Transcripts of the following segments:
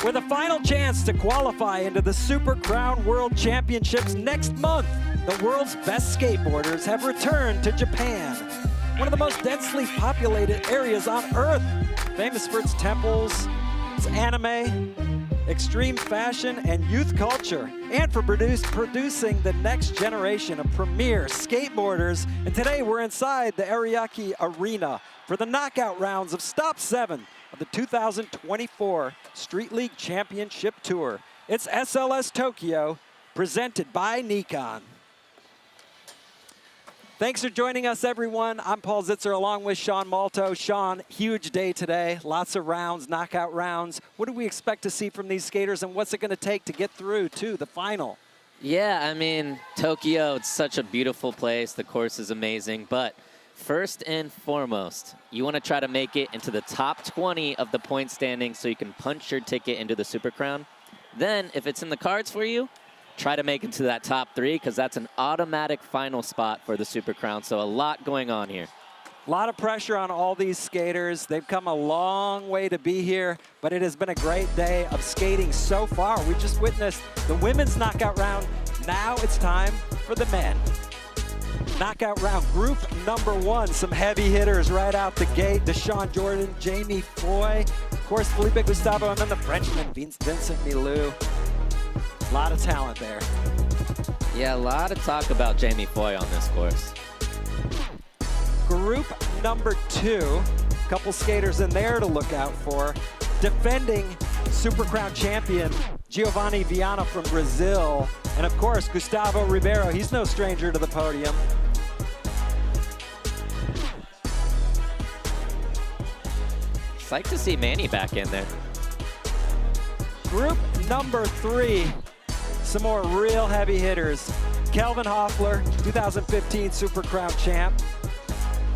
with a final chance to qualify into the Super Crown World Championships next month. The world's best skateboarders have returned to Japan, one of the most densely populated areas on Earth, famous for its temples, its anime, extreme fashion, and youth culture, and for producing the next generation of premier skateboarders. And today we're inside the Ariake Arena for the knockout rounds of Stop 7 of the 2024 Street League Championship Tour. It's SLS Tokyo, presented by Nikon. Thanks for joining us, everyone. I'm Paul Zitzer along with Sean Malto. Sean, huge day today. Lots of rounds, knockout rounds. What do we expect to see from these skaters, and what's it going to take to get through to the final? Yeah, I mean, Tokyo, it's such a beautiful place. The course is amazing. But first and foremost, you want to try to make it into the top 20 of the point standing so you can punch your ticket into the Super Crown. Then, if it's in the cards for you, try to make it to that top 3, because that's an automatic final spot for the Super Crown. So a lot going on here. A lot of pressure on all these skaters. They've come a long way to be here, but it has been a great day of skating so far. We just witnessed the women's knockout round. Now it's time for the men. Knockout round, group number 1. Some heavy hitters right out the gate. Dashawn, Jordan, Jamie Foy, of course, Felipe, Gustavo, and then the Frenchman, Vincent, Milou. A lot of talent there. Yeah, a lot of talk about Jamie Foy on this course. Group number 2, a couple skaters in there to look out for. Defending Super Crown champion Giovanni Vianna from Brazil. And of course, Gustavo Ribeiro, he's no stranger to the podium. It's like to see Manny back in there. Group number 3. Some more real heavy hitters. Kelvin Hoefler, 2015 Super Crown champ.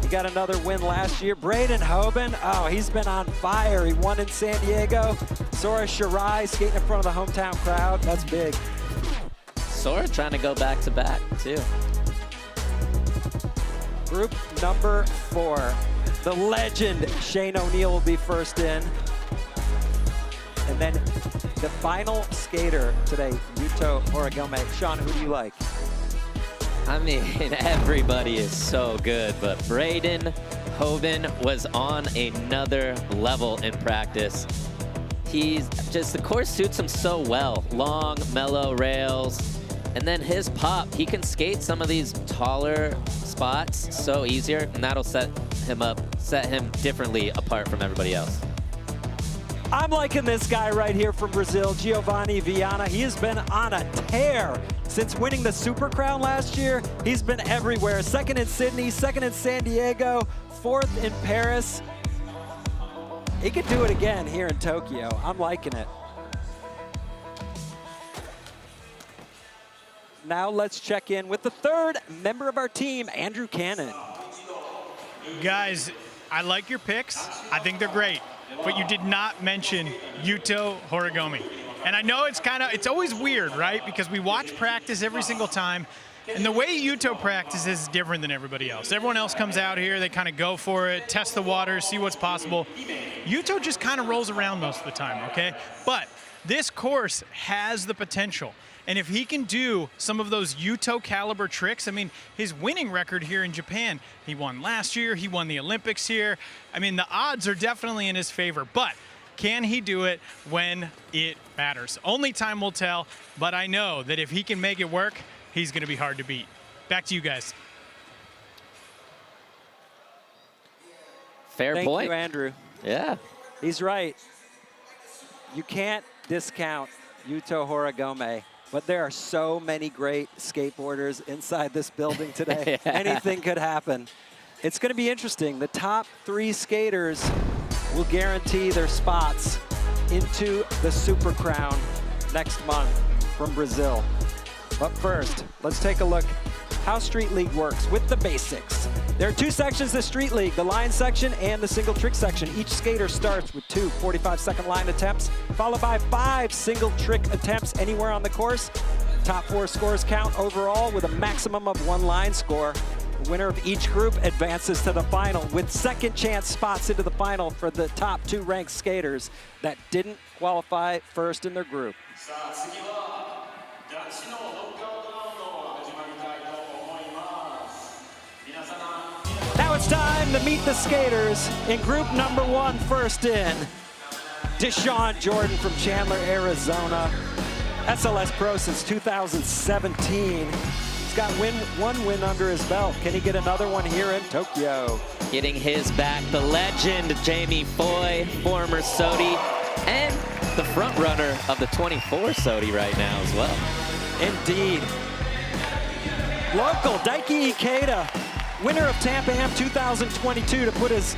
He got another win last year. Braden, Hoban, oh, he's been on fire. He won in San Diego. Sora, Shirai, skating in front of the hometown crowd. That's big. Sora trying to go back-to-back, too. Group number 4. The legend, Shane O'Neill, will be first in. And then the final skater today, Yuto Horigome. Sean, who do you like? I mean, everybody is so good, but Braden, Hoban was on another level in practice. He's just, the course suits him so well. Long, mellow rails, and then his pop. He can skate some of these taller spots so easier, and that'll set him differently apart from everybody else. I'm liking this guy right here from Brazil, Giovanni Vianna. He has been on a tear since winning the Super Crown last year. He's been everywhere. Second in Sydney, second in San Diego, 4th in Paris. He could do it again here in Tokyo. I'm liking it. Now let's check in with the 3rd member of our team, Andrew Cannon. Guys, I like your picks. I think they're great. But you did not mention Yuto Horigome. And I know it's always weird, right? Because we watch practice every single time, and the way Yuto practices is different than everybody else. Everyone else comes out here, they kind of go for it, test the waters, see what's possible. Yuto just kind of rolls around most of the time, okay? But this course has the potential. And if he can do some of those Yuto caliber tricks, I mean, his winning record here in Japan, he won last year, he won the Olympics here. I mean, the odds are definitely in his favor, but can he do it when it matters? Only time will tell, but I know that if he can make it work, he's gonna be hard to beat. Back to you guys. Fair point. Thank you, Andrew. Yeah. He's right. You can't discount Yuto Horigome. But there are so many great skateboarders inside this building today. Yeah. Anything could happen. It's going to be interesting. The top 3 skaters will guarantee their spots into the Super Crown next month from Brazil. But first, let's take a look how Street League works with the basics. There are 2 sections to Street League, the line section and the single trick section. Each skater starts with 2 45-second line attempts, followed by 5 single trick attempts anywhere on the course. Top 4 scores count overall with a maximum of 1 line score. The winner of each group advances to the final with second chance spots into the final for the top 2 ranked skaters that didn't qualify first in their group. Now it's time to meet the skaters in group number 1. First in, Dashawn Jordan from Chandler, Arizona. SLS Pro since 2017. He's got one win under his belt. Can he get another one here in Tokyo? Getting his back, the legend, Jamie Foy, former Sodi, and the front runner of the 24 Sodi right now as well. Indeed. Local, Daiki Ikeda, winner of Tampa Am 2022 to put his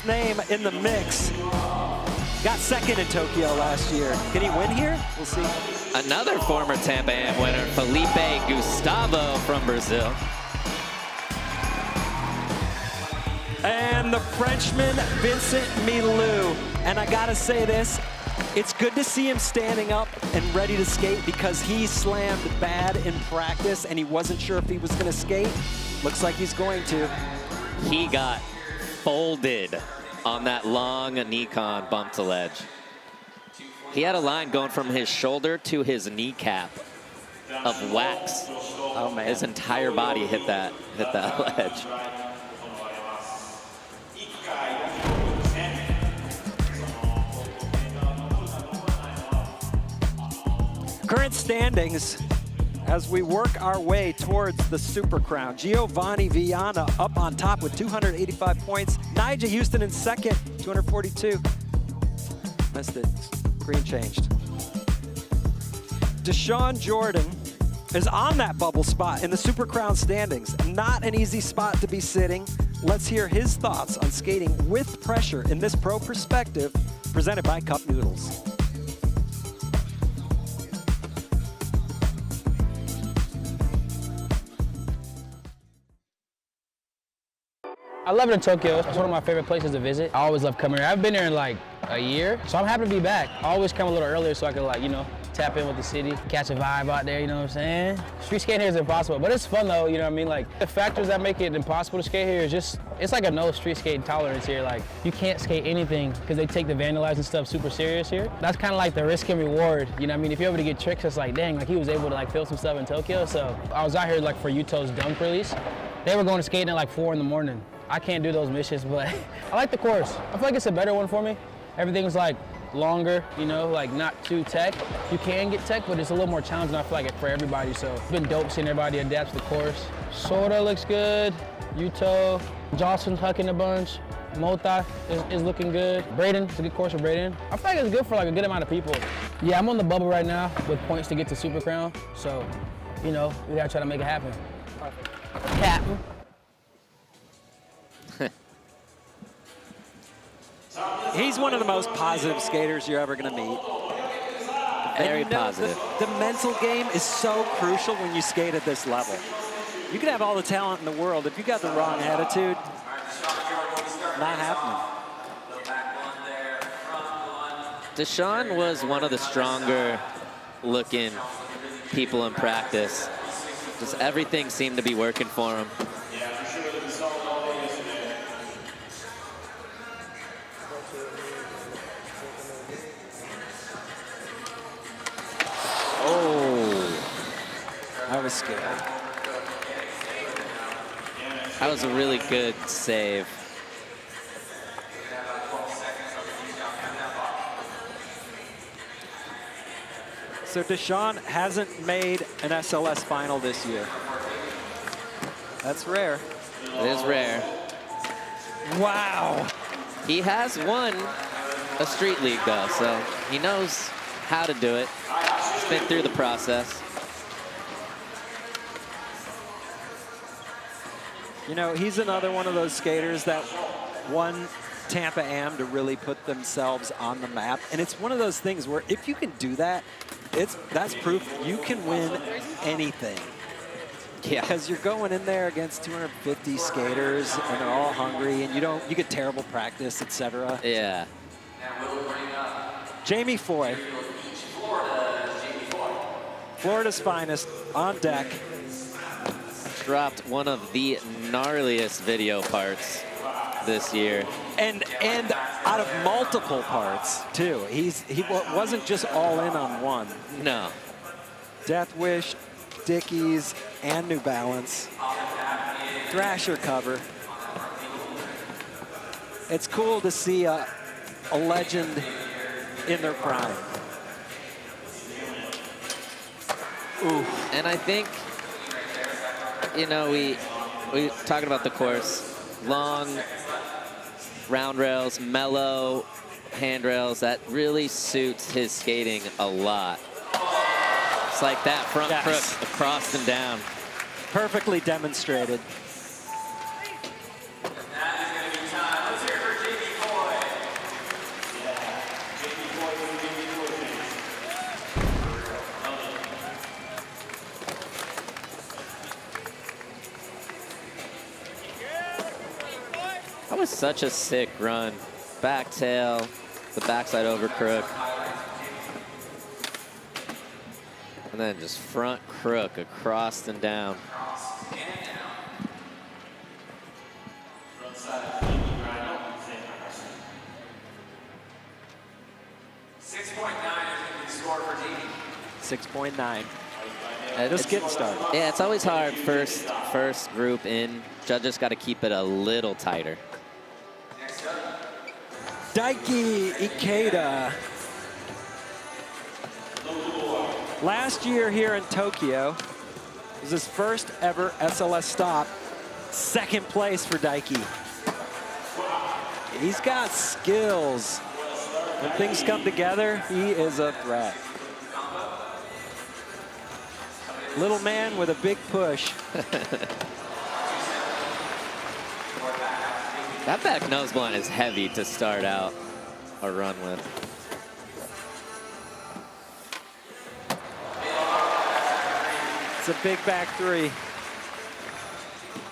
name in the mix. Got second in Tokyo last year. Can he win here? We'll see. Another former Tampa Am winner, Felipe Gustavo from Brazil. And the Frenchman, Vincent Milou. And I gotta say this, it's good to see him standing up and ready to skate because he slammed bad in practice and he wasn't sure if he was gonna skate. Looks like he's going to. He got folded on that long Nikon bump to ledge. He had a line going from his shoulder to his kneecap of wax. Oh man. His entire body hit that ledge. Current standings as we work our way towards the Super Crown. Giovanni Vianna up on top with 285 points. Nigel Houston in second, 242. Missed it. Screen changed. Dashawn Jordan is on that bubble spot in the Super Crown standings. Not an easy spot to be sitting. Let's hear his thoughts on skating with pressure in this pro perspective, presented by Cup Noodles. I love it in Tokyo. It's one of my favorite places to visit. I always love coming here. I've been here in like a year, so I'm happy to be back. I always come a little earlier so I can like, you know, tap in with the city, catch a vibe out there, you know what I'm saying? Street skating here is impossible, but it's fun though, you know what I mean? Like, the factors that make it impossible to skate here is just, it's like a no street skating tolerance here. Like, you can't skate anything because they take the vandalizing stuff super serious here. That's kind of like the risk and reward, you know what I mean? If you're able to get tricks, it's like, dang, like he was able to like film some stuff in Tokyo. So I was out here like for Yuto's dunk release. They were going to skating at like 4 in the morning. I can't do those missions, but I like the course. I feel like it's a better one for me. Everything's like longer, you know, like not too tech. You can get tech, but it's a little more challenging, I feel like, for everybody. So it's been dope seeing everybody adapt to the course. Sora looks good. Yuto, Joslin's hucking a bunch. Mota is looking good. Braden, it's a good course for Braden. I feel like it's good for like a good amount of people. Yeah, I'm on the bubble right now with points to get to Super Crown. So, you know, we gotta try to make it happen. Captain. He's one of the most positive skaters you're ever going to meet. Very positive. The mental game is so crucial when you skate at this level. You can have all the talent in the world. If you got the wrong attitude, not happening. Dashawn was one of the stronger looking people in practice. Just everything seemed to be working for him. I was scared. That was a really good save. So Dashawn hasn't made an SLS final this year. That's rare. It is rare. Wow. He has won a street league though, so he knows how to do it. He's been through the process. You know, he's another one of those skaters that won Tampa Am to really put themselves on the map. And it's one of those things where if you can do that, that's proof you can win anything. Yeah. Because you're going in there against 250 skaters and they're all hungry and you get terrible practice, etc. Yeah. Jamie Foy, Florida's finest, on deck. Dropped one of the gnarliest video parts this year. And out of multiple parts, too. He wasn't just all in on one. No. Death Wish, Dickies, and New Balance. Thrasher cover. It's cool to see a legend in their prime. Ooh. And I think, you know, we talking about the course, long round rails, mellow handrails, that really suits his skating a lot. It's like that front crook across and down. Perfectly demonstrated. That was such a sick run. Back tail, the backside over crook. And then just front crook across and down. .9. Just getting started. Yeah, it's always hard first group in. Judges got to keep it a little tighter. Daiki Ikeda. Last year here in Tokyo was his first ever SLS stop. Second place for Daiki. He's got skills. When things come together, he is a threat. Little man with a big push. That back nose blunt is heavy to start out a run with. It's a big back three.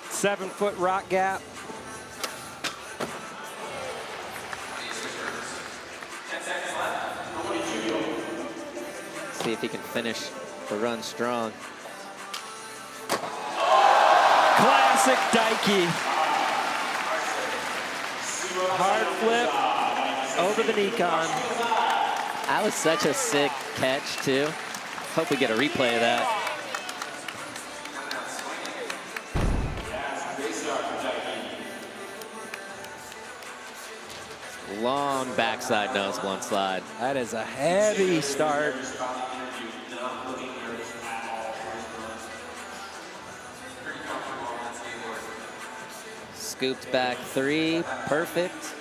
7-foot rock gap. See if he can finish the run strong. Classic Daiki. Hard flip over the Nikon. That was such a sick catch, too. Hope we get a replay of that. Long backside nose blunt slide. That is a heavy start. Scooped back three, perfect.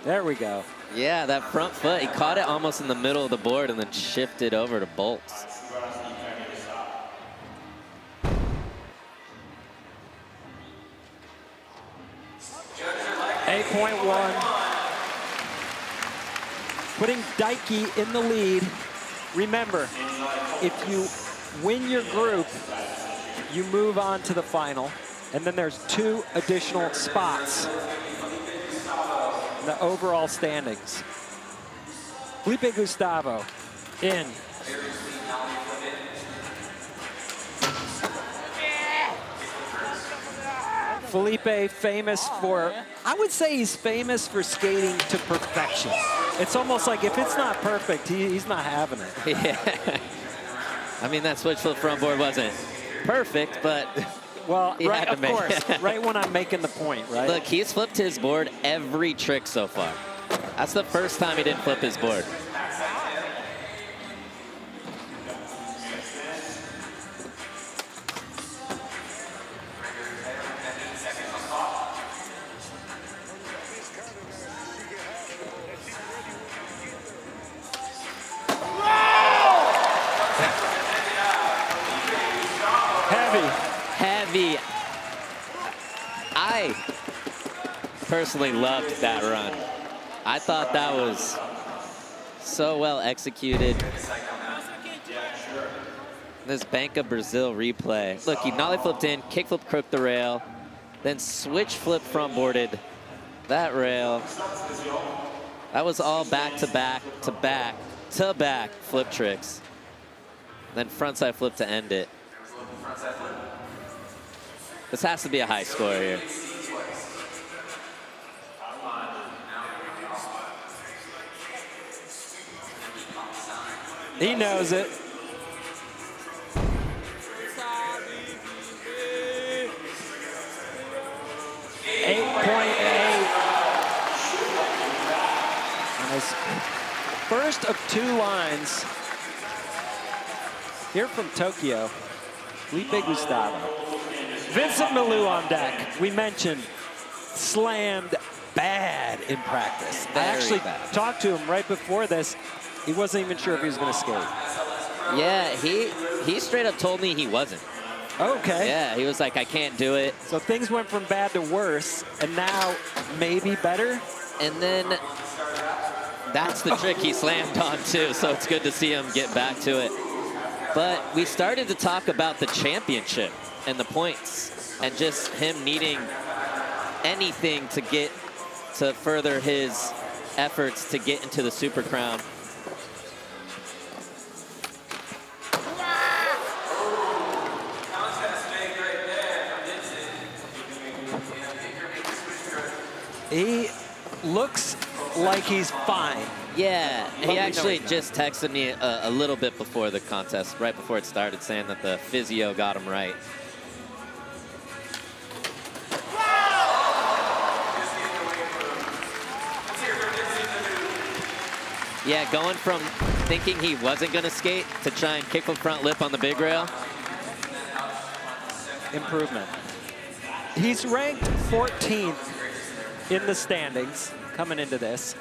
There we go. Yeah, that front foot, he caught it almost in the middle of the board and then shifted over to bolts. Putting Daiki in the lead. Remember, if you win your group, you move on to the final. And then there's 2 additional spots in the overall standings. Felipe Gustavo in. Felipe, famous for, I would say he's famous for skating to perfection. It's almost like if it's not perfect, he's not having it. Yeah. I mean, that switch flip front board wasn't perfect, but well, right, of course, right when I'm making the point, right? Look, he's flipped his board every trick so far. That's the first time he didn't flip his board. Heavy. I personally loved that run. I thought that was so well executed. This Bank of Brazil replay. Look, he nollie flipped in, kick flip crooked the rail, then switch flip front boarded that rail. That was all back to back to back to back flip tricks. Then frontside flip to end it. This has to be a high score here. He knows it. 8.8. On his first of 2 lines here from Tokyo, Felipe Gustavo. Vincent Milou on deck. We mentioned slammed bad in practice. I actually talked to him right before this. He wasn't even sure if he was going to skate. Yeah, he straight up told me he wasn't. Okay. Yeah, he was like, I can't do it. So things went from bad to worse, and now maybe better? And then that's the trick he slammed on too, so it's good to see him get back to it. But we started to talk about the championship and the points and just him needing anything to get to further his efforts to get into the Super Crown. He looks like he's fine. Yeah, he actually just texted me a little bit before the contest, right before it started, saying that the physio got him right. Yeah, going from thinking he wasn't going to skate to try and kick the front lip on the big rail. Improvement. He's ranked 14th in the standings coming into this.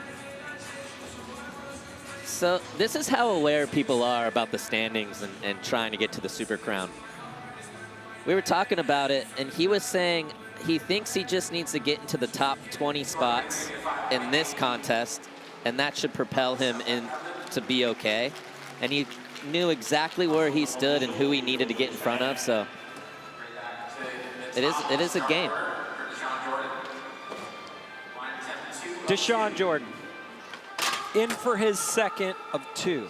So this is how aware people are about the standings and trying to get to the Super Crown. We were talking about it, and he was saying he thinks he just needs to get into the top 20 spots in this contest, and that should propel him in to be okay. And he knew exactly where he stood and who he needed to get in front of, so it is a game. Dashawn Jordan in for his second of 2.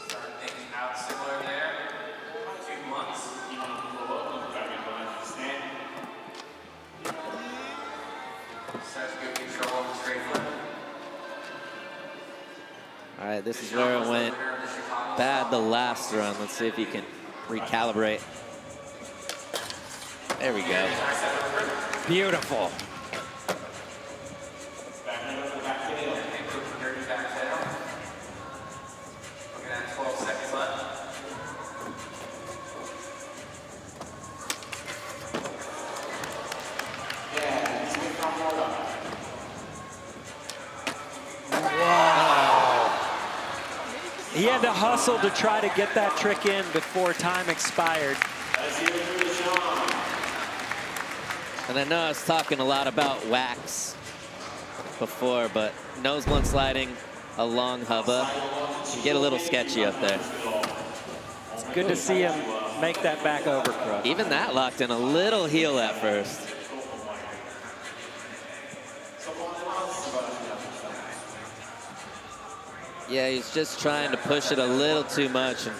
All right, this is where it went bad the last run. Let's see if he can recalibrate. There we go. Beautiful. He had to hustle to try to get that trick in before time expired. And I know I was talking a lot about wax before, but nose blunt sliding, a long hubba, can get a little sketchy up there. It's good to see him make that back over crook. Even that locked in a little heel at first. Yeah, he's just trying to push it a little too much and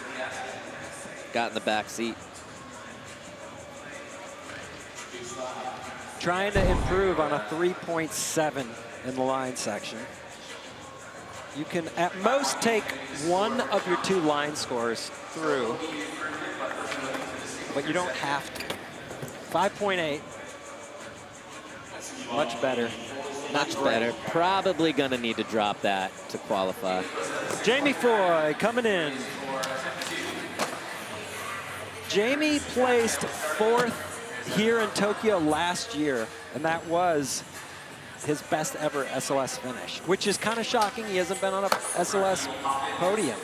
got in the back seat. Trying to improve on a 3.7 in the line section. You can at most take one of your 2 line scores through, but you don't have to. 5.8, much better. Much better. Probably gonna need to drop that to qualify. Jamie Foy coming in. Jamie placed 4th here in Tokyo last year, and that was his best ever SLS finish, which is kind of shocking. He hasn't been on a SLS podium.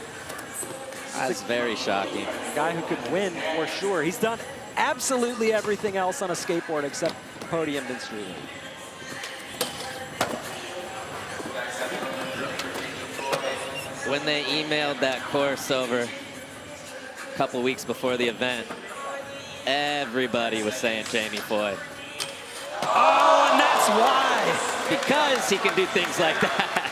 That's very shocking. A guy who could win for sure. He's done absolutely everything else on a skateboard except podium and streeting. When they emailed that course over a couple weeks before the event, everybody was saying Jamie Foy. Oh, and that's why. Because he can do things like that.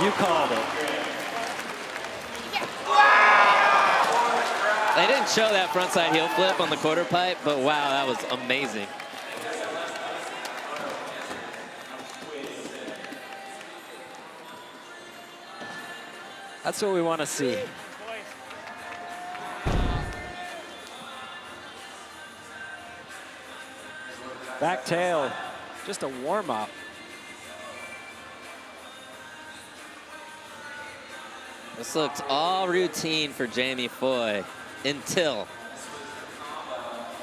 You called it. They didn't show that frontside heel flip on the quarter pipe, but wow, that was amazing. That's what we want to see. Back tail, just a warm-up. This looked all routine for Jamie Foy until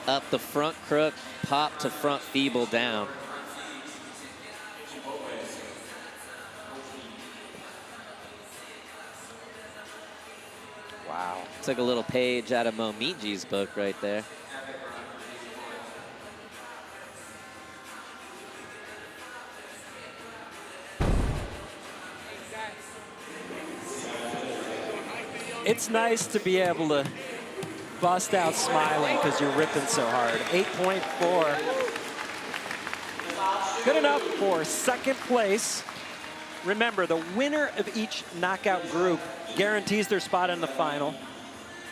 up the front crook, pop to front feeble down. Wow. Took a little page out of Momiji's book right there. It's nice to be able to bust out smiling because you're ripping so hard. 8.4. Good enough for second place. Remember, the winner of each knockout group guarantees their spot in the final.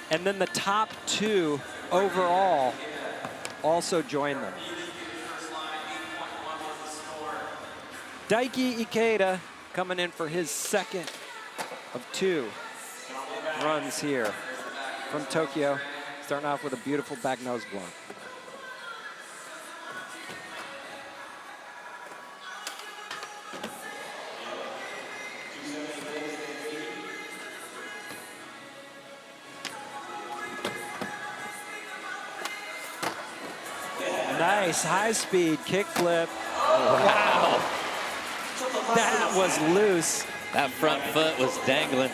And then the top 2 overall also join them. Daiki Ikeda coming in for his second of 2 runs here from Tokyo, starting off with a beautiful back nose blunt. Nice high-speed kickflip. Wow. That was loose. That front foot was dangling.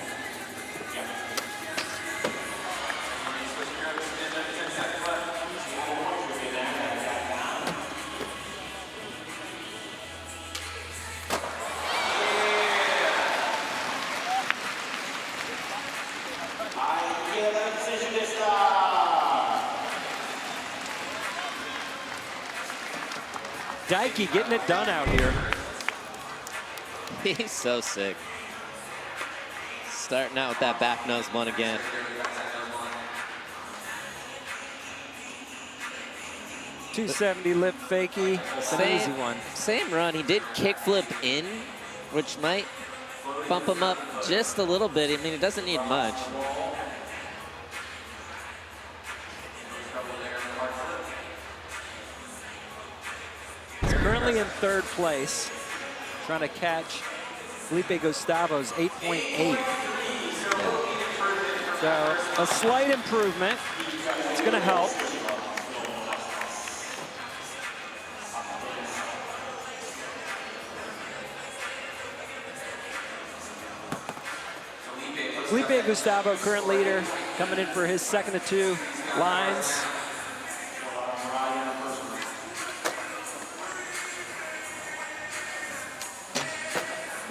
Daiki getting it done out here. He's so sick. Starting out with that back nose one again. .270 lip fakie. It's an easy one. Same run. He did kickflip in, which might bump him up just a little bit. I mean, it doesn't need much. Currently in third place, trying to catch Felipe Gustavo's 8.8. So a slight improvement. It's going to help. Felipe Gustavo, current leader, coming in for his second of 2 lines.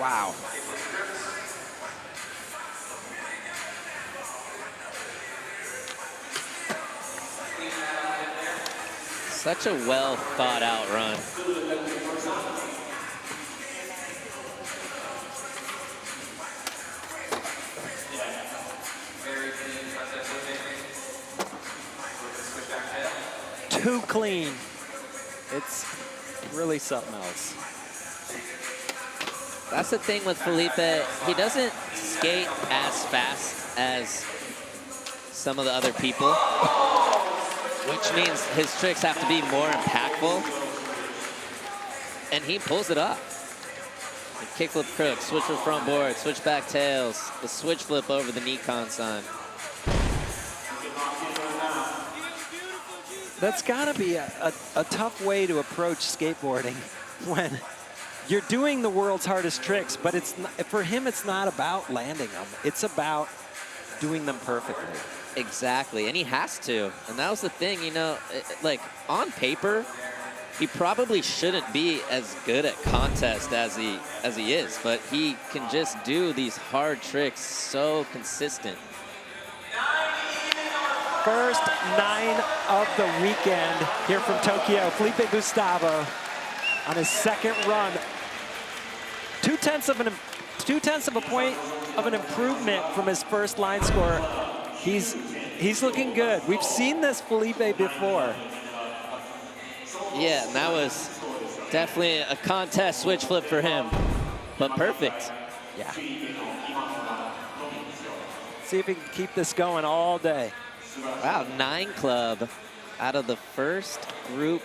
Wow. Such a well thought out run. Too clean. It's really something else. That's the thing with Felipe. He doesn't skate as fast as some of the other people, which means his tricks have to be more impactful. And he pulls it off. The kickflip crook, switch with front board, switch back tails, the switch flip over the knee consign. That's gotta be a tough way to approach skateboarding when you're doing the world's hardest tricks, but it's not, for him, it's not about landing them. It's about doing them perfectly. Exactly, and he has to. And that was the thing, you know, like on paper, he probably shouldn't be as good at contest as he is, but he can just do these hard tricks so consistent. First 9 of the weekend here from Tokyo. Felipe Gustavo on his second run. 2/10 of a point of an improvement from his first line score. He's He's looking good. We've seen this Felipe before. Yeah, and that was definitely a contest switch flip for him, but perfect. Yeah. See if he can keep this going all day. Wow, 9 club out of the first group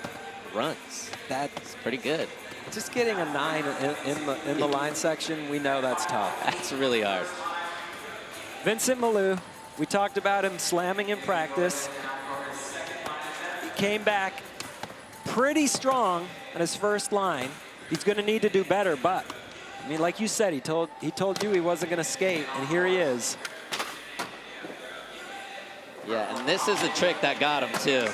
runs. That's Pretty good. just getting a 9 in the line section. We know that's tough. That's really hard. Vincent Milou, we talked about him slamming in practice. He came back pretty strong on his first line. He's going to need to do better, but I mean, like you said, he told you he wasn't going to skate, and here he is. Yeah, and this is a trick that got him too.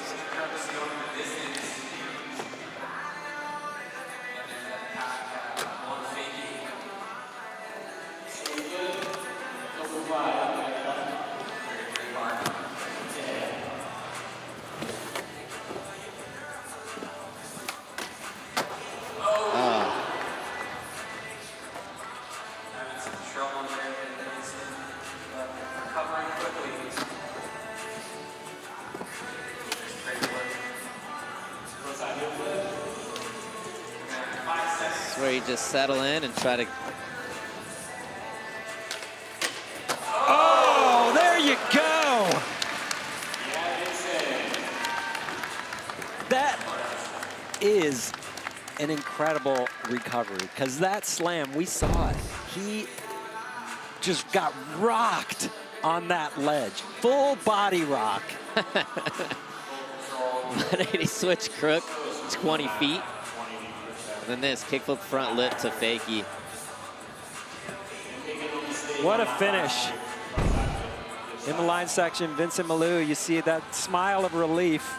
Where you just settle in and try to. Oh, there you go. That is an incredible recovery, because that slam, we saw it. He just got rocked on that ledge. Full body rock. 180 switch crook, 20 feet. And then this kickflip front lip to fakie. What a finish. In the line section, Vincent Milou, you see that smile of relief.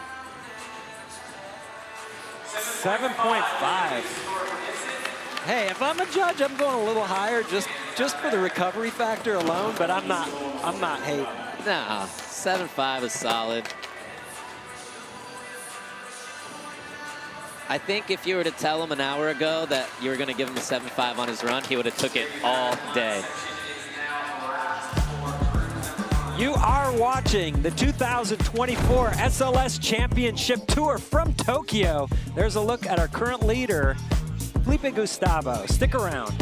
7.5. Hey, if I'm a judge, I'm going a little higher just for the recovery factor alone, but I'm not hating. Nah, 7.5 is solid. I think if you were to tell him an hour ago that you were going to give him a 7.5 on his run, he would have took it all day. You are watching the 2024 SLS Championship Tour from Tokyo. There's a look at our current leader, Felipe Gustavo. Stick around.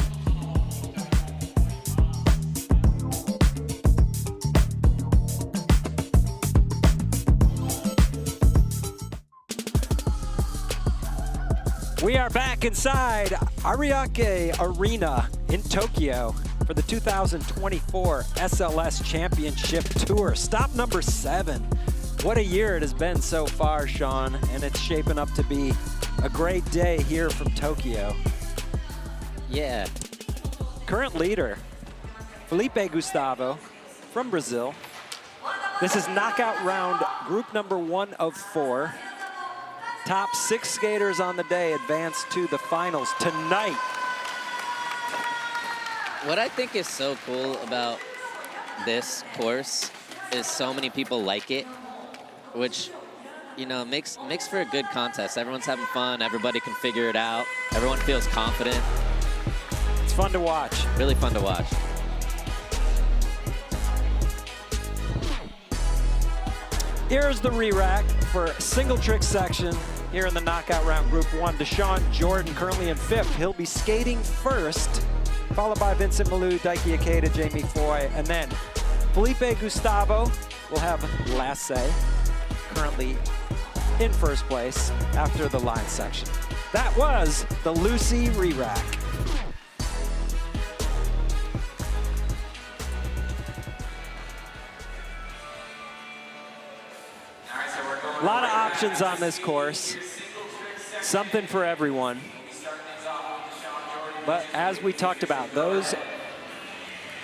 We are back inside Ariake Arena in Tokyo for the 2024 SLS Championship Tour. Stop number 7. What a year it has been so far, Sean, and it's shaping up to be a great day here from Tokyo. Yeah. Current leader, Felipe Gustavo from Brazil. This is knockout round group number 1 of 4. Top 6 skaters on the day advance to the finals tonight. What I think is so cool about this course is so many people like it, which, you know, makes for a good contest. Everyone's having fun. Everybody can figure it out. Everyone feels confident. It's fun to watch. Really fun to watch. Here's the re-rack for single trick section here in the knockout round group 1. Dashawn Jordan currently in 5th. He'll be skating first, followed by Vincent Milou, Daiki, Ikeda, Jamie Foy, and then Felipe Gustavo will have last say, currently in first place after the line section. That was the Lucy re-rack. A lot of options on this course. Something for everyone. But as we talked about, those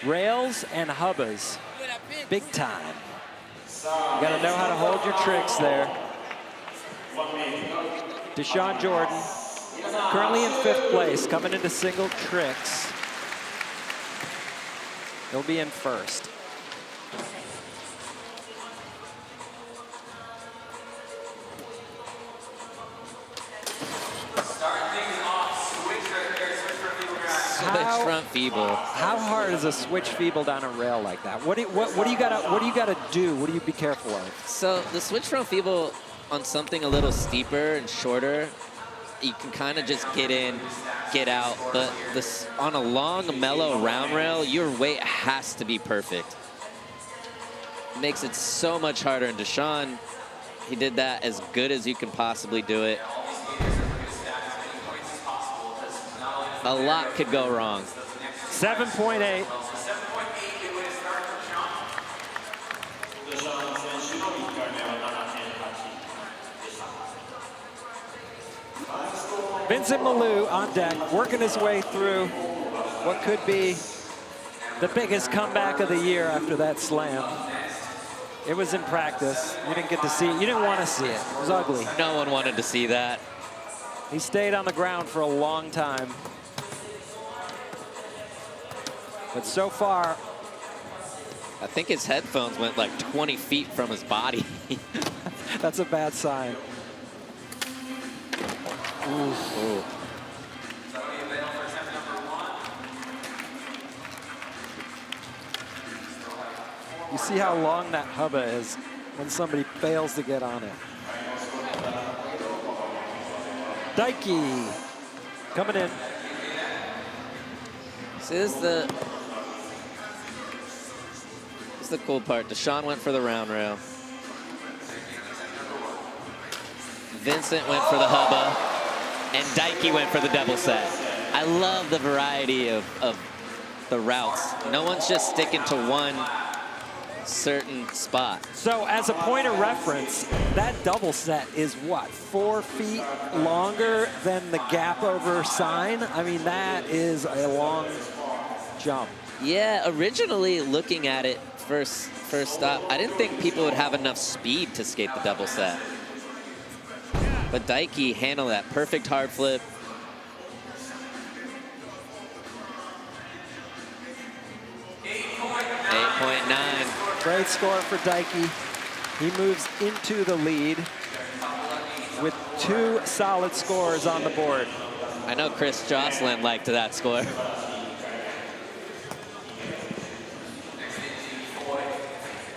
rails and hubbas, big time. You gotta know how to hold your tricks there. Dashawn Jordan, currently in 5th place, coming into single tricks. He'll be in first. front feeble. How hard is a switch feeble down a rail like that? What do you gotta do? What do you be careful of? So the switch front feeble on something a little steeper and shorter, you can kind of just get in, get out. But this, on a long, mellow round rail, your weight has to be perfect. It makes it so much harder. And Dashawn, he did that as good as you can possibly do it. A lot could go wrong. 7.8. Vincent Milou on deck, working his way through what could be the biggest comeback of the year after that slam. It was in practice. You didn't get to see it. You didn't want to see it. It was ugly. No one wanted to see that. He stayed on the ground for a long time. But so far, I think his headphones went like 20 feet from his body. that's a bad sign. Ooh. You see how long that hubba is when somebody fails to get on it. Daiki coming in. So this is the cool part. Dashawn went for the round rail. Vincent went for the hubba, and Daiki went for the double set. I love the variety of the routes. No one's just sticking to one certain spot. So as a point of reference, that double set is what, 4 feet longer than the gap over sign? I mean, that is a long jump. Yeah, originally looking at it first stop, I didn't think people would have enough speed to skate the double set. But Daiki handled that perfect hard flip. Great score for Daiki. He moves into the lead with 2 solid scores on the board. I know Joslin liked that score.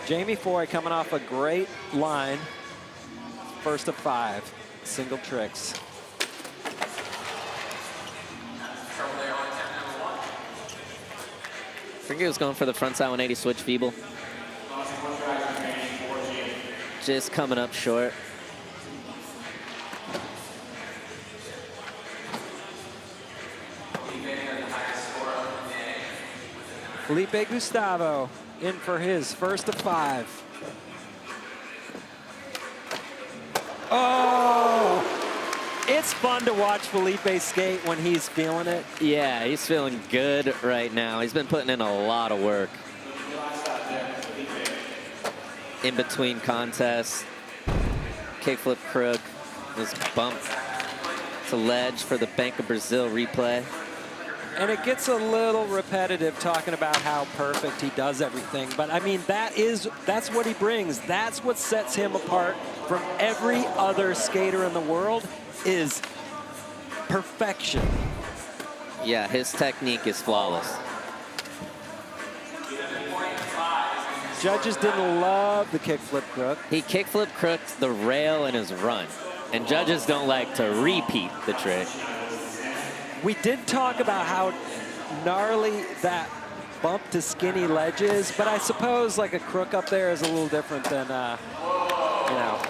Jamie Foy coming off a great line. First of 5 single tricks. I think he was going for the frontside 180 switch feeble. Just coming up short. Felipe Gustavo in for his first of 5. Oh! It's fun to watch Felipe skate when he's feeling it. Yeah, he's feeling good right now. He's been putting in a lot of work. In between contests, kickflip crook, this bump to ledge for the Bank of Brazil replay. And it gets a little repetitive talking about how perfect he does everything. But I mean, that's what he brings. That's what sets him apart from every other skater in the world, is perfection. Yeah, his technique is flawless. Judges didn't love the kickflip crook. He kickflip crooked the rail in his run, and judges don't like to repeat the trick. We did talk about how gnarly that bump to skinny ledge is, but I suppose like a crook up there is a little different than, you know,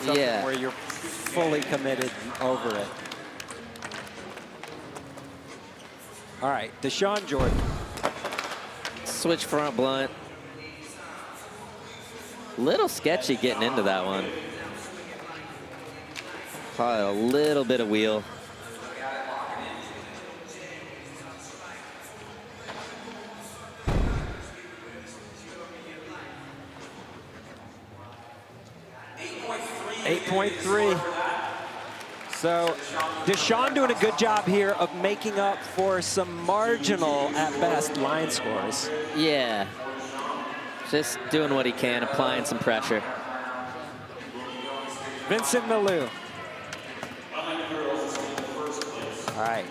something where you're fully committed over it. All right, Dashawn Jordan. Switch front blunt. Little sketchy getting into that one. Probably a little bit of wheel. .3. So Dashawn doing a good job here of making up for some marginal, at best, line scores. Yeah. Just doing what he can, applying some pressure. Vincent Milou. All right.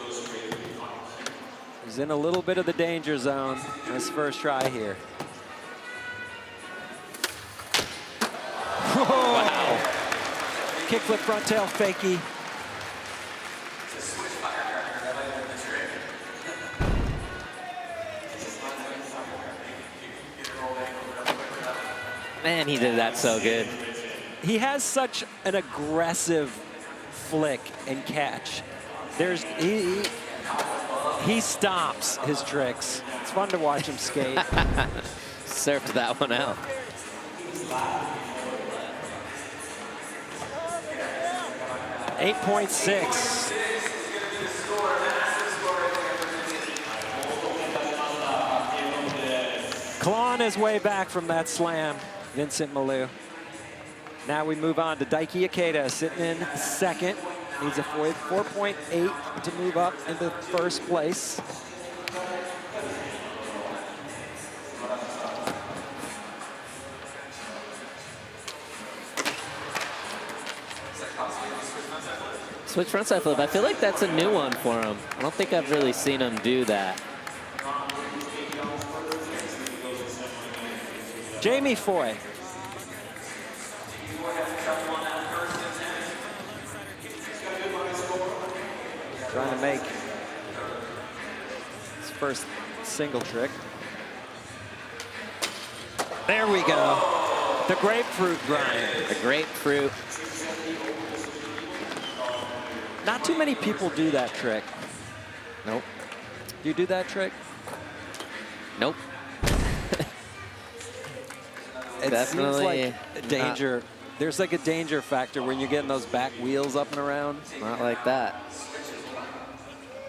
He's in a little bit of the danger zone. His first try here. Wow. Kickflip front tail fakie. Man, he did that so good. He has such an aggressive flick and catch. He stomps his tricks. It's fun to watch him skate. Surfed that one out. .6. Clawing his way back from that slam, Vincent Milou. Now we move on to Daiki Ikeda, sitting in second. Needs a 4.8 to move up into first place. Switch frontside flip. I feel like that's a new one for him. I don't think I've really seen him do that. Jamie Foy. Trying to make his first single trick. There we go. The grapefruit grind. The grapefruit. Not too many people do that trick. Nope. Do you do that trick? Nope. It Definitely seems like a danger. There's like a danger factor when you're getting those back wheels up and around. Not like that.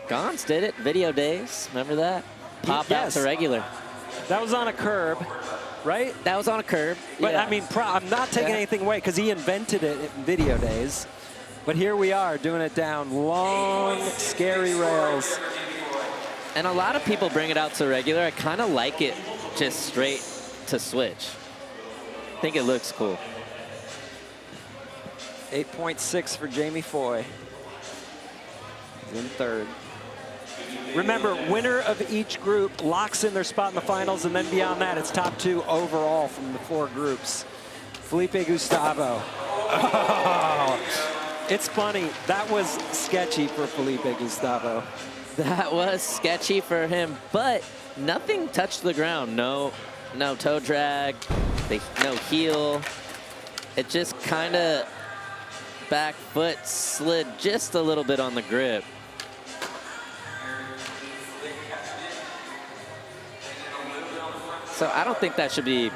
Gons did it. Video days. Remember that? Pop out to regular. That was on a curb, right? That was on a curb. But yeah. I mean, I'm not taking anything away because he invented it in video days. But here we are doing it down long, scary rails. And a lot of people bring it out to regular. I kind of like it just straight to switch. I think it looks cool. 8.6 for Jamie Foy. He's in third. Remember, winner of each group locks in their spot in the finals, and then beyond that, it's top 2 overall from the 4 groups. Felipe Gustavo. Oh. It's funny, that was sketchy for Felipe Gustavo. That was sketchy for him, but nothing touched the ground. No toe drag, no heel. It just kind of back foot slid just a little bit on the grip. So I don't think that should be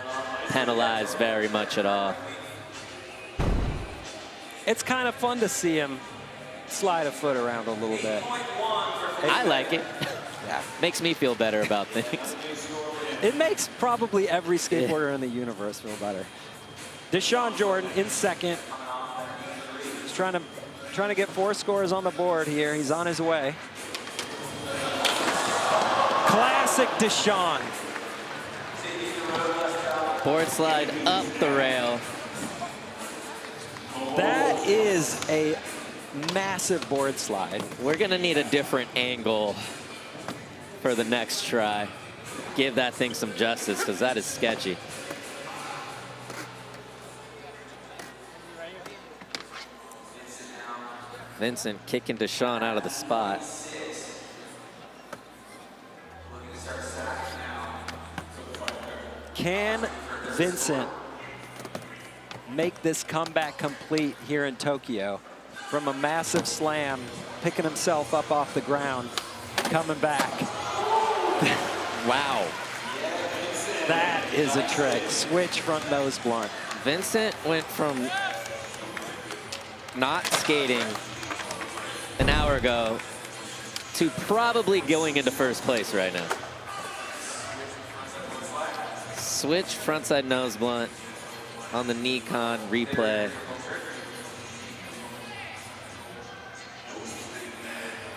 penalized very much at all. It's kind of fun to see him slide a foot around a little bit. I like it. Yeah. Makes me feel better about things. It makes probably every skateboarder in the universe feel better. Dashawn Jordan in second. He's trying to get 4 scores on the board here. He's on his way. Classic Dashawn. Board slide up the rail. That is a massive board slide. We're gonna need a different angle for the next try. Give that thing some justice, because that is sketchy. Vincent kicking Dashawn out of the spot. Can Vincent make this comeback complete here in Tokyo from a massive slam, picking himself up off the ground, coming back? Wow. That is a trick. Switch front nose blunt. Vincent went from not skating an hour ago to probably going into first place right now. Switch frontside nose blunt on the Nikon replay.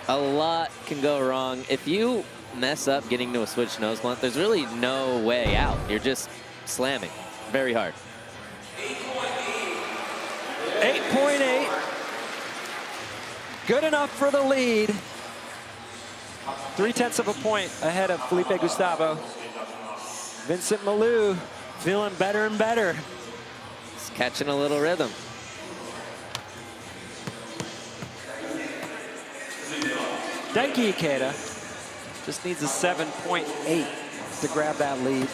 A lot can go wrong. If you mess up getting to a switch nose blunt, there's really no way out. You're just slamming very hard. 8.8. Good enough for the lead. 3/10 of a point ahead of Felipe Gustavo. Vincent Milou feeling better and better. He's catching a little rhythm. Daiki Ikeda just needs a 7.8 to grab that lead.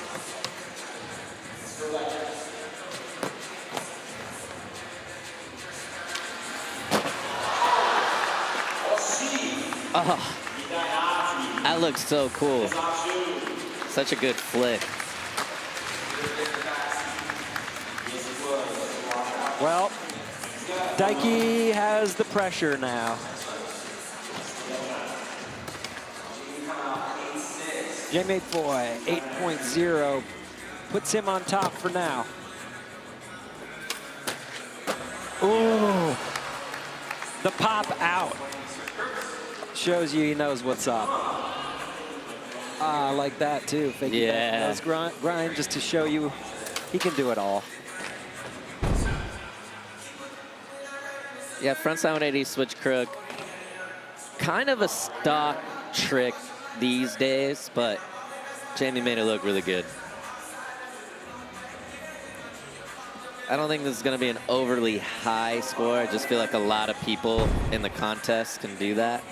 Oh, that looks so cool. Such a good flick. Well, Daiki has the pressure now. Jamie Foy, 8.0, puts him on top for now. Ooh, the pop out. Shows you he knows what's up. I like that too. Faking that grind just to show you he can do it all. Yeah, frontside 180 switch crook. Kind of a stock trick these days, but Jamie made it look really good. I don't think this is going to be an overly high score. I just feel like a lot of people in the contest can do that.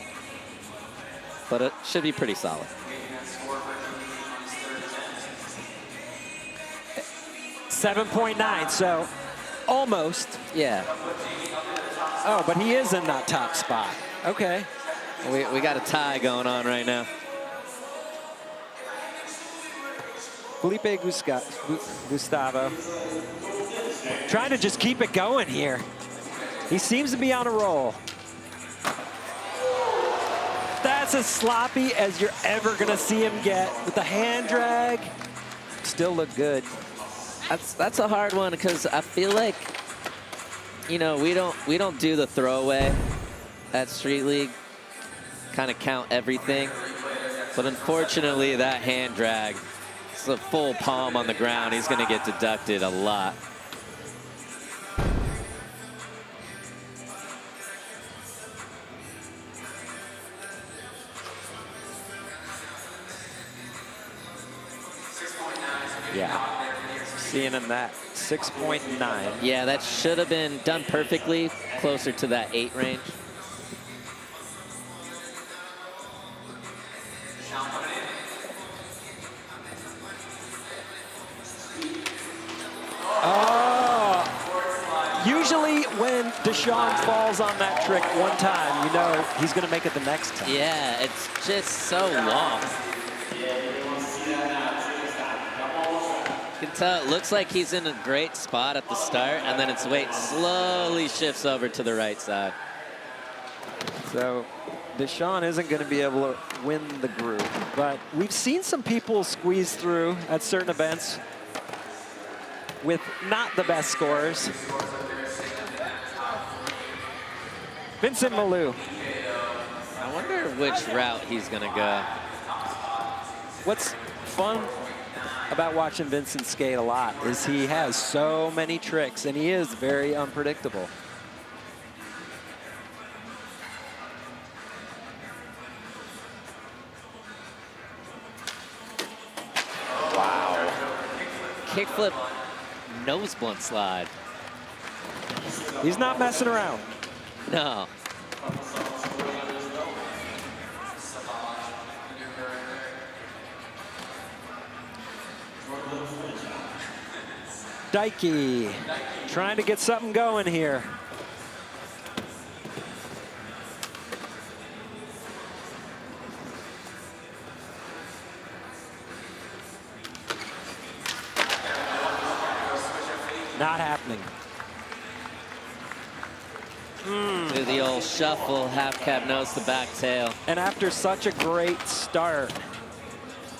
But it should be pretty solid. $7.9, so almost. Yeah. Oh, but he is in that top spot. Okay. We got a tie going on right now. Felipe Gustavo trying to just keep it going here. He seems to be on a roll. That's as sloppy as you're ever gonna see him get with the hand drag. Still look good. That's a hard one because I feel like, you know, we don't do the throwaway at Street League, kind of count everything. But unfortunately, that hand drag, it's a full palm on the ground. He's gonna get deducted a lot. Yeah, seeing him that 6.9. Yeah, that should have been done perfectly, closer to that 8 range. Oh, usually when Dashawn falls on that trick one time, you know he's gonna make it the next time. Yeah, it's just so long. You can tell it looks like he's in a great spot at the start, and then its weight slowly shifts over to the right side. So Dashawn isn't going to be able to win the group, but we've seen some people squeeze through at certain events with not the best scores. Vincent Milou. I wonder which route he's going to go. What's fun about watching Vincent skate a lot is he has so many tricks and he is very unpredictable. Wow. Kickflip nose blunt slide. He's not messing around. No. Daiki trying to get something going here. Not happening. Do the old shuffle, half cab nose to back tail. And after such a great start,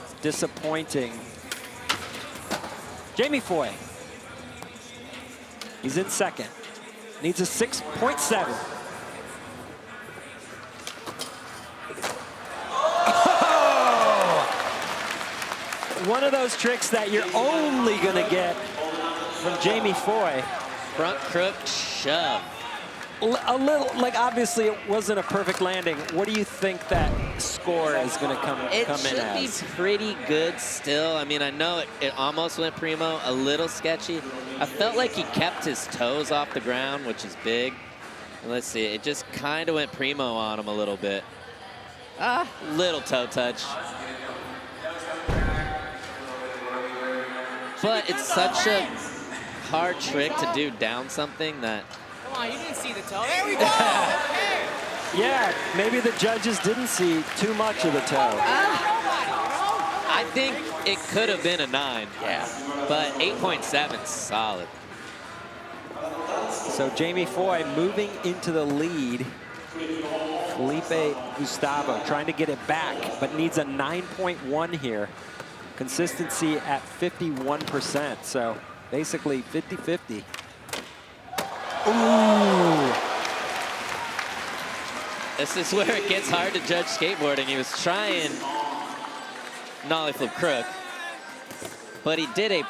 it's disappointing. Jamie Foy. He's in second. Needs a 6.7. Oh! One of those tricks that you're only gonna get from Jamie Foy. Front crook shove. A little, like obviously it wasn't a perfect landing. What do you think that score is going to come in as? It should be pretty good still. I mean, I know it almost went primo, a little sketchy. I felt like he kept his toes off the ground, which is big. And let's see, it just kind of went primo on him a little bit. Little toe touch. But it's such a hard trick to do down something that... Come on, you didn't see the toe. There we go! Okay. Yeah, maybe the judges didn't see too much of the toe. I think it could have been a 9. Yeah. But 8.7 's solid. So Jamie Foy moving into the lead. Felipe Gustavo trying to get it back, but needs a 9.1 here. Consistency at 51%, so basically 50-50. Ooh. This is where it gets hard to judge skateboarding. He was trying nollie flip crook, but he did a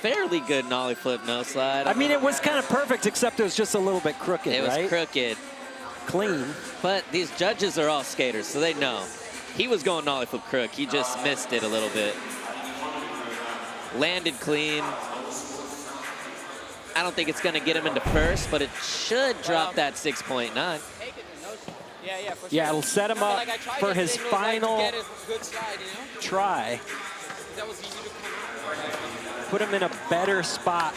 fairly good nollie flip no slide. I mean, it was kind of perfect, except it was just a little bit crooked, It was right? crooked. Clean. But these judges are all skaters, so they know. He was going nollie flip crook. He just missed it a little bit. Landed clean. I don't think it's going to get him into first, but it should drop that 6.9. Yeah, for sure. Yeah, it'll set him up for his final try. That was easy to come out. Put him in a better spot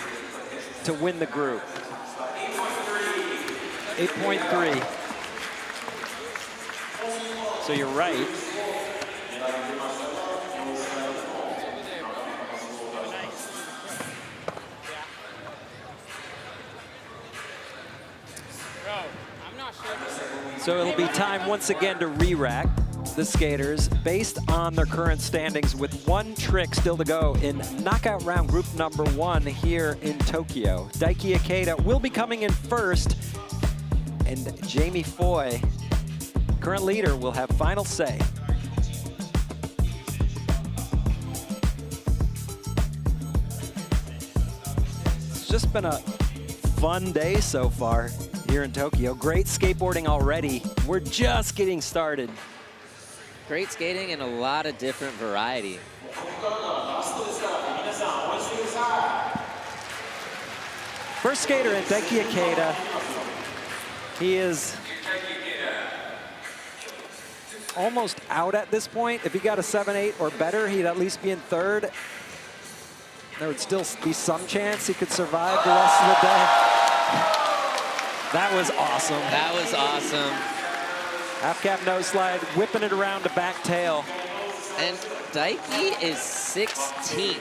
to win the group. 8.3. So you're right. So it'll be time once again to re-rack the skaters based on their current standings with one trick still to go in knockout round group number 1 here in Tokyo. Daiki Ikeda will be coming in first, and Jamie Foy, current leader, will have final say. It's just been a fun day so far here in Tokyo. Great skateboarding already. We're just getting started. Great skating and a lot of different variety. First skater in Daiki Ikeda. He is almost out at this point. If he got a 7-8 or better, he'd at least be in third. There would still be some chance he could survive the rest of the day. That was awesome. That was awesome. Half cap nose slide, whipping it around to back tail. And Daiki is 16th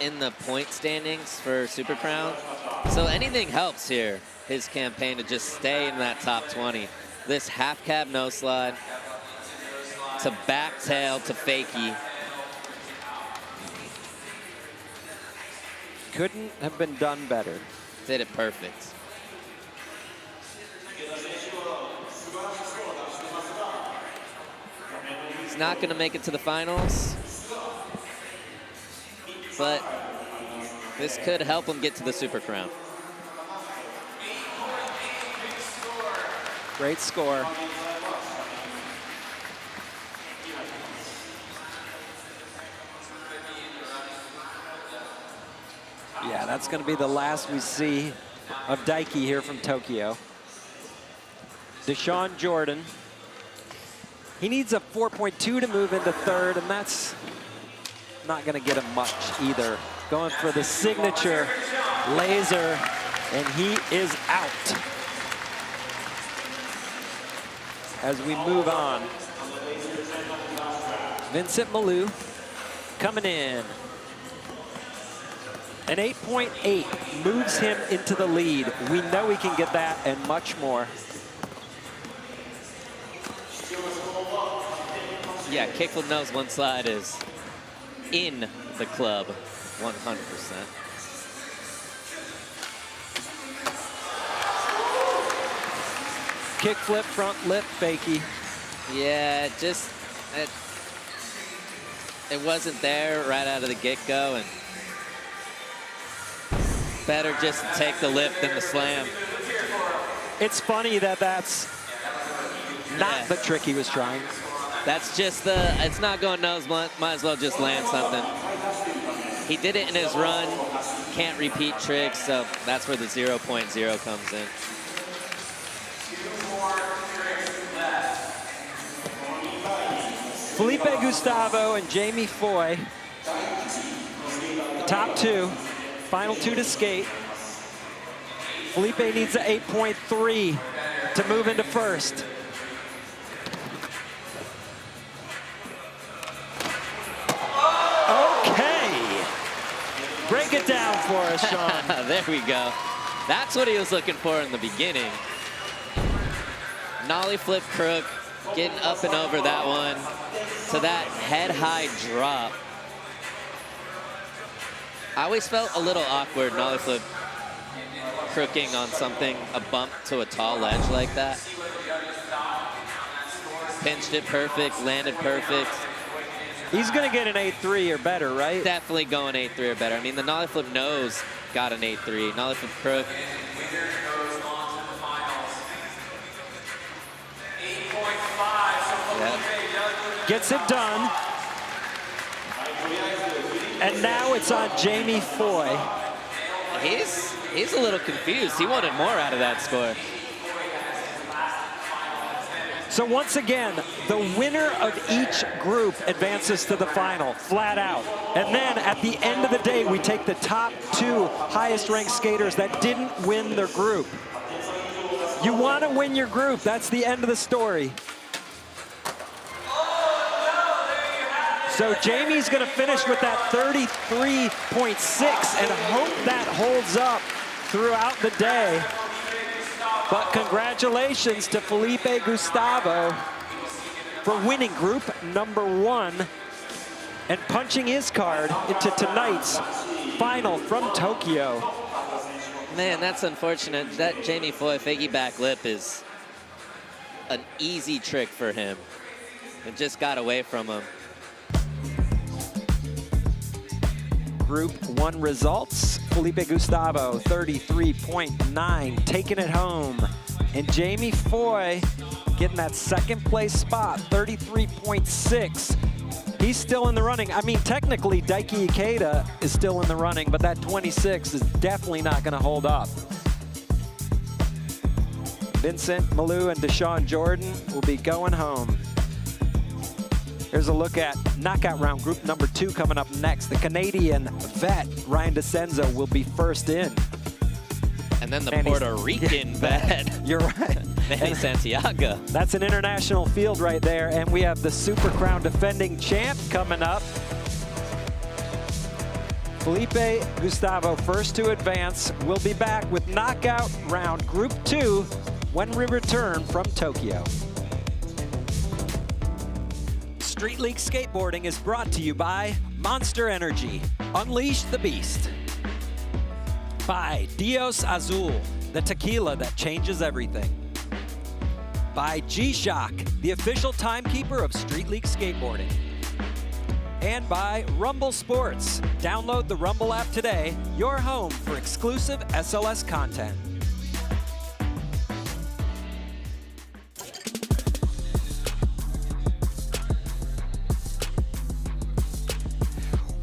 in the point standings for Super Crown. So anything helps here, his campaign, to just stay in that top 20. This half cab nose slide to back tail to fakie. Couldn't have been done better. Did it perfect. He's not going to make it to the finals, but this could help him get to the Super Crown. Great score. Yeah, that's going to be the last we see of Daiki here from Tokyo. Dashawn Jordan. He needs a 4.2 to move into third, and that's not going to get him much either. Going for the signature laser, and he is out. As we move on, Vincent Milou coming in. An 8.8 moves him into the lead. We know he can get that and much more. Yeah, kickflip nose one slide is in the club 100%. Kickflip front lip fakie. Yeah, it wasn't there right out of the get-go, and better just take the lip than the slam. It's funny that that's not the trick he was trying. That's just it's not going nose blunt. Might as well just land something. He did it in his run. Can't repeat tricks, so that's where the 0.0 comes in. Felipe Gustavo and Jamie Foy, the top two, final two to skate. Felipe needs an 8.3 to move into first. Okay. Break it down for us, Sean. There we go. That's what he was looking for in the beginning. Nollie flip crook, getting up and over that one to that head-high drop. I always felt a little awkward nollie flip crooking on something, a bump to a tall ledge like that. Pinched it perfect, landed perfect. He's going to get an 8.3 or better, right? Definitely going 8.3 or better. I mean, the nollie flip nose got an 8.3. Nollie flip crook. Yep. Gets it done. And now it's on Jamie Foy. He's a little confused. He wanted more out of that score. So once again, the winner of each group advances to the final, flat out. And then at the end of the day, we take the top two highest ranked skaters that didn't win their group. You want to win your group. That's the end of the story. So Jamie's going to finish with that 33.6 and hope that holds up throughout the day. But congratulations to Felipe Gustavo for winning group number 1 and punching his card into tonight's final from Tokyo. Man, that's unfortunate. That Jamie Foy figgy back lip is an easy trick for him. It just got away from him. Group 1 results. Felipe Gustavo, 33.9, taking it home. And Jamie Foy getting that second place spot, 33.6. He's still in the running. I mean, technically, Daiki Ikeda is still in the running, but that 26 is definitely not going to hold up. Vincent, Milou, and Dashawn Jordan will be going home. Here's a look at knockout round group number 2 coming up next. The Canadian vet, Ryan Decenzo, will be first in. And then the Puerto Rican vet. You're right. Manny Santiago. That's an international field right there. And we have the Super Crown defending champ coming up. Felipe Gustavo, first to advance. We'll be back with knockout round group 2 when we return from Tokyo. Street League Skateboarding is brought to you by Monster Energy, Unleash the Beast. By Dios Azul, the tequila that changes everything. By G-Shock, the official timekeeper of Street League Skateboarding. And by Rumble Sports. Download the Rumble app today, your home for exclusive SLS content.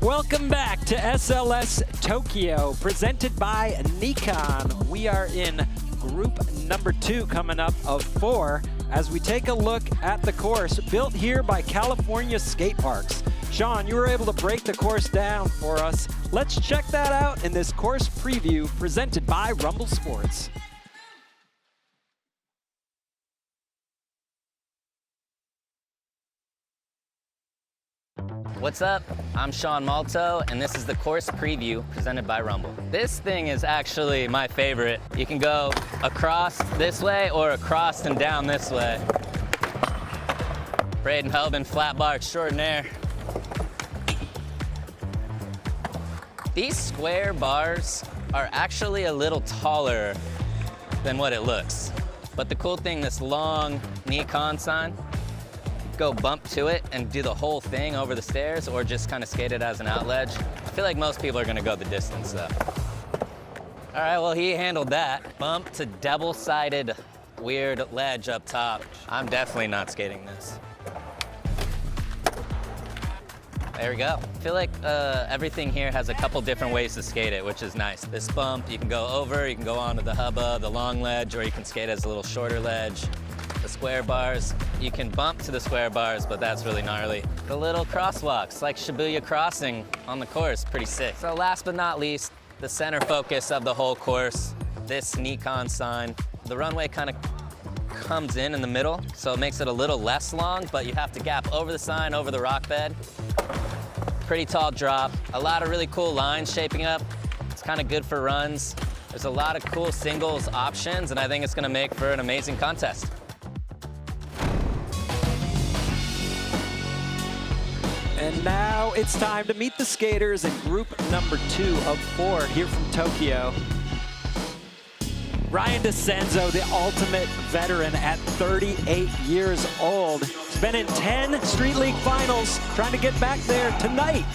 Welcome back to SLS Tokyo, presented by Nikon. We are in group number 2 coming up of 4 as we take a look at the course built here by California Skate Parks. Sean, you were able to break the course down for us. Let's check that out in this course preview presented by Rumble Sports. What's up? I'm Sean Malto, and this is the course preview presented by Rumble. This thing is actually my favorite. You can go across this way or across and down this way. Braden Helbin, flat bar extraordinaire. These square bars are actually a little taller than what it looks. But the cool thing, this long Nikon sign, go bump to it and do the whole thing over the stairs or just kind of skate it as an out ledge. I feel like most people are gonna go the distance though. All right, well, he handled that. Bump to double-sided weird ledge up top. I'm definitely not skating this. There we go. I feel like everything here has a couple different ways to skate it, which is nice. This bump, you can go over, you can go onto the hubba, the long ledge, or you can skate as a little shorter ledge. The square bars, you can bump to the square bars, but that's really gnarly. The little crosswalks, like Shibuya Crossing on the course, pretty sick. So last but not least, the center focus of the whole course, this Nikon sign. The runway kind of comes in the middle, so it makes it a little less long, but you have to gap over the sign, over the rock bed. Pretty tall drop, a lot of really cool lines shaping up. It's kind of good for runs. There's a lot of cool singles options, and I think it's gonna make for an amazing contest. And now it's time to meet the skaters in group number 2 of 4 here from Tokyo. Ryan Decenzo, the ultimate veteran at 38 years old. He's been in 10 Street League finals, trying to get back there tonight.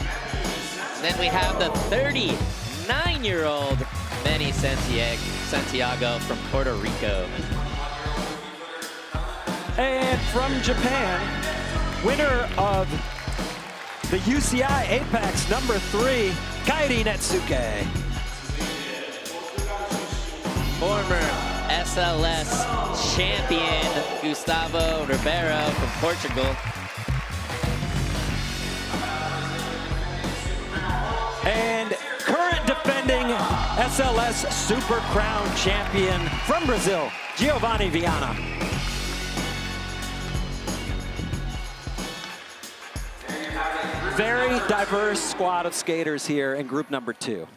Then we have the 39-year-old Manny Santiago from Puerto Rico. And from Japan, winner of the UCI Apex number 3, Kairi Netsuke. Former SLS champion Gustavo Ribeiro from Portugal. And current defending SLS Super Crown champion from Brazil, Giovanni Vianna. Very diverse squad of skaters here in group number 2.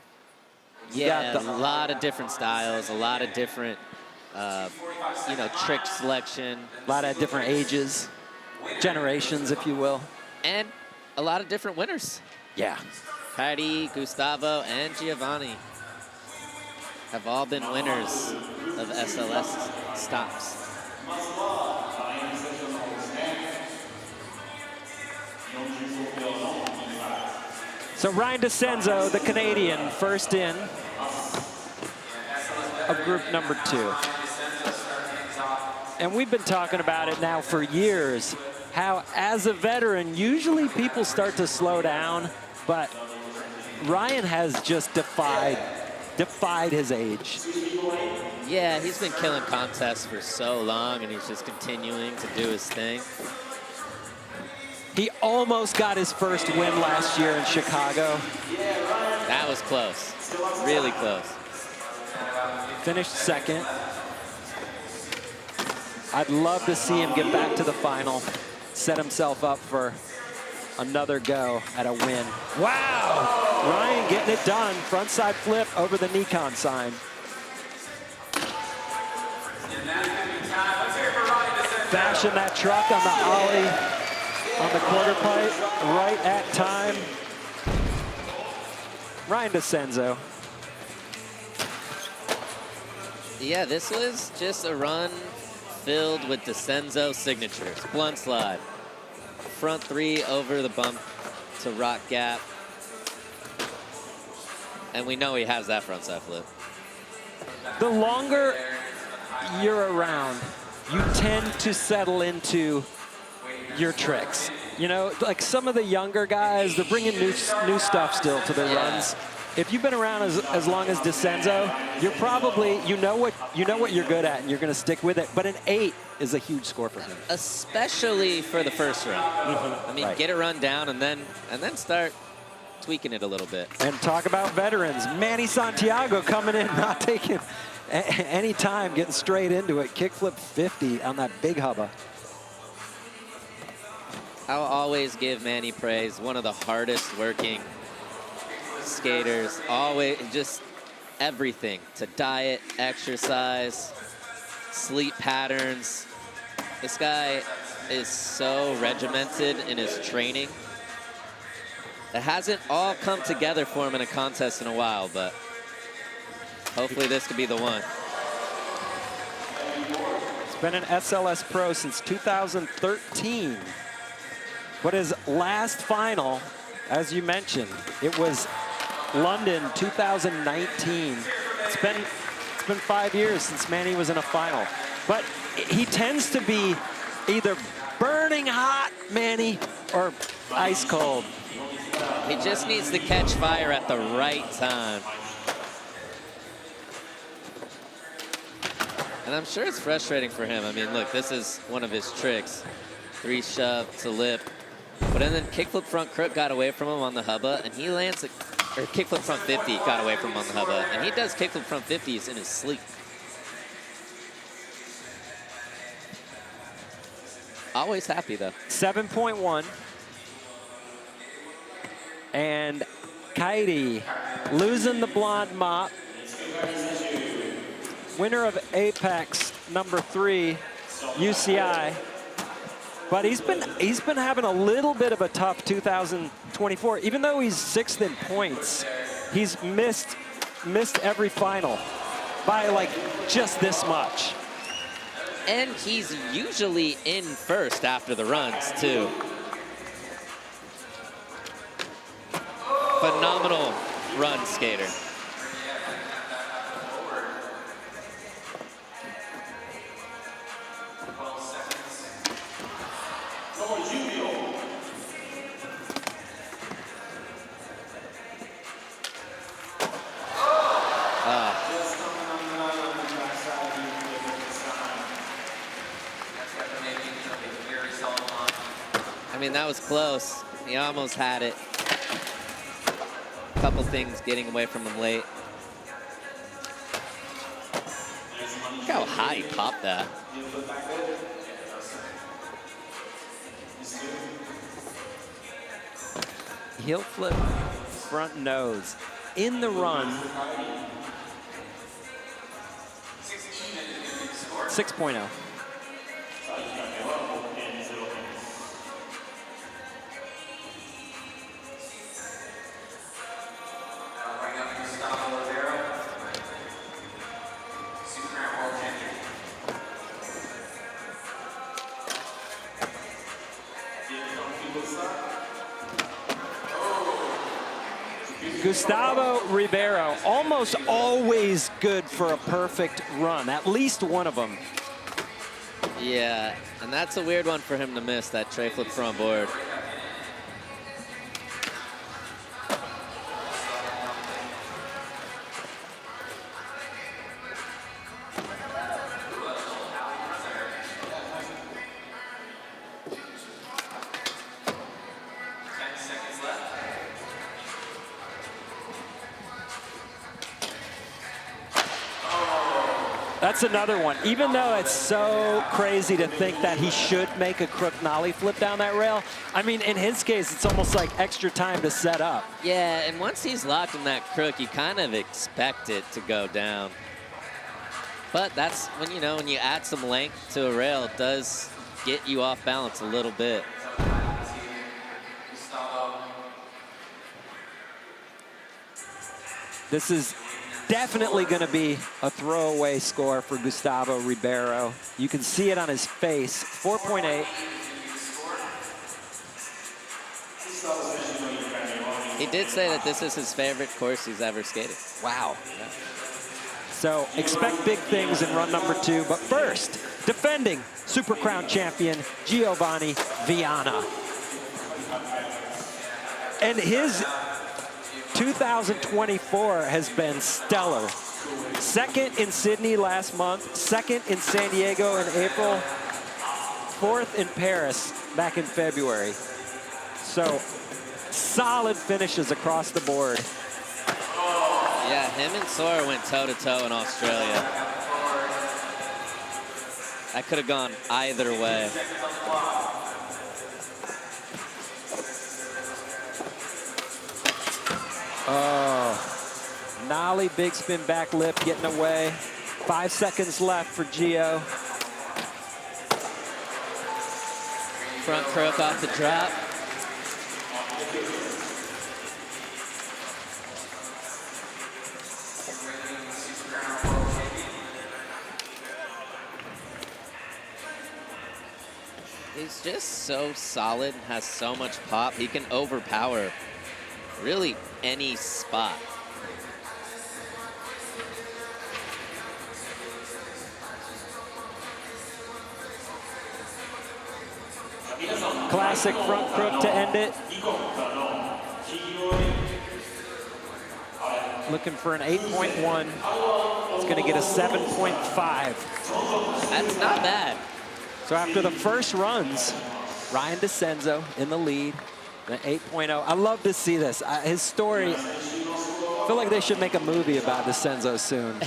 Yeah, a lot of different styles, a lot of different, trick selection. A lot of different ages, generations, if you will. And a lot of different winners. Yeah. Kairi, Gustavo, and Giovanni have all been winners of SLS stops. So Ryan Decenzo, the Canadian, first in of group number 2. And we've been talking about it now for years, how as a veteran, usually people start to slow down, but Ryan has just defied his age. Yeah, he's been killing contests for so long, and he's just continuing to do his thing. He almost got his first win last year in Chicago. That was close, really close. Finished second. I'd love to see him get back to the final, set himself up for another go at a win. Wow! Ryan getting it done. Frontside flip over the Nikon sign. Fashion that truck on the ollie on the quarter pipe, right at time. Ryan Decenzo. Yeah, this was just a run filled with Decenzo signatures. Blunt slide, front 3 over the bump to rock gap. And we know he has that frontside flip. The longer you're around, you tend to settle into your tricks. You know, like some of the younger guys, they're bringing new stuff still to their runs. If you've been around as long as Decenzo, you're probably, you know what you're good at, and you're going to stick with it. But an 8 is a huge score for him. Especially for the first run. I mean, Right. get a run down and then start tweaking it a little bit. And talk about veterans. Manny Santiago coming in, not taking any time, getting straight into it. Kickflip 50 on that big hubba. I'll always give Manny praise. One of the hardest working skaters. Always, just everything. To diet, exercise, sleep patterns. This guy is so regimented in his training. It hasn't all come together for him in a contest in a while, but hopefully this could be the one. He's been an SLS pro since 2013. But his last final, as you mentioned, it was London 2019 It's been 5 years since Manny was in a final. But he tends to be either burning hot, Manny, or ice cold. He just needs to catch fire at the right time. And I'm sure it's frustrating for him. I mean, look, this is one of his tricks. 3 shove to lip. But then kickflip front crook got away from him on the hubba, and he lands a, or kickflip front 50 got away from him on the hubba, and he does kickflip front 50s in his sleep. Always happy though. 7.1. And Kairi losing the blonde mop. Winner of Apex #3, UCI. But he's been having a little bit of a tough 2024. Even though he's 6th in points, he's missed every final by like just this much. And he's usually in first after the runs too. Phenomenal run skater. I mean, that was close. He almost had it. A couple things getting away from him late. Look how high he popped that. Heel flip front nose in the run. 6.0. Gustavo Ribeiro, almost always good for a perfect run, at least one of them. Yeah, and that's a weird one for him to miss, that tray flip front board. That's another one. Even though it's so crazy to think that he should make a crook nollie flip down that rail, I mean, in his case, it's almost like extra time to set up. Yeah, and once he's locked in that crook, you kind of expect it to go down. But that's when, you know, when you add some length to a rail, it does get you off balance a little bit. This is definitely going to be a throwaway score for Gustavo Ribeiro. You can see it on his face, 4.8. He did say that this is his favorite course he's ever skated. Wow. So expect big things in run #2. But first, defending Super Crown champion Giovanni Vianna. And his 2024 has been stellar. 2nd in Sydney last month, 2nd in San Diego in April, 4th in Paris back in February. So solid finishes across the board. Yeah, him and Sora went toe-to-toe in Australia. That could have gone either way. Oh, nollie, big spin back lip, getting away. 5 seconds left for Gio. Front crook off the drop. He's just so solid, has so much pop. He can overpower really any spot. Classic front crook to end it. Looking for an 8.1. It's going to get a 7.5. That's not bad. So after the first runs, Ryan Decenzo in the lead, an 8.0. I love to see this. His story, I feel like they should make a movie about Decenzo soon.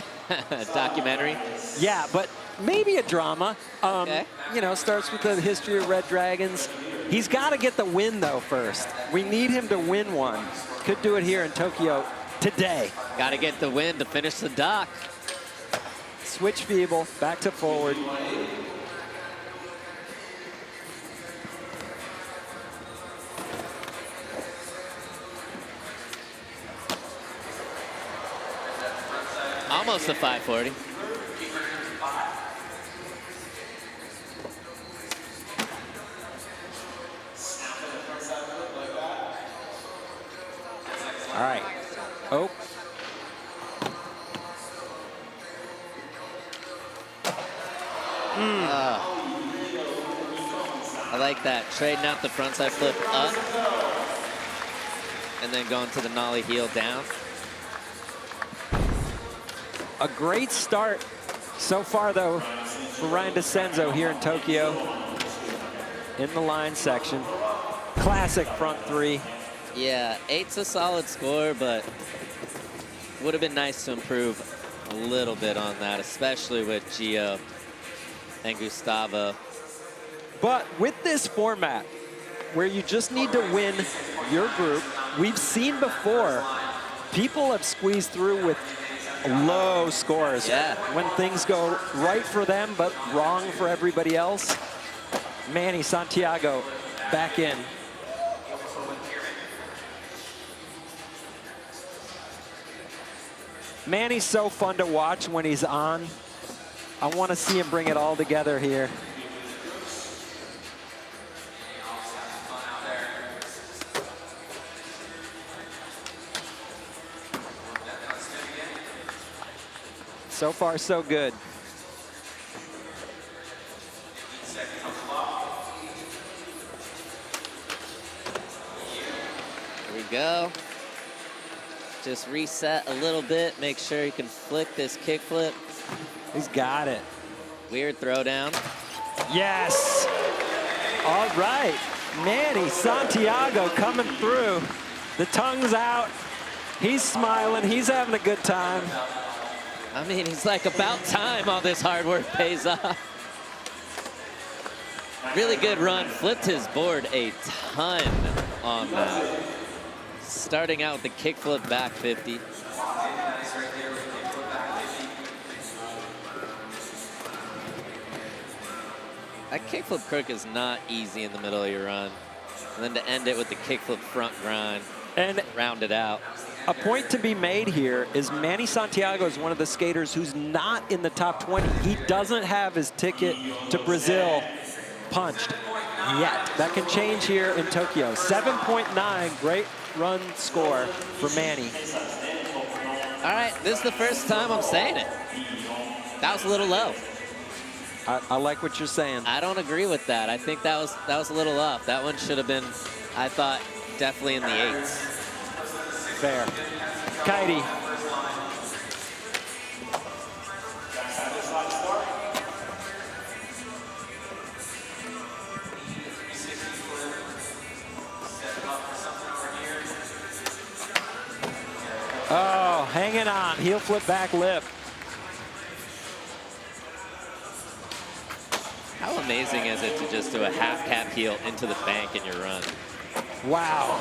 Documentary? Yeah, but maybe a drama. Okay. You know, starts with the history of Red Dragons. He's got to get the win, though, first. We need him to win one. Could do it here in Tokyo today. Got to get the win to finish the dock. Switch feeble, back to forward. Almost a 540. All right. Oh. I like that. Trading out the frontside flip up. And then going to the nollie heel down. A great start so far, though, for Ryan Decenzo here in Tokyo in the line section. Classic front three. Yeah, 8's a solid score, but would have been nice to improve a little bit on that, especially with Gio and Gustavo. But with this format, where you just need to win your group, we've seen before, people have squeezed through with low scores. Yeah. When things go right for them, but wrong for everybody else. Manny, Santiago, back in. Manny's so fun to watch when he's on. I want to see him bring it all together here. So far, so good. Here we go. Just reset a little bit. Make sure you can flick this kickflip. He's got it. Weird throwdown. Yes. All right. Manny Santiago coming through. The tongue's out. He's smiling. He's having a good time. I mean, he's like, about time all this hard work pays off. Really good run. Flipped his board a ton on that. Starting out with the kickflip back 50. That kickflip crook is not easy in the middle of your run. And then to end it with the kickflip front grind And round it out. a point to be made here is Manny Santiago is one of the skaters who's not in the top 20. He doesn't have his ticket to Brazil punched yet. That can change here in Tokyo. 7.9, great run score for Manny. All right, this is the first time I'm saying it. That was a little low. I like what you're saying. I don't agree with that. I think that was a little off. That one should have been, I thought, definitely in the 8s. Fair. Kairi. Oh, hanging on. Heel flip back lip. How amazing is it to just do a half cap heel into the bank in your run? Wow.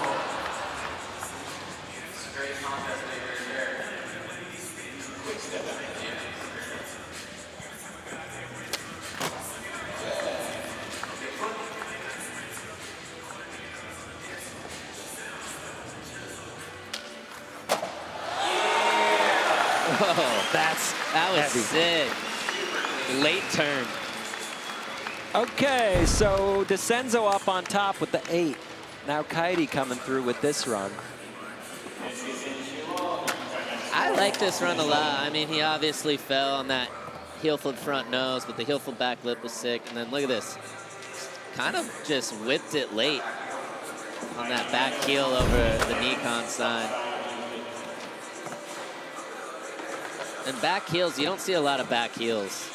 Whoa, that was heavy. sick. Late turn. Okay, so Decenzo up on top with the 8. Now Kairi coming through with this run. I like this run a lot. I mean, he obviously fell on that heel flip front nose, but the heel flip back lip was sick. And then look at this. kind of just whipped it late on that back heel over the Nikon sign. And back heels, you don't see a lot of back heels.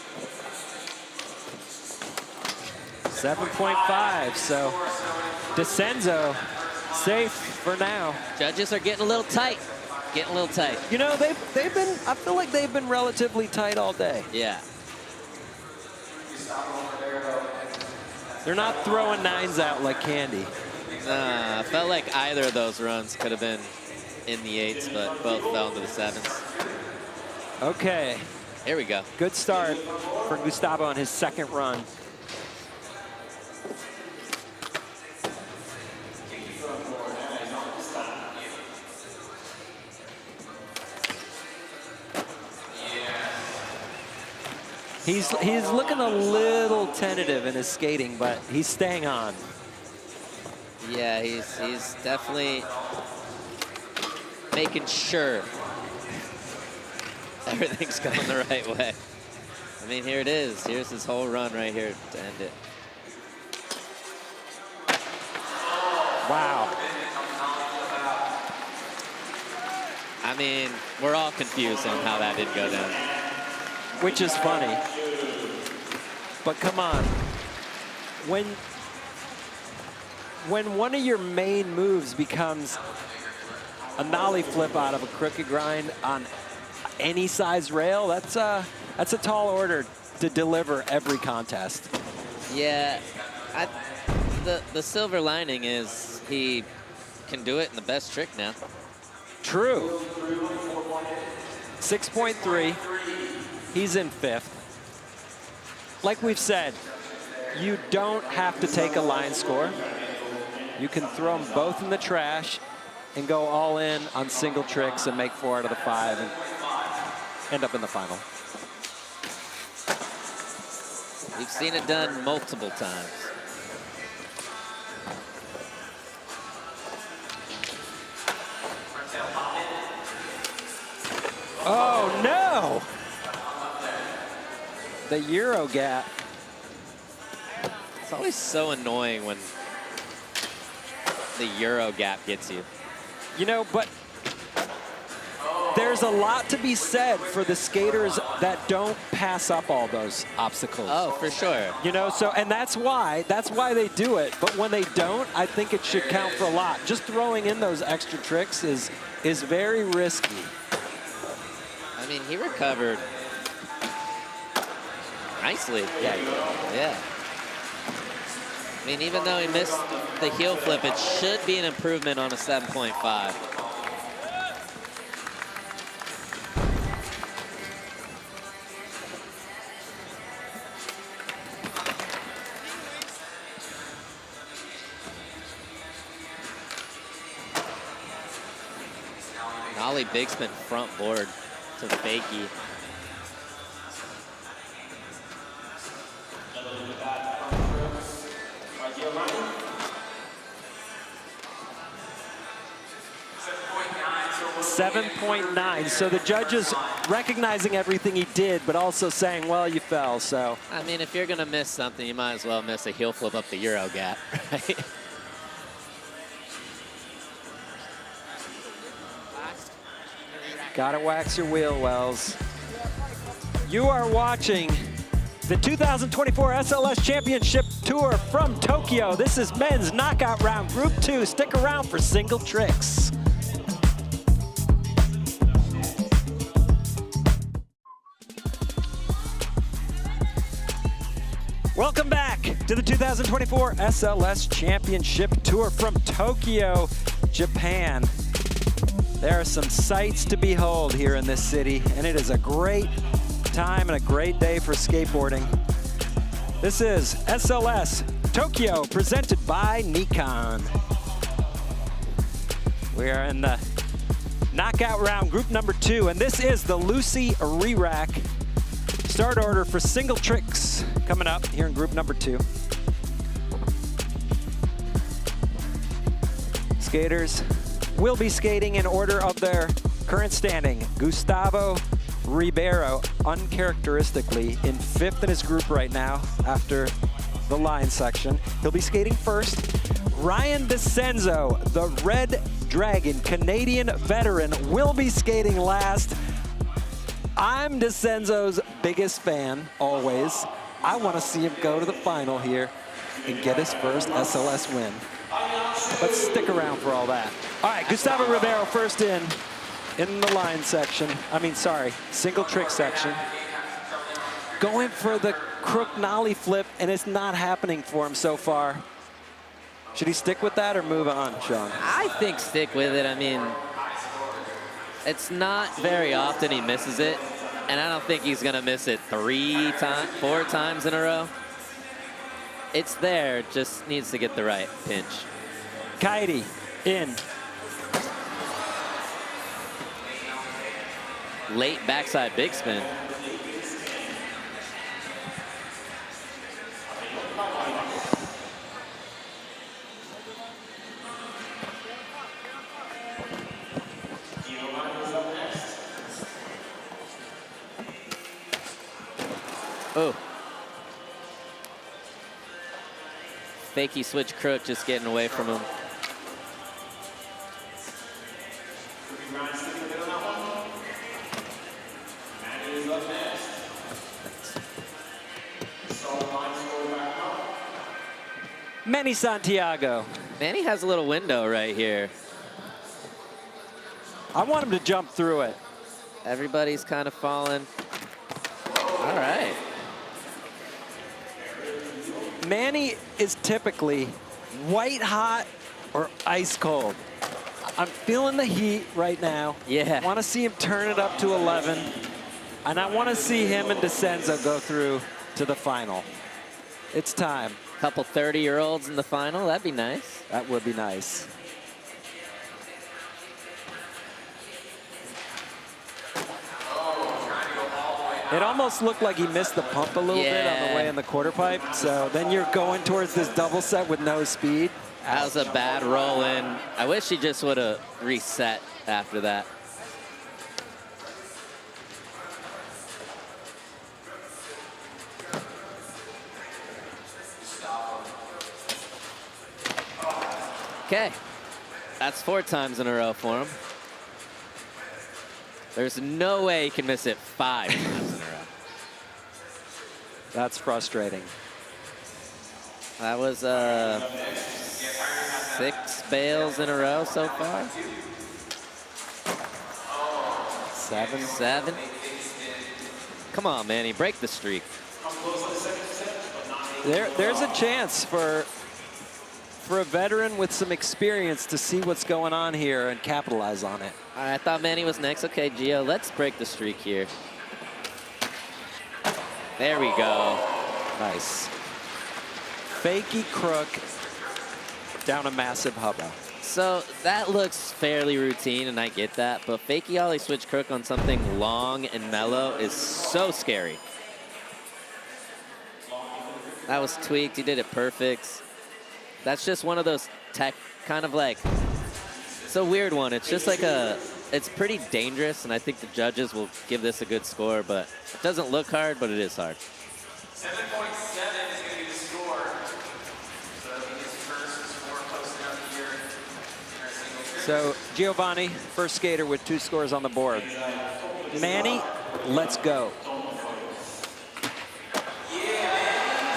7.5, so Decenzo safe for now. Judges are getting a little tight. Getting a little tight. You know, they've been, I feel like they've been relatively tight all day. Yeah. They're not throwing 9s out like candy. I felt like either of those runs could have been in the 8s, but both fell into the 7s. Okay. Here we go. Good start for Gustavo on his second run. He's looking a little tentative in his skating, but he's staying on. Yeah, he's definitely making sure everything's going the right way. I mean, here it is. Here's his whole run right here to end it. Wow. I mean, we're all confused on how that didn't go down. Which is funny. But come on. When one of your main moves becomes a nollie flip out of a crooked grind on any size rail, that's a tall order to deliver every contest. Yeah, the silver lining is he can do it in the best trick now. True. 6.3. He's in 5th. Like we've said, you don't have to take a line score. You can throw them both in the trash and go all in on single tricks and make 4 out of the 5 and end up in the final. We've seen it done multiple times. Oh no! The Euro gap. It's always so annoying when the Euro gap gets you. You know, but there's a lot to be said for the skaters that don't pass up all those obstacles. Oh, for sure. You know, so, and that's why they do it. But when they don't, I think it should count for a lot. Just throwing in those extra tricks is very risky. I mean, he recovered nicely. Yeah. I mean, even though he missed the heel flip, it should be an improvement on a 7.5. Nollie big spin front board to fakie. .9. So the judges recognizing everything he did, but also saying, well, you fell, so. I mean, if you're gonna miss something, you might as well miss a heel flip up the Euro gap, right? Gotta wax your wheel wells. You are watching the 2024 SLS Championship Tour from Tokyo. This is men's knockout round, Group 2. Stick around for single tricks. Welcome back to the 2024 SLS Championship Tour from Tokyo, Japan. There are some sights to behold here in this city, and it is a great time and a great day for skateboarding. This is SLS Tokyo, presented by Nikon. We are in the knockout round, group number 2, and this is the Lucy re-rack. Start order for single tricks coming up here in group number 2. Skaters will be skating in order of their current standing. Gustavo Ribeiro, uncharacteristically, in 5th in his group right now after the line section. He'll be skating first. Ryan Decenzo, the Red Dragon Canadian veteran, will be skating last. I'm Decenzo's biggest fan, always. I want to see him go to the final here and get his first SLS win. But stick around for all that. All right, Gustavo Ribeiro first in the line section. Single trick section. Going for the crook nollie flip, and it's not happening for him so far. Should he stick with that or move on, Sean? I think stick with it. I mean, it's not very often he misses it, and I don't think he's gonna miss it 4 times in a row. It's there, just needs to get the right pinch. Kairi in. Late backside big spin. Oh. Fakey switch crook, just getting away from him. Manny Santiago. Manny has a little window right here. I want him to jump through it. Everybody's kind of falling. All right. Manny is typically white hot or ice cold. I'm feeling the heat right now. Yeah. I want to see him turn it up to 11. And I want to see him and Decenzo go through to the final. It's time. Couple 30-year-olds in the final, that'd be nice. That would be nice. It almost looked like he missed the pump a little bit on the way in the quarter pipe. So then you're going towards this double set with no speed. That was a bad roll in. I wish he just would have reset after that. Okay, that's 4 times in a row for him. There's no way he can miss it 5 times in a row. That's frustrating. That was 6 bails in a row so far. 7. Come on, Manny, break the streak. There's a chance for a veteran with some experience to see what's going on here and capitalize on it. All right, I thought Manny was next. Okay, Gio, let's break the streak here. There we go. Nice. Fakey crook down a massive hubba. So that looks fairly routine, and I get that, but fakey ollie switch crook on something long and mellow is so scary. That was tweaked. He did it perfect. That's just one of those tech kind of like, it's a weird one. It's just like it's pretty dangerous, and I think the judges will give this a good score, but it doesn't look hard, but it is hard. 7.7 is going to be the score. So he gets first score posted up here in our single. So Giovanni, first skater with 2 scores on the board. Manny, let's go.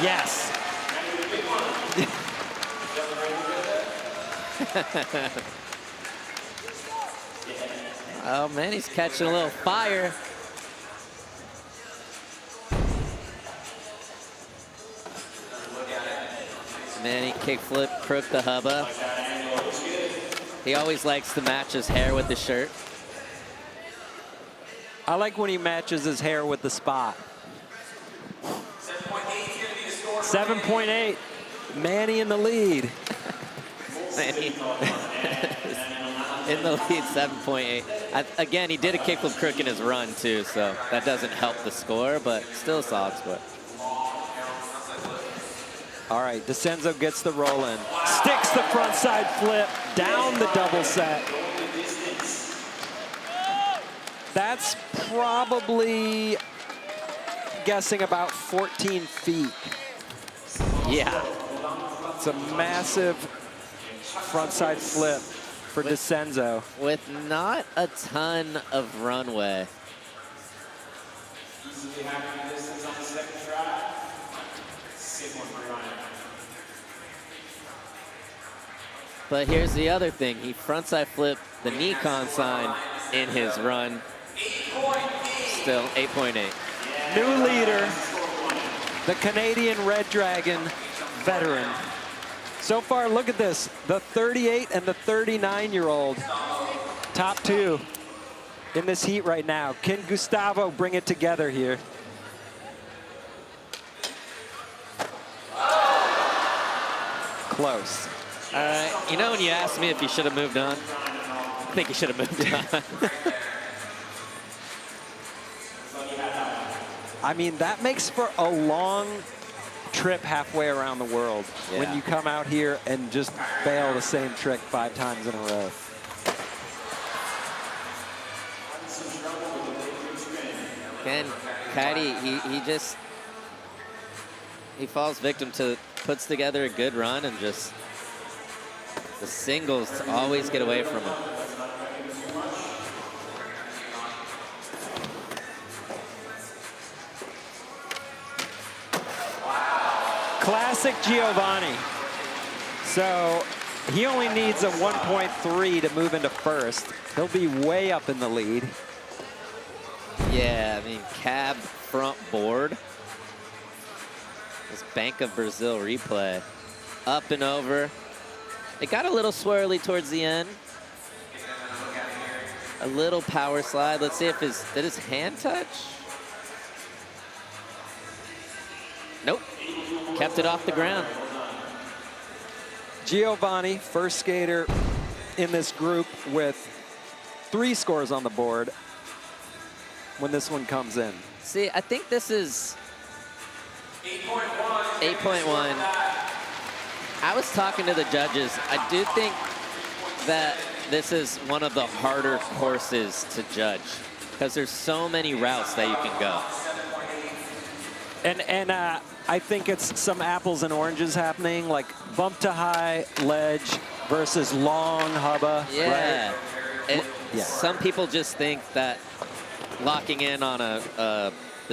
Yes. Oh, man, he's catching a little fire. Manny kickflip, crook the hubba. He always likes to match his hair with the shirt. I like when he matches his hair with the spot. 7.8. Manny in the lead. Manny in the lead, 7.8. Again, he did a kickflip crook in his run, too, so that doesn't help the score, but still a solid score. All right, Decenzo gets the roll in. Sticks the front side flip, down the double set. That's probably guessing about 14 feet. Yeah. It's a massive frontside flip for Decenzo. With not a ton of runway. But here's the other thing. He frontside flipped the knee consign in his run. Still 8.8. New leader, the Canadian Red Dragon veteran. So far, look at this. The 38 and the 39-year-old, top two in this heat right now. Can Gustavo bring it together here? Close. You know when you asked me if you should have moved on? I think you should have moved on. I mean, that makes for a long trip halfway around the world when you come out here and just fail the same trick 5 times in a row. Again, Kairi, he falls victim to, puts together a good run and just the singles always get away from him. Classic Giovanni. So he only needs a 1.3 to move into first. He'll be way up in the lead. Yeah, I mean, cab front board. This Bank of Brazil replay. Up and over. It got a little swirly towards the end. A little power slide. Let's see if did his hand touch? Nope. Kept it off the ground. Giovanni, first skater in this group with 3 scores on the board when this one comes in. See, I think this is 8.1. I was talking to the judges. I do think that this is one of the harder courses to judge because there's so many routes that you can go. And I think it's some apples and oranges happening, like bump to high ledge versus long hubba. Yeah. Right? And some people just think that locking in on the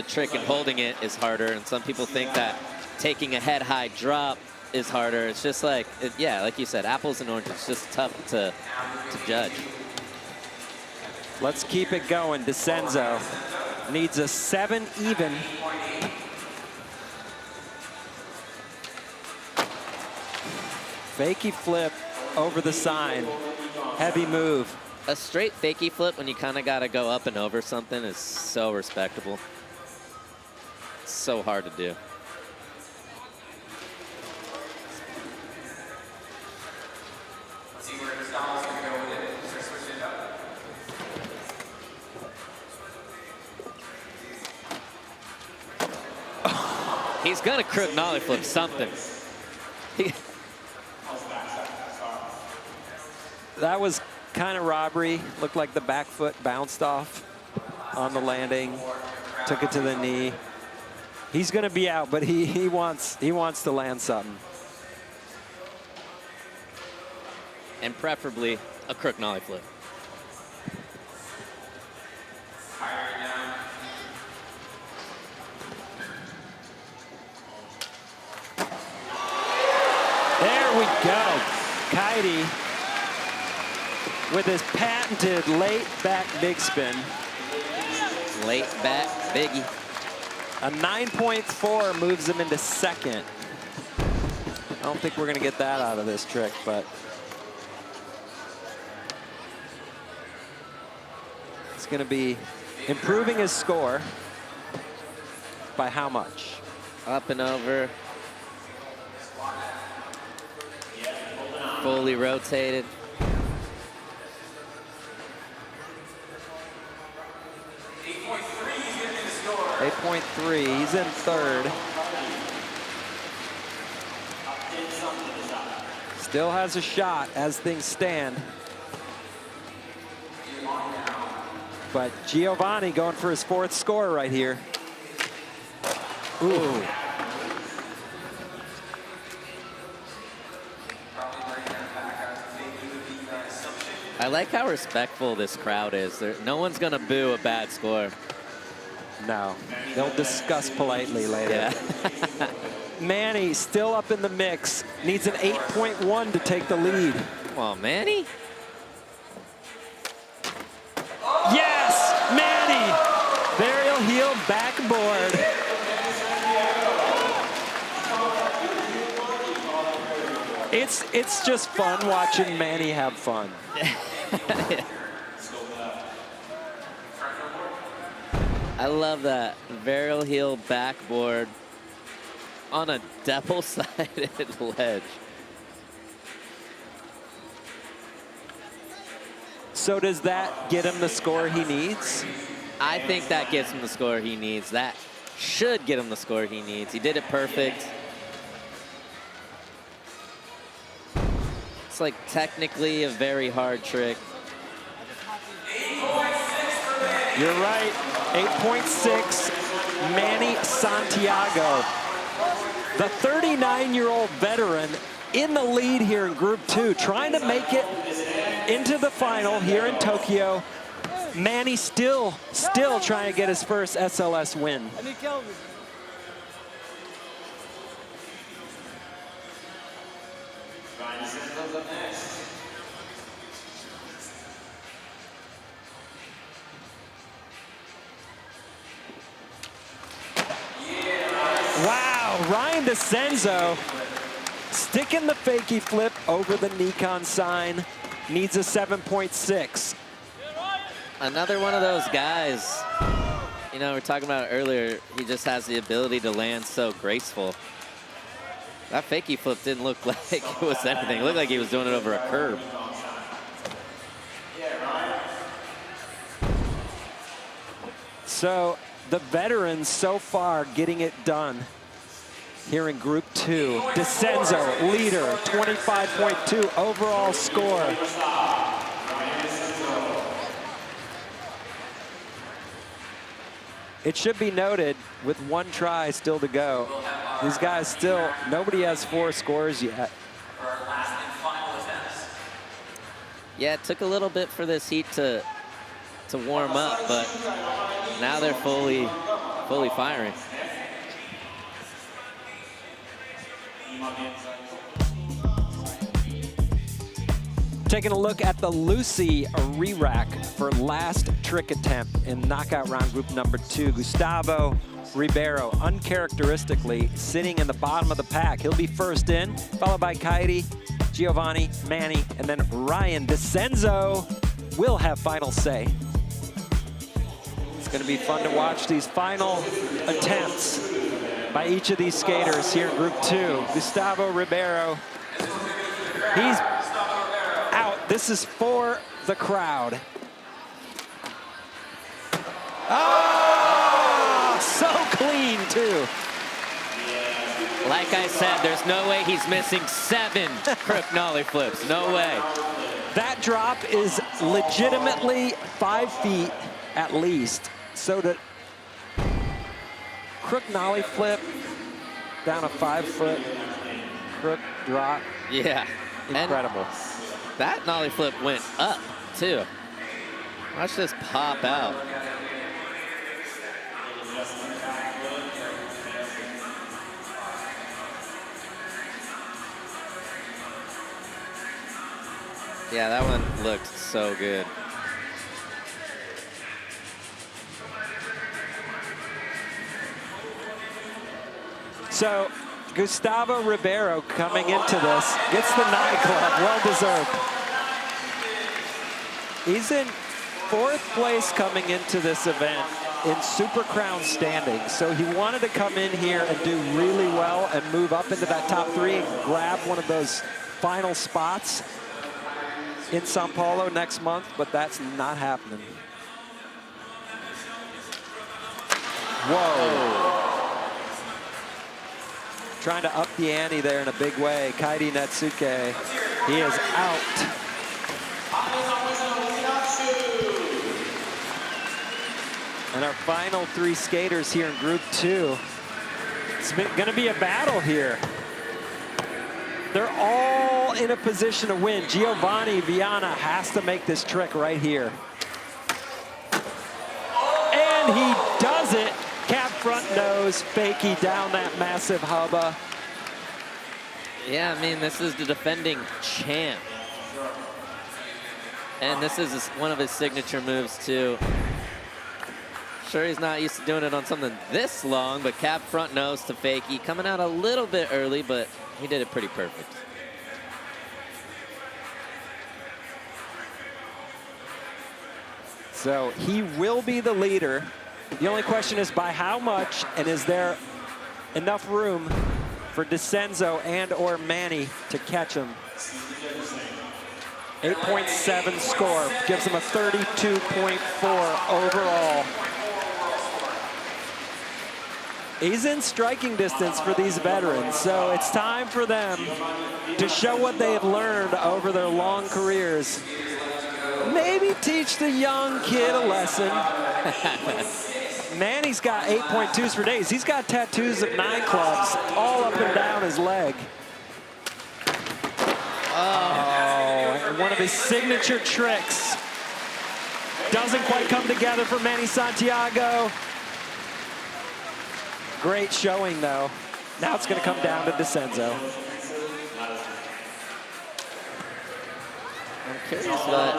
trick and holding it is harder, and some people think that taking a head high drop is harder. It's just like, yeah, like you said, apples and oranges. It's just tough to judge. Let's keep it going. Decenzo needs a 7 even. Fakey flip over the sign. Heavy move. A straight fakey flip when you kind of got to go up and over something is so respectable. It's so hard to do. Let's see where Gustavo's going to go with it. Start switching it up. He's going to crook nollie flip something. That was kind of robbery. Looked like the back foot bounced off on the landing. Took it to the knee. He's going to be out, but he wants to land something. And preferably a crook nollie flip. There we go. Kairi with his patented late back big spin. Late back biggie. A 9.4 moves him into second. I don't think we're going to get that out of this trick, but it's going to be improving his score. By how much? Up and over. Fully rotated. 8.3, he's in third. Still has a shot as things stand. But Giovanni going for his 4th score right here. Ooh. I like how respectful this crowd is. No one's going to boo a bad score. No, they'll discuss politely later. Yeah. Manny still up in the mix. Needs an 8.1 to take the lead. Come on, Manny. Yes, Manny! Varial heel backboard. It's just fun watching Manny have fun. I love that varial heel backboard on a double-sided ledge. So does that get him the score he needs? I think that gets him the score he needs. That should get him the score he needs. He did it perfect. It's like technically a very hard trick. You're right, 8.6, Manny Santiago. The 39-year-old veteran in the lead here in Group 2, trying to make it into the final here in Tokyo. Manny still trying to get his first SLS win. I need Kelvin. Wow, Ryan Decenzo sticking the fakie flip over the Nikon sign. Needs a 7.6. Another one of those guys, you know, we were talking about it earlier, he just has the ability to land so graceful. That fakie flip didn't look like it was anything. It looked like he was doing it over a curb. So the veterans so far getting it done here in Group 2. Decenzo, leader, 25.2 overall score. It should be noted, with one try still to go, these guys still, nobody has 4 scores yet. Yeah, it took a little bit for this heat to warm up, but now they're fully firing. Taking a look at the Lucy re-rack for last trick attempt in knockout round group number 2. Gustavo Ribeiro, uncharacteristically, sitting in the bottom of the pack. He'll be first in, followed by Kairi, Giovanni, Manny, and then Ryan. Decenzo will have final say. It's going to be fun to watch these final attempts by each of these skaters here in Group 2. Gustavo Ribeiro, he's out. This is for the crowd. Oh, so clean too. Like I said, there's no way he's missing 7 crook nollie flips. No way. That drop is legitimately 5 feet at least. So to crook nollie flip down a 5-foot crook drop. Yeah. Incredible. And that nollie flip went up too. Watch this pop out. Yeah, that one looked so good. So Gustavo Ribeiro coming into this, gets the nightclub, well deserved. He's in 4th place coming into this event in Super Crown standings. So he wanted to come in here and do really well and move up into that top 3 and grab one of those final spots in Sao Paulo next month, but that's not happening. Whoa. Trying to up the ante there in a big way. Kairi Netsuke, he is out. And our final 3 skaters here in Group 2. It's going to be a battle here. They're all in a position to win. Giovanni Vianna has to make this trick right here. And he does it. Cap front nose, fakie down that massive hubba. Yeah, I mean, this is the defending champ. And this is one of his signature moves, too. Sure, he's not used to doing it on something this long, but cap front nose to fakie. Coming out a little bit early, but he did it pretty perfect. So he will be the leader. The only question is by how much, and is there enough room for Decenzo and or Manny to catch him? 8.7 score gives him a 32.4 overall. He's in striking distance for these veterans, so it's time for them to show what they have learned over their long careers. Maybe teach the young kid a lesson. Manny's got 8.2s for days. He's got tattoos of 9 clubs all up and down his leg. Oh, one of his signature tricks. Doesn't quite come together for Manny Santiago. Great showing, though. Now it's going to come down to Decenzo. I'm curious, but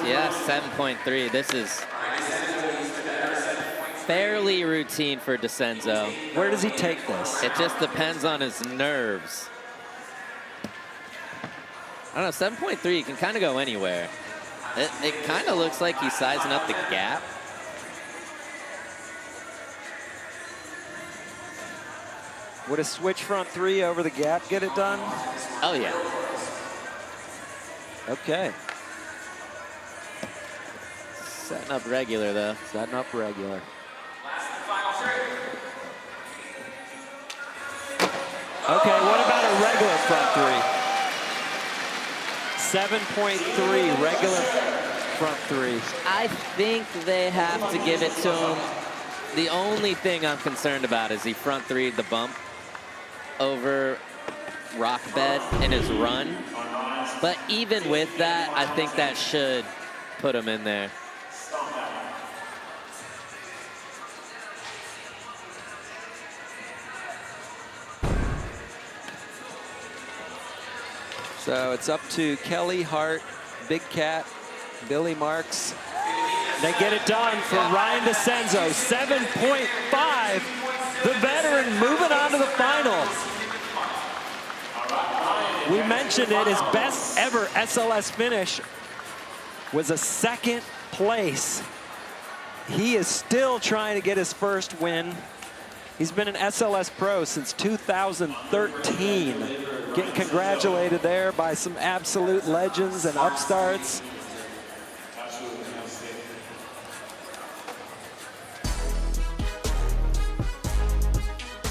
yeah, 7.3. This is fairly routine for Decenzo. Where does he take this? It just depends on his nerves. I don't know, 7.3, you can kind of go anywhere. It kind of looks like he's sizing up the gap. Would a switch front 3 over the gap get it done? Oh, yeah. Okay. Setting up regular, though. Setting up regular. Okay, what about a regular front 3? 7.3 regular front 3. I think they have to give it to him. The only thing I'm concerned about is he front 3'd the bump over rock bed in his run. But even with that, I think that should put him in there. So it's up to Kelly, Hart, Big Cat, Billy Marks. They get it done for Ryan Decenzo. 7.5. The veteran moving on to the final. We mentioned it, his best ever SLS finish was a 2nd place. He is still trying to get his first win. He's been an SLS pro since 2013. Getting congratulated there by some absolute legends and upstarts.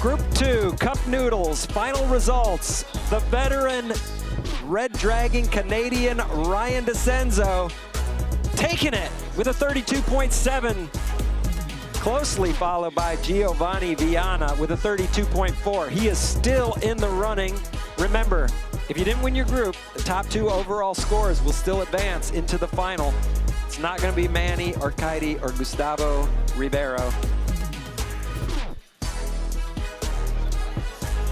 Group 2, Cup Noodles, final results. The veteran Red Dragon Canadian Ryan Decenzo taking it with a 32.7. Closely followed by Giovanni Vianna with a 32.4. He is still in the running. Remember, if you didn't win your group, the top 2 overall scores will still advance into the final. It's not going to be Manny or Kairi or Gustavo Ribeiro.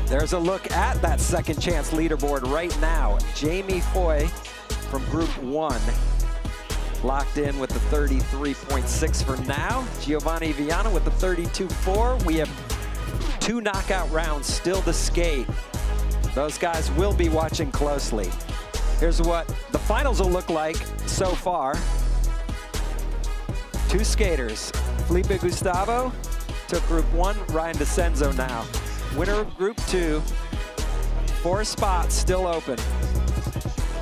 There's a look at that second chance leaderboard right now. Jamie Foy from Group 1 locked in with the 33.6 for now. Giovanni Vianna with the 32.4. We have 2 knockout rounds still to skate. Those guys will be watching closely. Here's what the finals will look like so far. 2 skaters. Felipe Gustavo took Group 1. Ryan Decenzo now. Winner of Group 2. 4 spots still open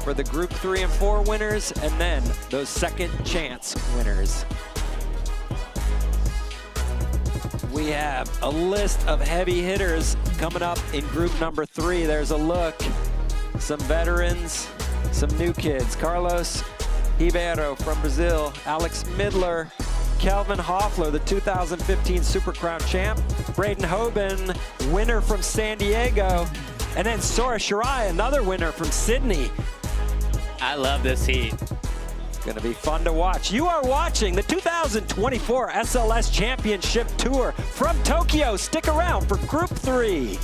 for the Group 3 and 4 winners, and then those second chance winners. We have a list of heavy hitters coming up in Group number 3. There's a look. Some veterans, some new kids. Carlos Ribeiro from Brazil, Alex Midler, Kelvin Hoefler, the 2015 Super Crown champ, Braden Hoban, winner from San Diego, And then Sora Shirai, another winner from Sydney. I love this heat. It's gonna be fun to watch. You are watching the 2024 SLS Championship Tour from Tokyo. Stick around for Group 3.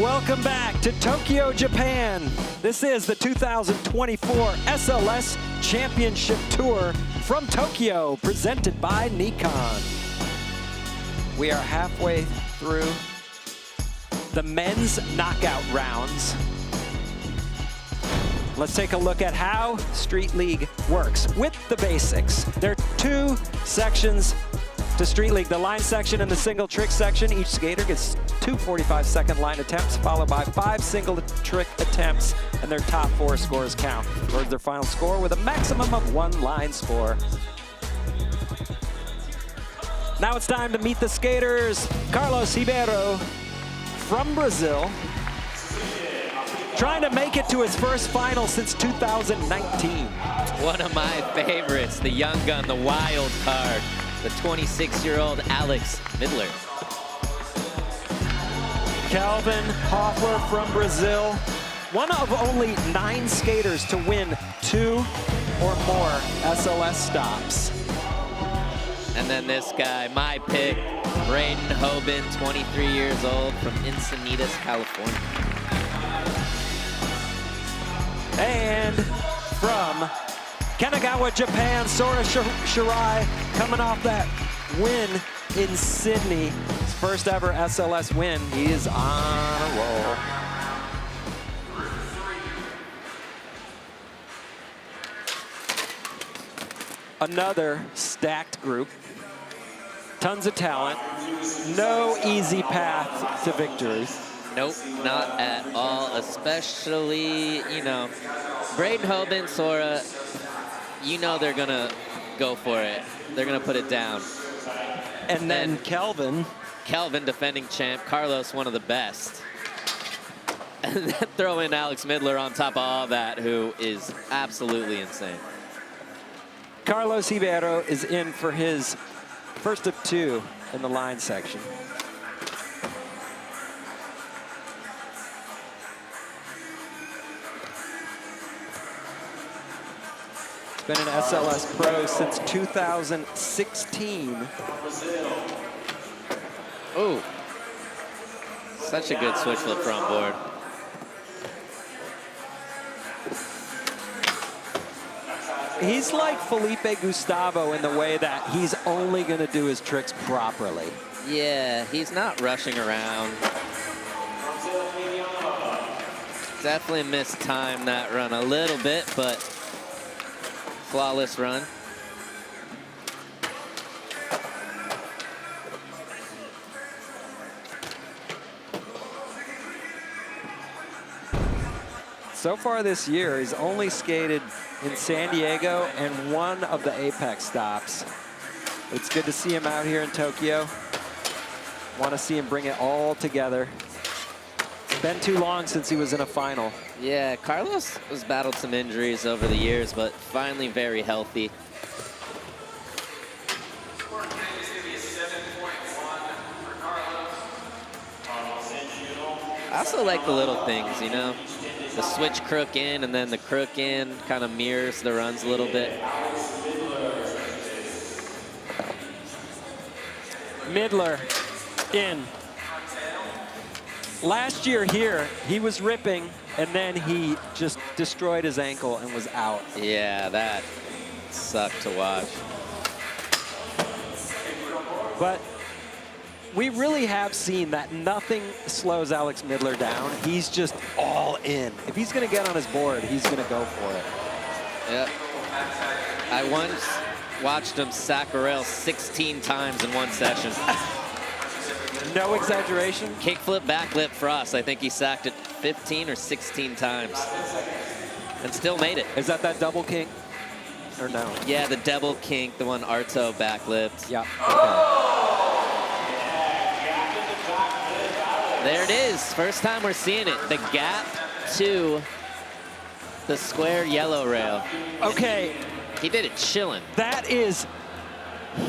Welcome back to Tokyo, Japan. This is the 2024 SLS Championship Tour from Tokyo, presented by Nikon. We are halfway through the men's knockout rounds. Let's take a look at how Street League works with the basics. There are 2 sections to Street League, the line section and the single trick section. Each skater gets 2 45-second line attempts, followed by 5 single trick attempts, and their top 4 scores count towards their final score with a maximum of 1 line score. Now it's time to meet the skaters. Carlos Ribeiro from Brazil, trying to make it to his first final since 2019. One of my favorites, the young gun, the wild card, the 26-year-old Alex Midler. Kelvin Hoefler from Brazil, one of only 9 skaters to win 2 or more SLS stops. And then this guy, my pick, Braden Hoban, 23 years old from Encinitas, California. And from Kanagawa, Japan, Sora Shirai, coming off that win in Sydney. His first ever SLS win. He is on a roll. Another stacked group. Tons of talent. No easy path to victory. Nope, not at all, especially, you know, Braden Hoban, Sora, you know they're gonna go for it. They're gonna put it down. And then Kelvin, defending champ. Carlos, one of the best. And then throw in Alex Midler on top of all that, who is absolutely insane. Carlos Ribeiro is in for his first of 2 in the line section. Been an SLS pro since 2016. Ooh. Such a good switch flip front board. He's like Felipe Gustavo in the way that he's only going to do his tricks properly. Yeah, he's not rushing around. Definitely mistimed that run a little bit, but flawless run. So far this year, he's only skated in San Diego and 1 of the Apex stops. It's good to see him out here in Tokyo. Want to see him bring it all together. It's been too long since he was in a final. Yeah, Carlos has battled some injuries over the years, but finally very healthy. I also like the little things, you know? The switch crook in and then the crook in kind of mirrors the runs a little bit. Midler in. Last year here, he was ripping, and then he just destroyed his ankle and was out. Yeah, that sucked to watch. But we really have seen that nothing slows Alex Midler down. He's just all in. If he's going to get on his board, he's going to go for it. Yep. I once watched him sack a rail 16 times in one session. No exaggeration. Kickflip, backlip, frost. I think he sacked it 15 or 16 times and still made it. Is that double kink? Or no? Yeah, the double kink, the one Arto backlipped. Yeah. Okay. There it is. First time we're seeing it. The gap to the square yellow rail. Okay. He did it chilling. That is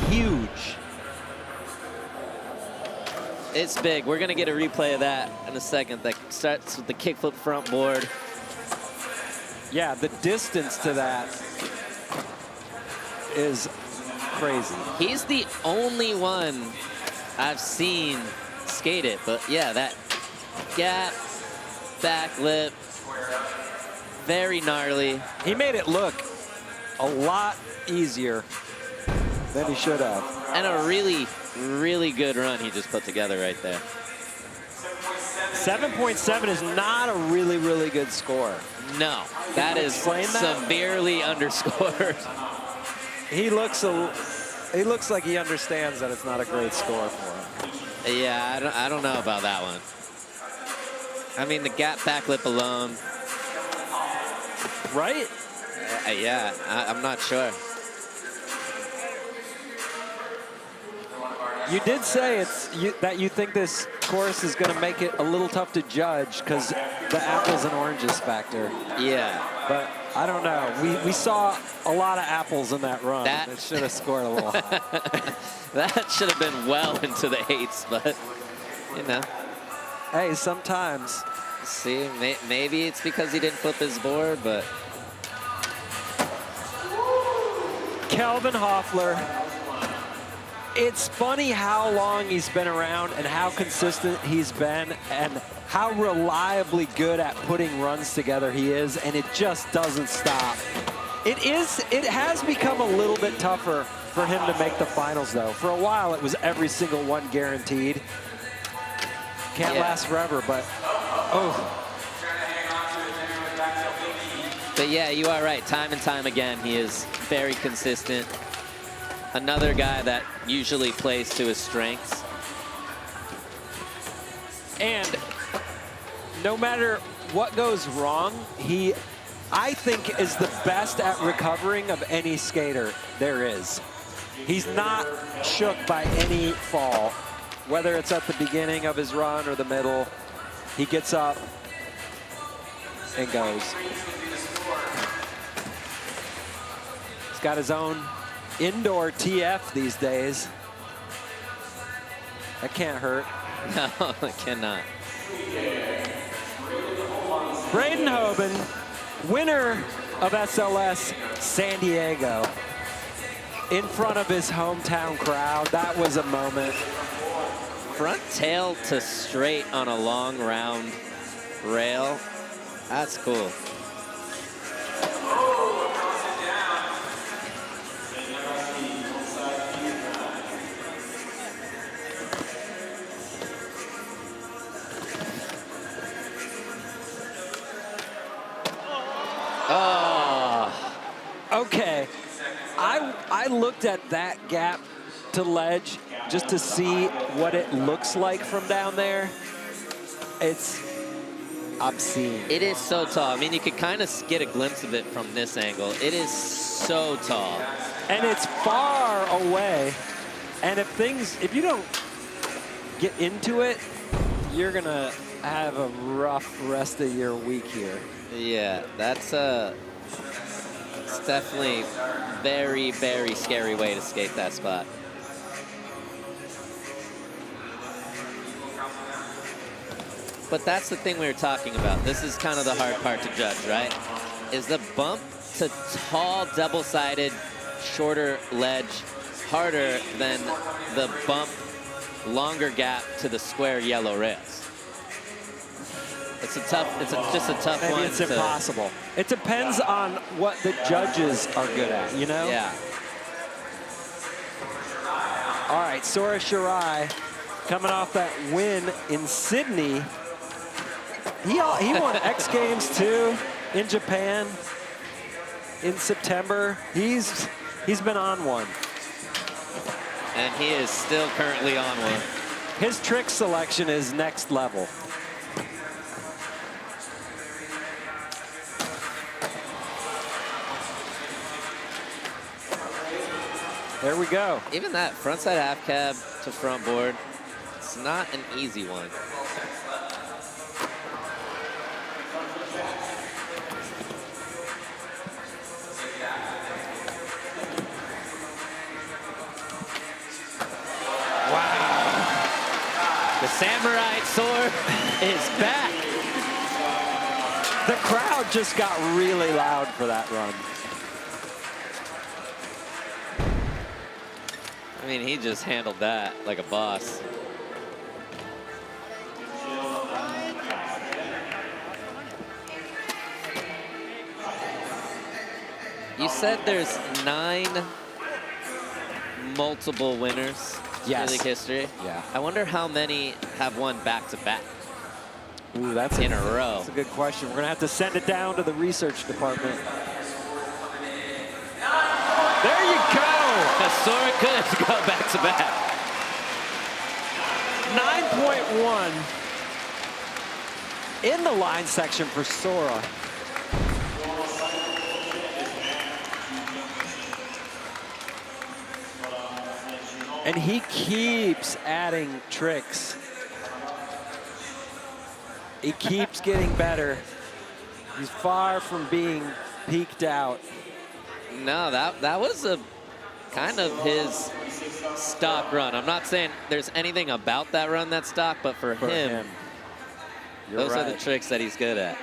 huge. It's big. We're going to get a replay of that in a second. That starts with the kickflip front board. Yeah, the distance to that is crazy. He's the only one I've seen skate it, but yeah, that gap, back lip, very gnarly. He made it look a lot easier than he should have. And a really, really good run he just put together right there. 7.7 is not a really, really good score. No, that is severely underscored. He looks like he understands that it's not a great score for him. Yeah, I don't know about that one. I mean, the gap back lip alone. Right? Yeah, I'm not sure. You did say that you think this course is going to make it a little tough to judge because the apples and oranges factor. Yeah. But I don't know. We saw a lot of apples in that run. It should have scored a little high. That should have been well into the 8s, but, you know. Hey, sometimes. See, maybe it's because he didn't flip his board, but. Kelvin Hoefler. It's funny how long he's been around and how consistent he's been and how reliably good at putting runs together he is, and it just doesn't stop. It has become a little bit tougher for him to make the finals, though. For a while, it was every single one guaranteed. Can't last forever, but oh. But yeah, you are right. Time and time again, he is very consistent. Another guy that usually plays to his strengths. And no matter what goes wrong, he, I think, is the best at recovering of any skater there is. He's not shook by any fall, whether it's at the beginning of his run or the middle. He gets up and goes. He's got his own indoor TF these days. That can't hurt. No, it cannot. Braden Hoban, winner of SLS San Diego, in front of his hometown crowd. That was a moment. Front tail to straight on a long round rail. That's cool. Oh. Okay. I looked at that gap to ledge just to see what it looks like from down there. It's obscene. It is so tall. I mean, you could kind of get a glimpse of it from this angle. It is so tall. And it's far away. And if you don't get into it, you're going to have a rough rest of your week here. Yeah, it's definitely very, very scary way to skate that spot. But that's the thing we were talking about. This is kind of the hard part to judge, right? Is the bump to tall, double-sided, shorter ledge harder than the bump, longer gap to the square yellow rails? It's just a tough Maybe one. it's impossible. It depends on what the judges are good at, you know? Yeah. All right, Sora Shirai coming off that win in Sydney. He won X Games too in Japan in September. He's been on one. And he is still currently on one. His trick selection is next level. There we go. Even that frontside half cab to front board, it's not an easy one. Wow. The Samurai sword is back. The crowd just got really loud for that run. I mean, he just handled that like a boss. You said there's 9 multiple winners in league history. Yeah. I wonder how many have won back-to-back. Ooh, that's in a row. That's a good question. We're gonna have to send it down to the research department. There you go. Sora could go back-to-back. 9.1 in the line section for Sora. And he keeps adding tricks. He keeps getting better. He's far from being peaked out. No, that was a kind of his stock run. I'm not saying there's anything about that run that's stock, but for him, those are the tricks that he's good at.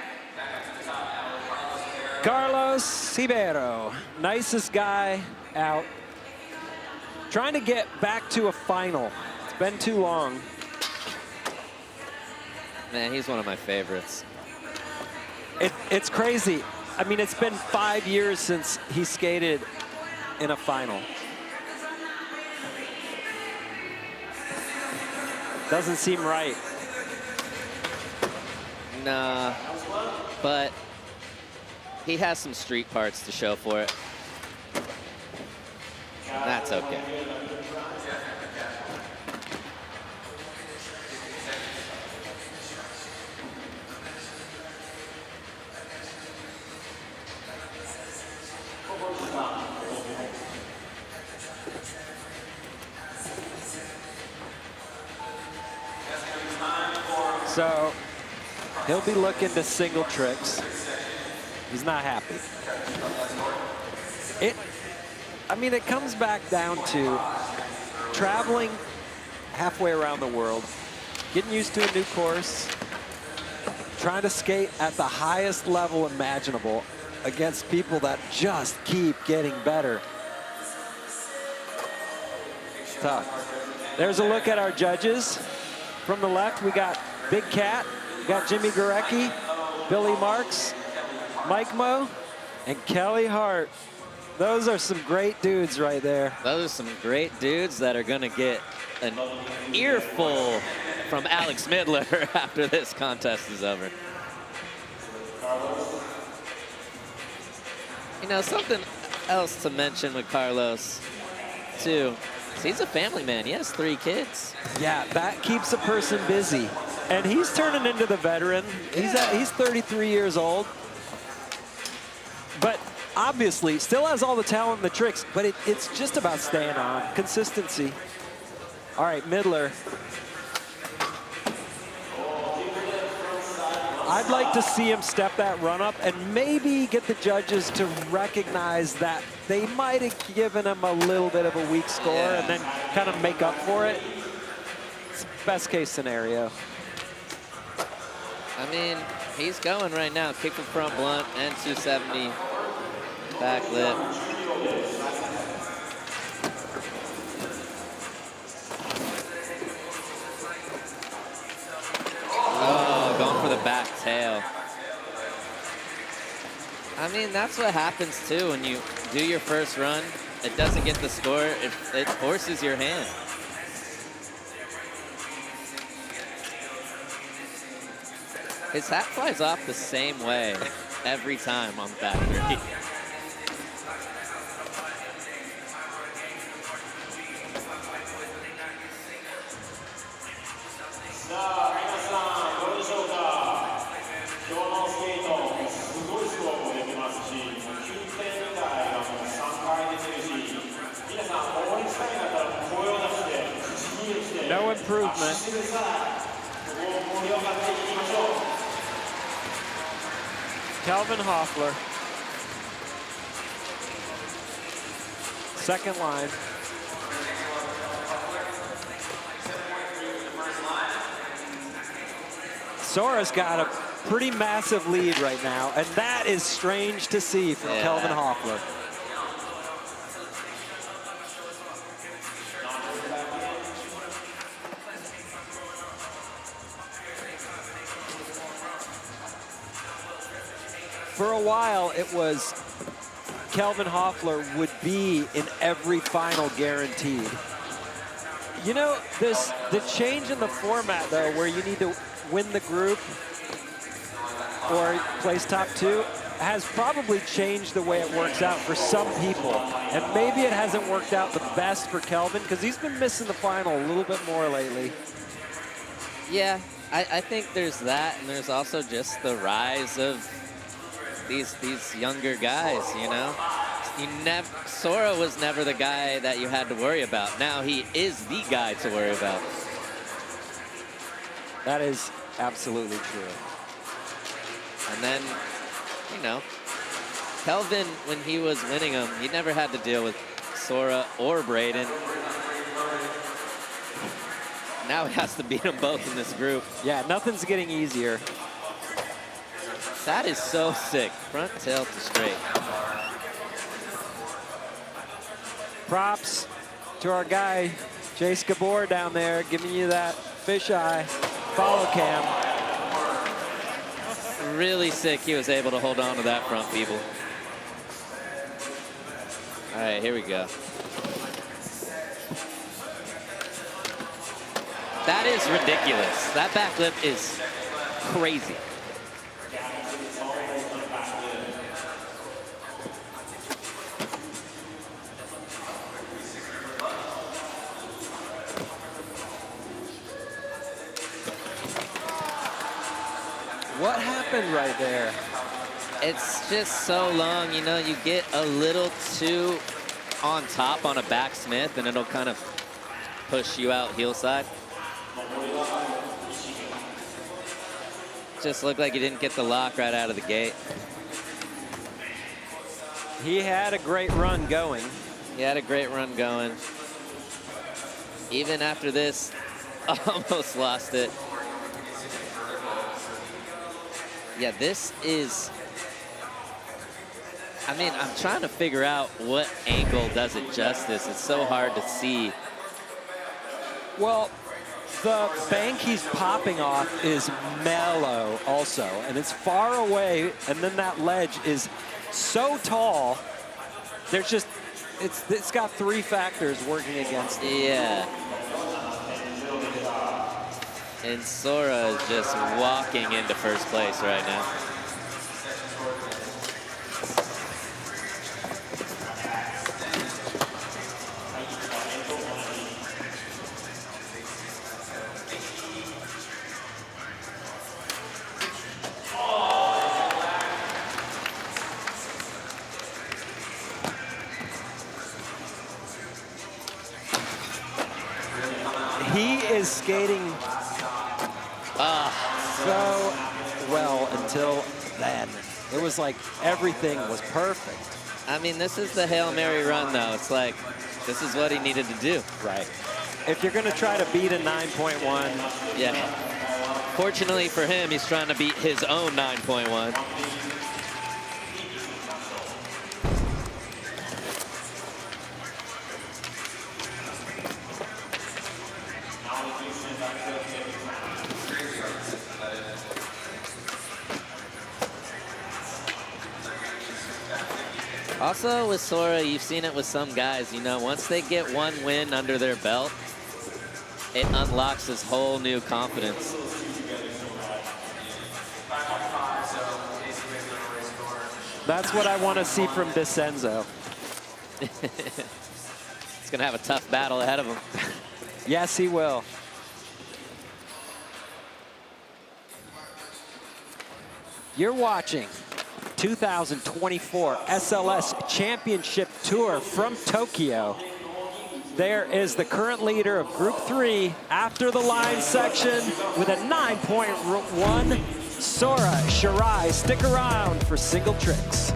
Carlos Ribeiro, nicest guy out. Trying to get back to a final. It's been too long. Man, he's one of my favorites. It's crazy. I mean, it's been 5 years since he skated in a final. Doesn't seem right. Nah, but he has some street parts to show for it. That's okay. So he'll be looking to single tricks. He's not happy. I mean, it comes back down to traveling halfway around the world, getting used to a new course, trying to skate at the highest level imaginable against people that just keep getting better. It's tough. There's a look at our judges. From the left, we got Big Cat, we got Jimmy Gurecki, Billy Marks, Mike Mo, and Kelly Hart. Those are some great dudes right there. Those are some great dudes that are going to get an earful from Alex Midler after this contest is over. You know, something else to mention with Carlos, too, is he's a family man. He has 3 kids. Yeah, that keeps a person busy. And he's turning into the veteran. He's 33 years old. But obviously, still has all the talent and the tricks, but it's just about staying on. Consistency. All right, Midler. I'd like to see him step that run up and maybe get the judges to recognize that they might have given him a little bit of a weak score and then kind of make up for it. It's best case scenario. I mean, he's going right now. Kick from front blunt and 270 back lip. Oh, going for the back tail. I mean, that's what happens too when you do your first run. It doesn't get the score. It forces your hand. His hat flies off the same way every time on the back three. No improvement. Kelvin Hoefler. Second line. Sora's got a pretty massive lead right now, and that is strange to see from Kelvin Hoefler. For a while, it was Kelvin Hoefler would be in every final guaranteed. You know, the change in the format, though, where you need to win the group or place top 2, has probably changed the way it works out for some people. And maybe it hasn't worked out the best for Kelvin, because he's been missing the final a little bit more lately. Yeah, I think there's that, and there's also just the rise of these younger guys, you know? Sora was never the guy that you had to worry about. Now he is the guy to worry about. That is absolutely true. And then, you know, Kelvin, when he was winning them, he never had to deal with Sora or Braden. Now he has to beat them both in this group. Yeah, nothing's getting easier. That is so sick. Front tail to straight. Props to our guy, Jace Gabor down there, giving you that fisheye follow cam. Really sick he was able to hold on to that front, people. All right, here we go. That is ridiculous. That backflip is crazy. What happened right there? It's just so long, you know, you get a little too on top on a backsmith and it'll kind of push you out heel side. Just looked like he didn't get the lock right out of the gate. He had a great run going. He had a great run going. Even after this, almost lost it. Yeah, this is, I mean, I'm trying to figure out what angle does it justice. It's so hard to see. Well, the bank he's popping off is mellow also, and it's far away, and then that ledge is so tall. There's just, it's got 3 factors working against it. Yeah. And Sora is just walking into first place right now. He is skating so well until then. It was like everything was perfect. I mean, this is the Hail Mary run, though. It's like, this is what he needed to do. Right. If you're going to try to beat a 9.1. Yeah. Fortunately for him, he's trying to beat his own 9.1. Also with Sora, you've seen it with some guys, you know, once they get one win under their belt, it unlocks this whole new confidence. That's what I want to see from Decenzo. He's gonna have a tough battle ahead of him. Yes, he will. You're watching 2024 SLS Championship Tour from Tokyo. There is the current leader of Group 3 after the line section with a 9.1. Sora, Shirai, stick around for single tricks.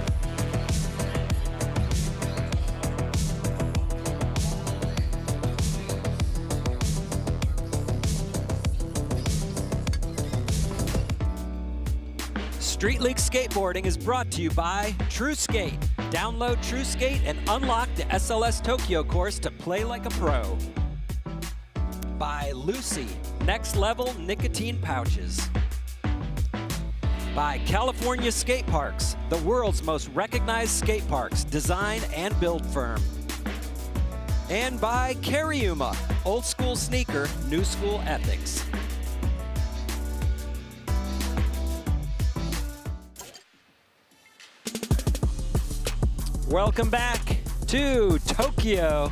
Street League Skateboarding is brought to you by True Skate. Download True Skate and unlock the SLS Tokyo course to play like a pro. By Lucy, Next Level Nicotine Pouches. By California Skate Parks, the world's most recognized skate parks, design and build firm. And by Kairiuma, old school sneaker, new school ethics. Welcome back to Tokyo,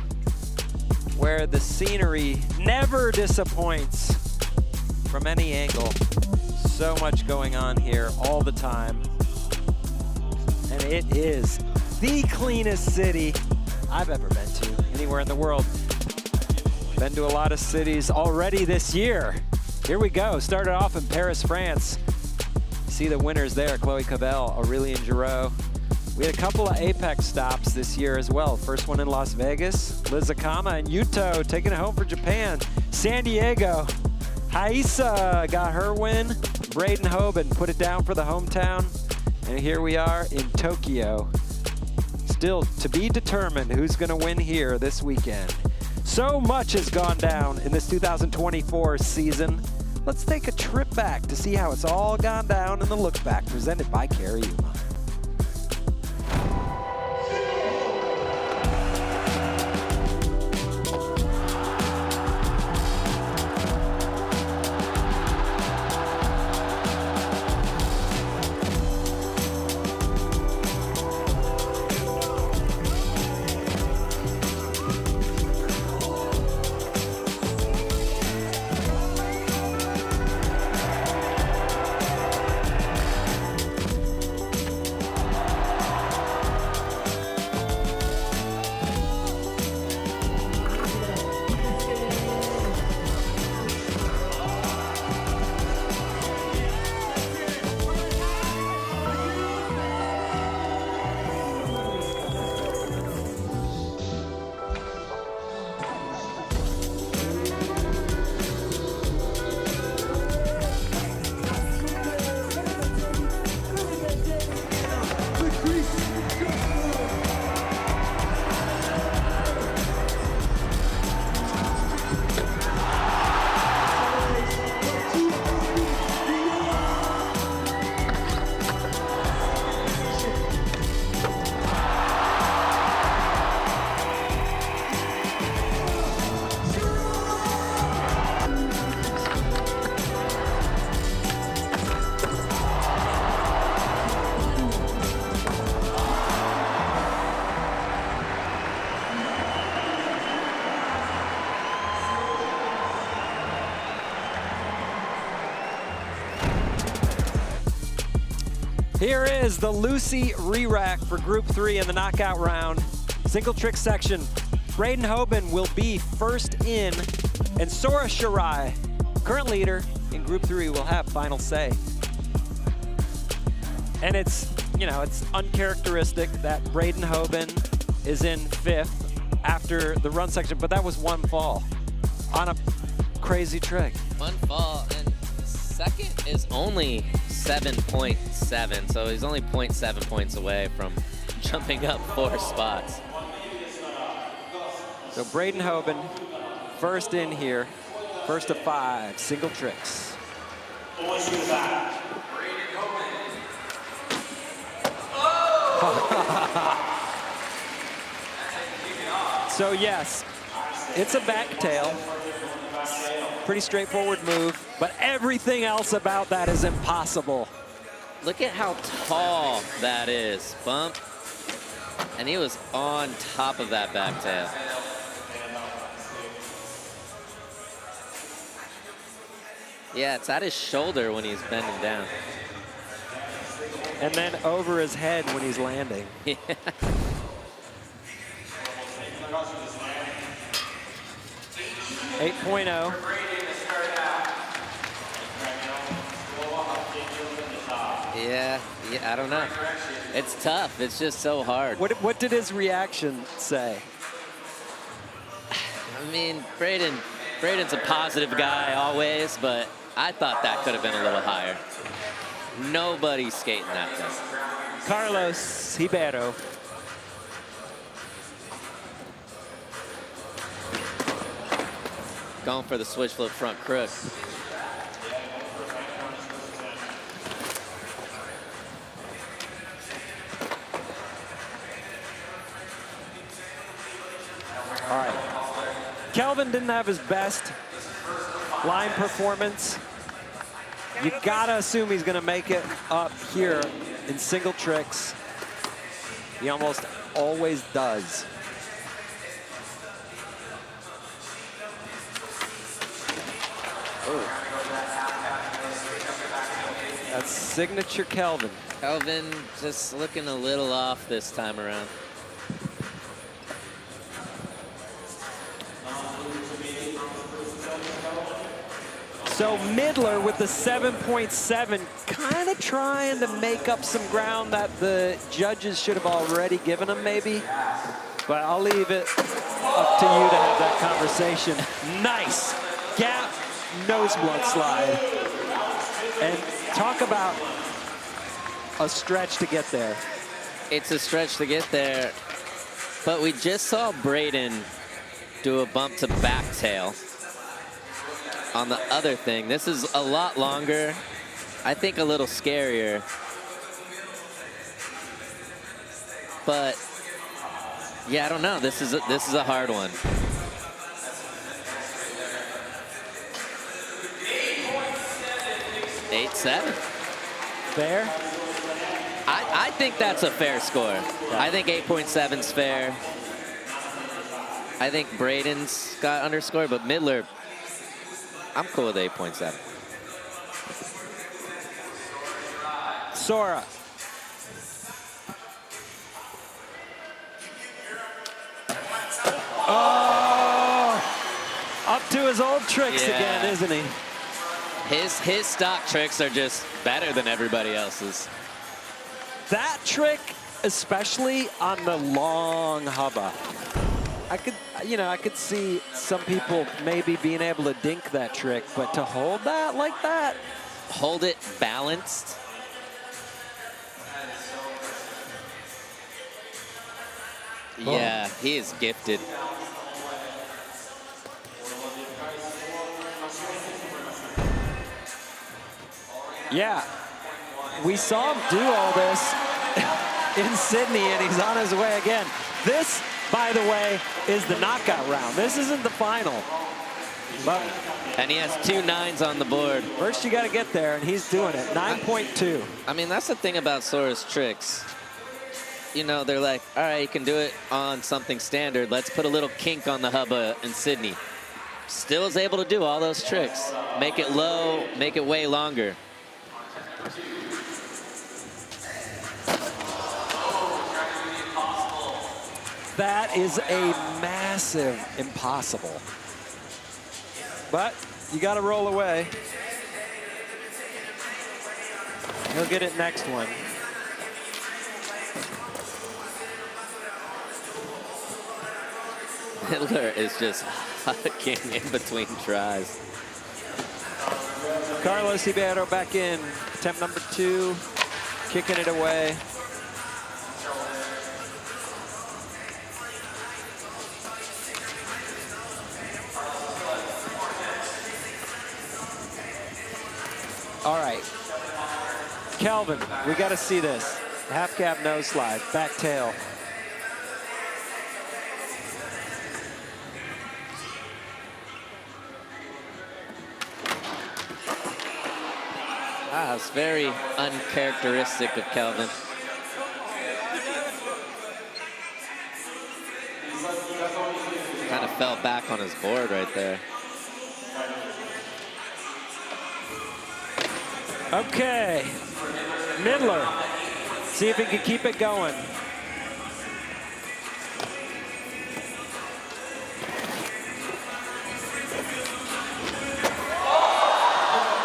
where the scenery never disappoints from any angle. So much going on here all the time. And it is the cleanest city I've ever been to anywhere in the world. Been to a lot of cities already this year. Here we go. Started off in Paris, France. See the winners there, Chloe Cabell, Aurélien Giraud. We had a couple of Apex stops this year as well. First one in Las Vegas, Liz Akama and Yuto taking it home for Japan. San Diego, Haisa got her win. Braden Hoban put it down for the hometown. And here we are in Tokyo. Still to be determined who's gonna win here this weekend. So much has gone down in this 2024 season. Let's take a trip back to see how it's all gone down in the look back presented by Kairiuma. Here is the Lucy re-rack for Group 3 in the knockout round. Single trick section. Braden Hoban will be first in, and Sora Shirai, current leader in Group 3, will have final say. And it's, you know, it's uncharacteristic that Braden Hoban is in 5th after the run section, but that was one fall on a crazy trick. One fall, and second is only 7.7, so he's only 0.7 points away from jumping up 4 spots. So Braden Hoban, first in here, first of 5 single tricks. So yes, it's a back tail. Pretty straightforward move, but everything else about that is impossible. Look at how tall that is. Bump. And he was on top of that back tail. Yeah, it's at his shoulder when he's bending down. And then over his head when he's landing. Yeah. 8.0. Yeah, I don't know. It's tough. It's just so hard. What did his reaction say? I mean, Braden's a positive guy always, but I thought that could have been a little higher. Nobody's skating that thing. Carlos Ribeiro. Going for the switch flip front crook. All right. Kelvin didn't have his best line performance. You gotta assume he's gonna make it up here in single tricks. He almost always does. Oh. That's signature Kelvin. Kelvin just looking a little off this time around. So Midler with the 7.7, kind of trying to make up some ground that the judges should have already given him maybe. But I'll leave it up to you to have that conversation. Nice gap nose blunt slide. And talk about a stretch to get there. It's a stretch to get there, but we just saw Braden do a bump to back tail on the other thing. This is a lot longer. I think a little scarier. But yeah, I don't know. This is a hard one. Eight, 7. Fair? I think that's a fair score. Yeah. I think 8.7's fair. I think Braden's got underscore, but Midler, I'm cool with 8.7. Sora. Oh! Up to his old tricks again, isn't he? His stock tricks are just better than everybody else's. That trick, especially on the long hubba. I could see some people maybe being able to dink that trick, but to hold that like that. Hold it balanced. Oh. Yeah, he is gifted. Yeah, we saw him do all this in Sydney, and he's on his way again. This, by the way, is the knockout round. This isn't the final. But and he has 2 9s on the board. First, you got to get there, and he's doing it. 9.2. I mean, that's the thing about Sora's tricks. You know, they're like, all right, you can do it on something standard. Let's put a little kink on the hubba in Sydney. Still is able to do all those tricks. Make it low, make it way longer. That is a massive impossible. But you got to roll away. He'll get it next one. Midler is just hucking in between tries. Carlos Ribeiro back in. Attempt number 2. Kicking it away. All right, Kelvin, we got to see this. Half cab nose slide, back tail. Ah, it's very uncharacteristic of Kelvin. Kind of fell back on his board right there. Okay, Midler, see if he can keep it going.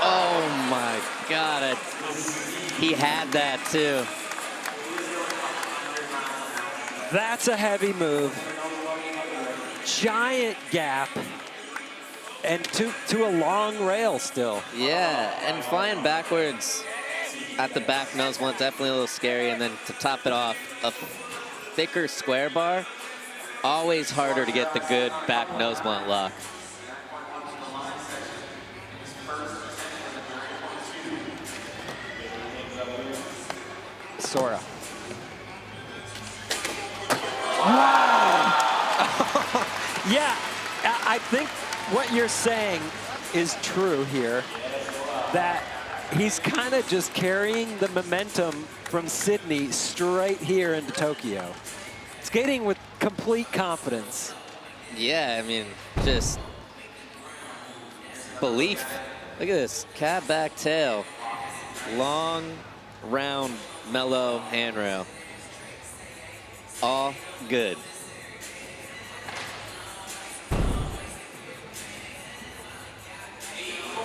Oh my God, he had that too. That's a heavy move. Giant gap. And to a long rail still. Yeah, and flying backwards at the back nose blunt, definitely a little scary. And then to top it off, a thicker square bar, always harder to get the good back nose blunt lock. Sora. Wow! Yeah, I think what you're saying is true here, that he's kind of just carrying the momentum from Sydney straight here into Tokyo. Skating with complete confidence. Yeah, I mean, just belief. Look at this, cab back tail. Long, round, mellow handrail. All good.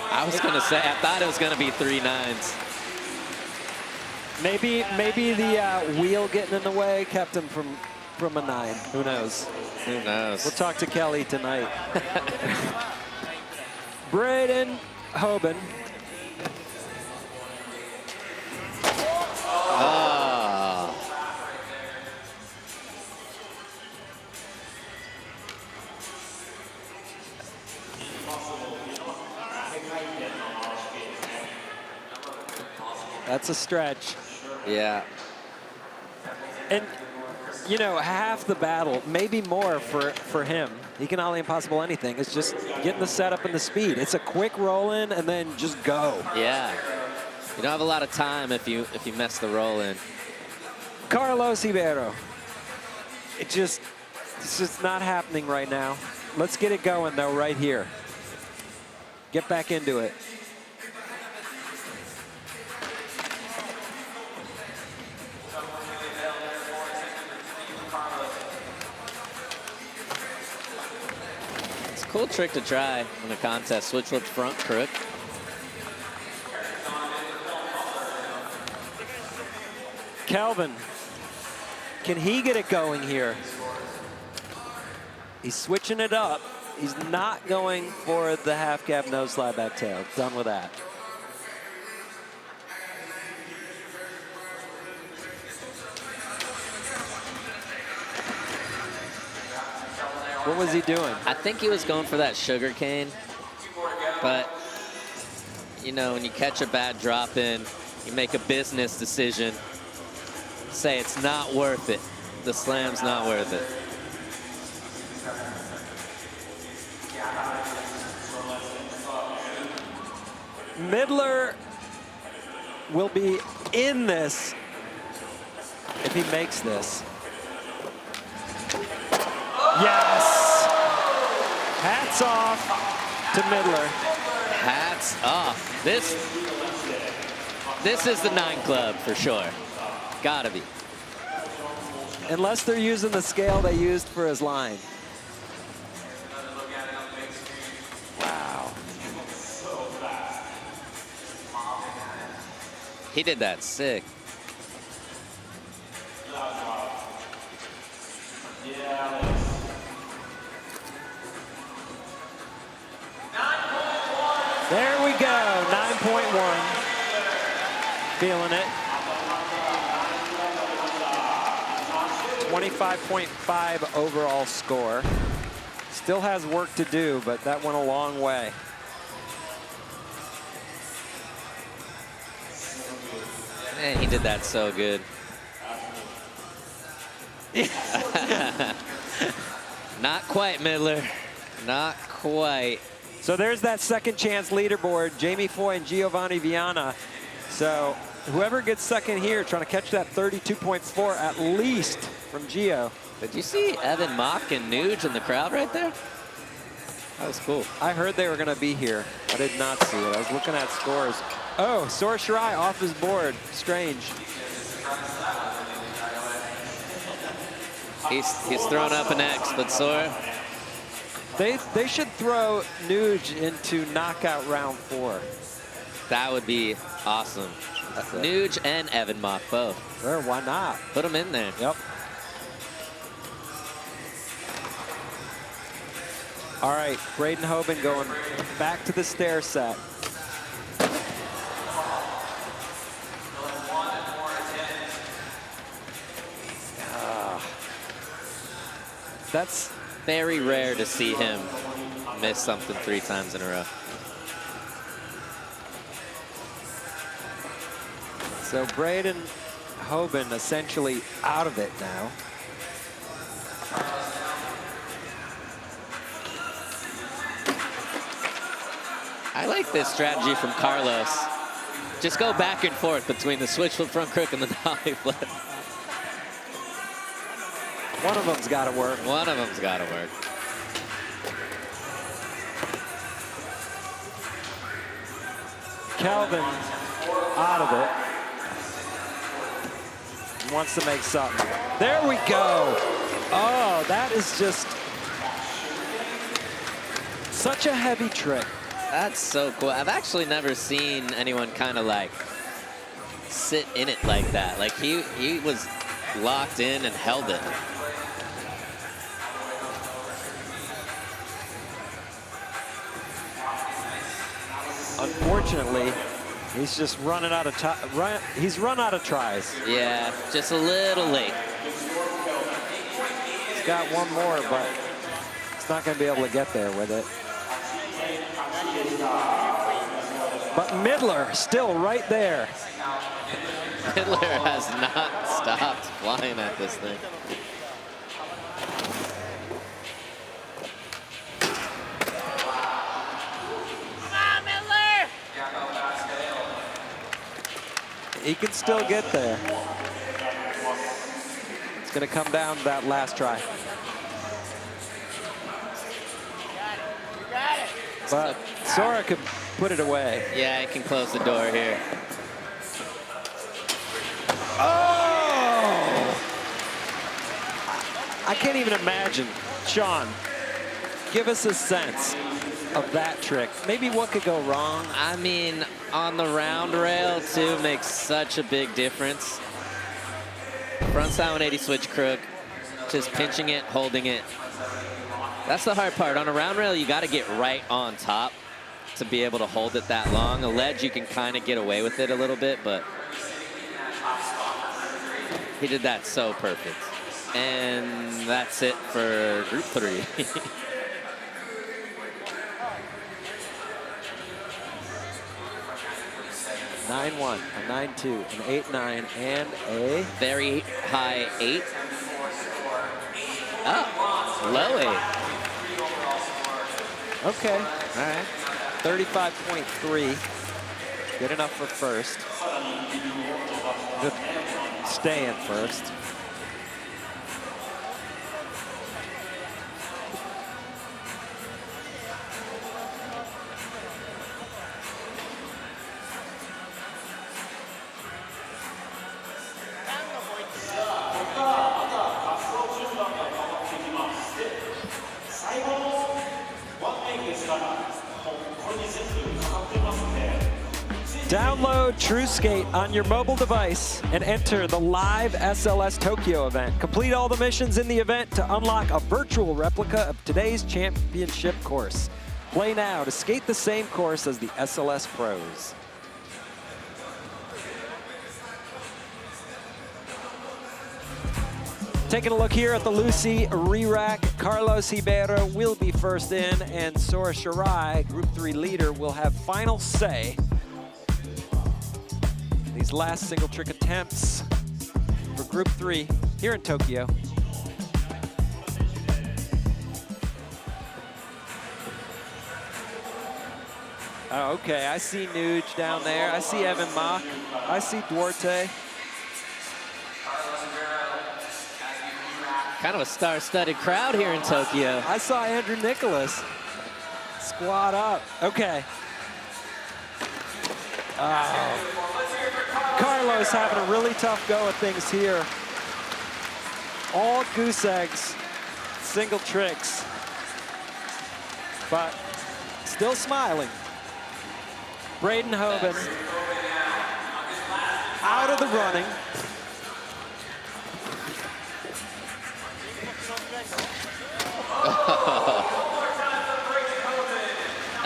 I was gonna say, I thought it was gonna be 3 9s. Maybe the wheel getting in the way kept him from a 9. Who knows? Who knows? We'll talk to Kelly tonight. Braden, Hoban. Ah. That's a stretch. Yeah. And, you know, half the battle, maybe more for him. He can ollie impossible anything. It's just getting the setup and the speed. It's a quick roll in and then just go. Yeah. You don't have a lot of time if you mess the roll in. Carlos Ribeiro. It's just not happening right now. Let's get it going though right here. Get back into it. It's a cool trick to try in a contest. Switch flips front crook. Kelvin, can he get it going here? He's switching it up. He's not going for the half cab nose slide back tail. Done with that. What was he doing? I think he was going for that sugar cane, but you know, when you catch a bad drop in, you make a business decision. Say it's not worth it. The slam's not worth it. Midler will be in this if he makes this. Yes! Hats off to Midler. Hats off. This is the 9 club for sure. Gotta be. Unless they're using the scale they used for his line. Wow. He did that sick. There we go, 9.1. Feeling it. 25.5 overall score. Still has work to do, but that went a long way. Man, he did that so good. Not quite, Midler. Not quite. So there's that second chance leaderboard. Jamie Foy and Giovanni Vianna So whoever gets second here, trying to catch that 32.4 at least from Gio. Did you see Evan Mock and Nuge in the crowd right there? That was cool. I heard they were going to be here. I did not see it. I was looking at scores. Oh, Sora Shirai off his board. Strange. He's thrown up an X, but Sora. They should throw Nuge into knockout round 4. That would be awesome. Nuge and Evan Mock both. Sure, why not? Put them in there. Yep. All right, Braden Hoban going back to the stair set. That's very rare to see him miss something 3 times in a row. so Braden Hoban essentially out of it now. I like this strategy from Carlos. Just go back and forth between the switch flip front crook and the dolly flip. One of them's got to work. One of them's got to work. Kelvin out of it. Wants to make something. There we go. Oh, that is just such a heavy trick. That's so cool. I've actually never seen anyone kind of like sit in it like that. Like he was locked in and held it. Unfortunately, he's just running out of time. He's run out of tries. Yeah, just a little late. He's got one more, but he's not going to be able to get there with it. But Midler still right there. Midler has not stopped flying at this thing. He can still get there. It's going to come down to that last try. But Sora could put it away. Yeah, he can close the door here. Oh! I can't even imagine. Sean, give us a sense of that trick. Maybe what could go wrong? I mean, on the round rail, too, makes such a big difference. Frontside 180 switch crook, just pinching it, holding it. That's the hard part. On a round rail, you got to get right on top to be able to hold it that long. A ledge, you can kind of get away with it a little bit, but he did that so perfect. And that's it for group 3. 9-1, a 9-2, an 8-9, and a very high 8. Oh, low 8. Okay, all right. 35.3. Good enough for first. Good stay in first. Download TrueSkate on your mobile device and enter the live SLS Tokyo event. Complete all the missions in the event to unlock a virtual replica of today's championship course. Play now to skate the same course as the SLS pros. Taking a look here at the Lucy re-rack, Carlos Ribeiro will be first in, and Sora Shirai, Group 3 leader, will have final say. These last single trick attempts for Group 3 here in Tokyo. Oh, okay, I see Nuge down there. I see Evan Mock. I see Duarte. Kind of a star-studded crowd here in Tokyo. I saw Andrew Nicholas squat up. Okay. Carlos having a really tough go at things here. All goose eggs, single tricks, but still smiling. Braden Hoban out of the running.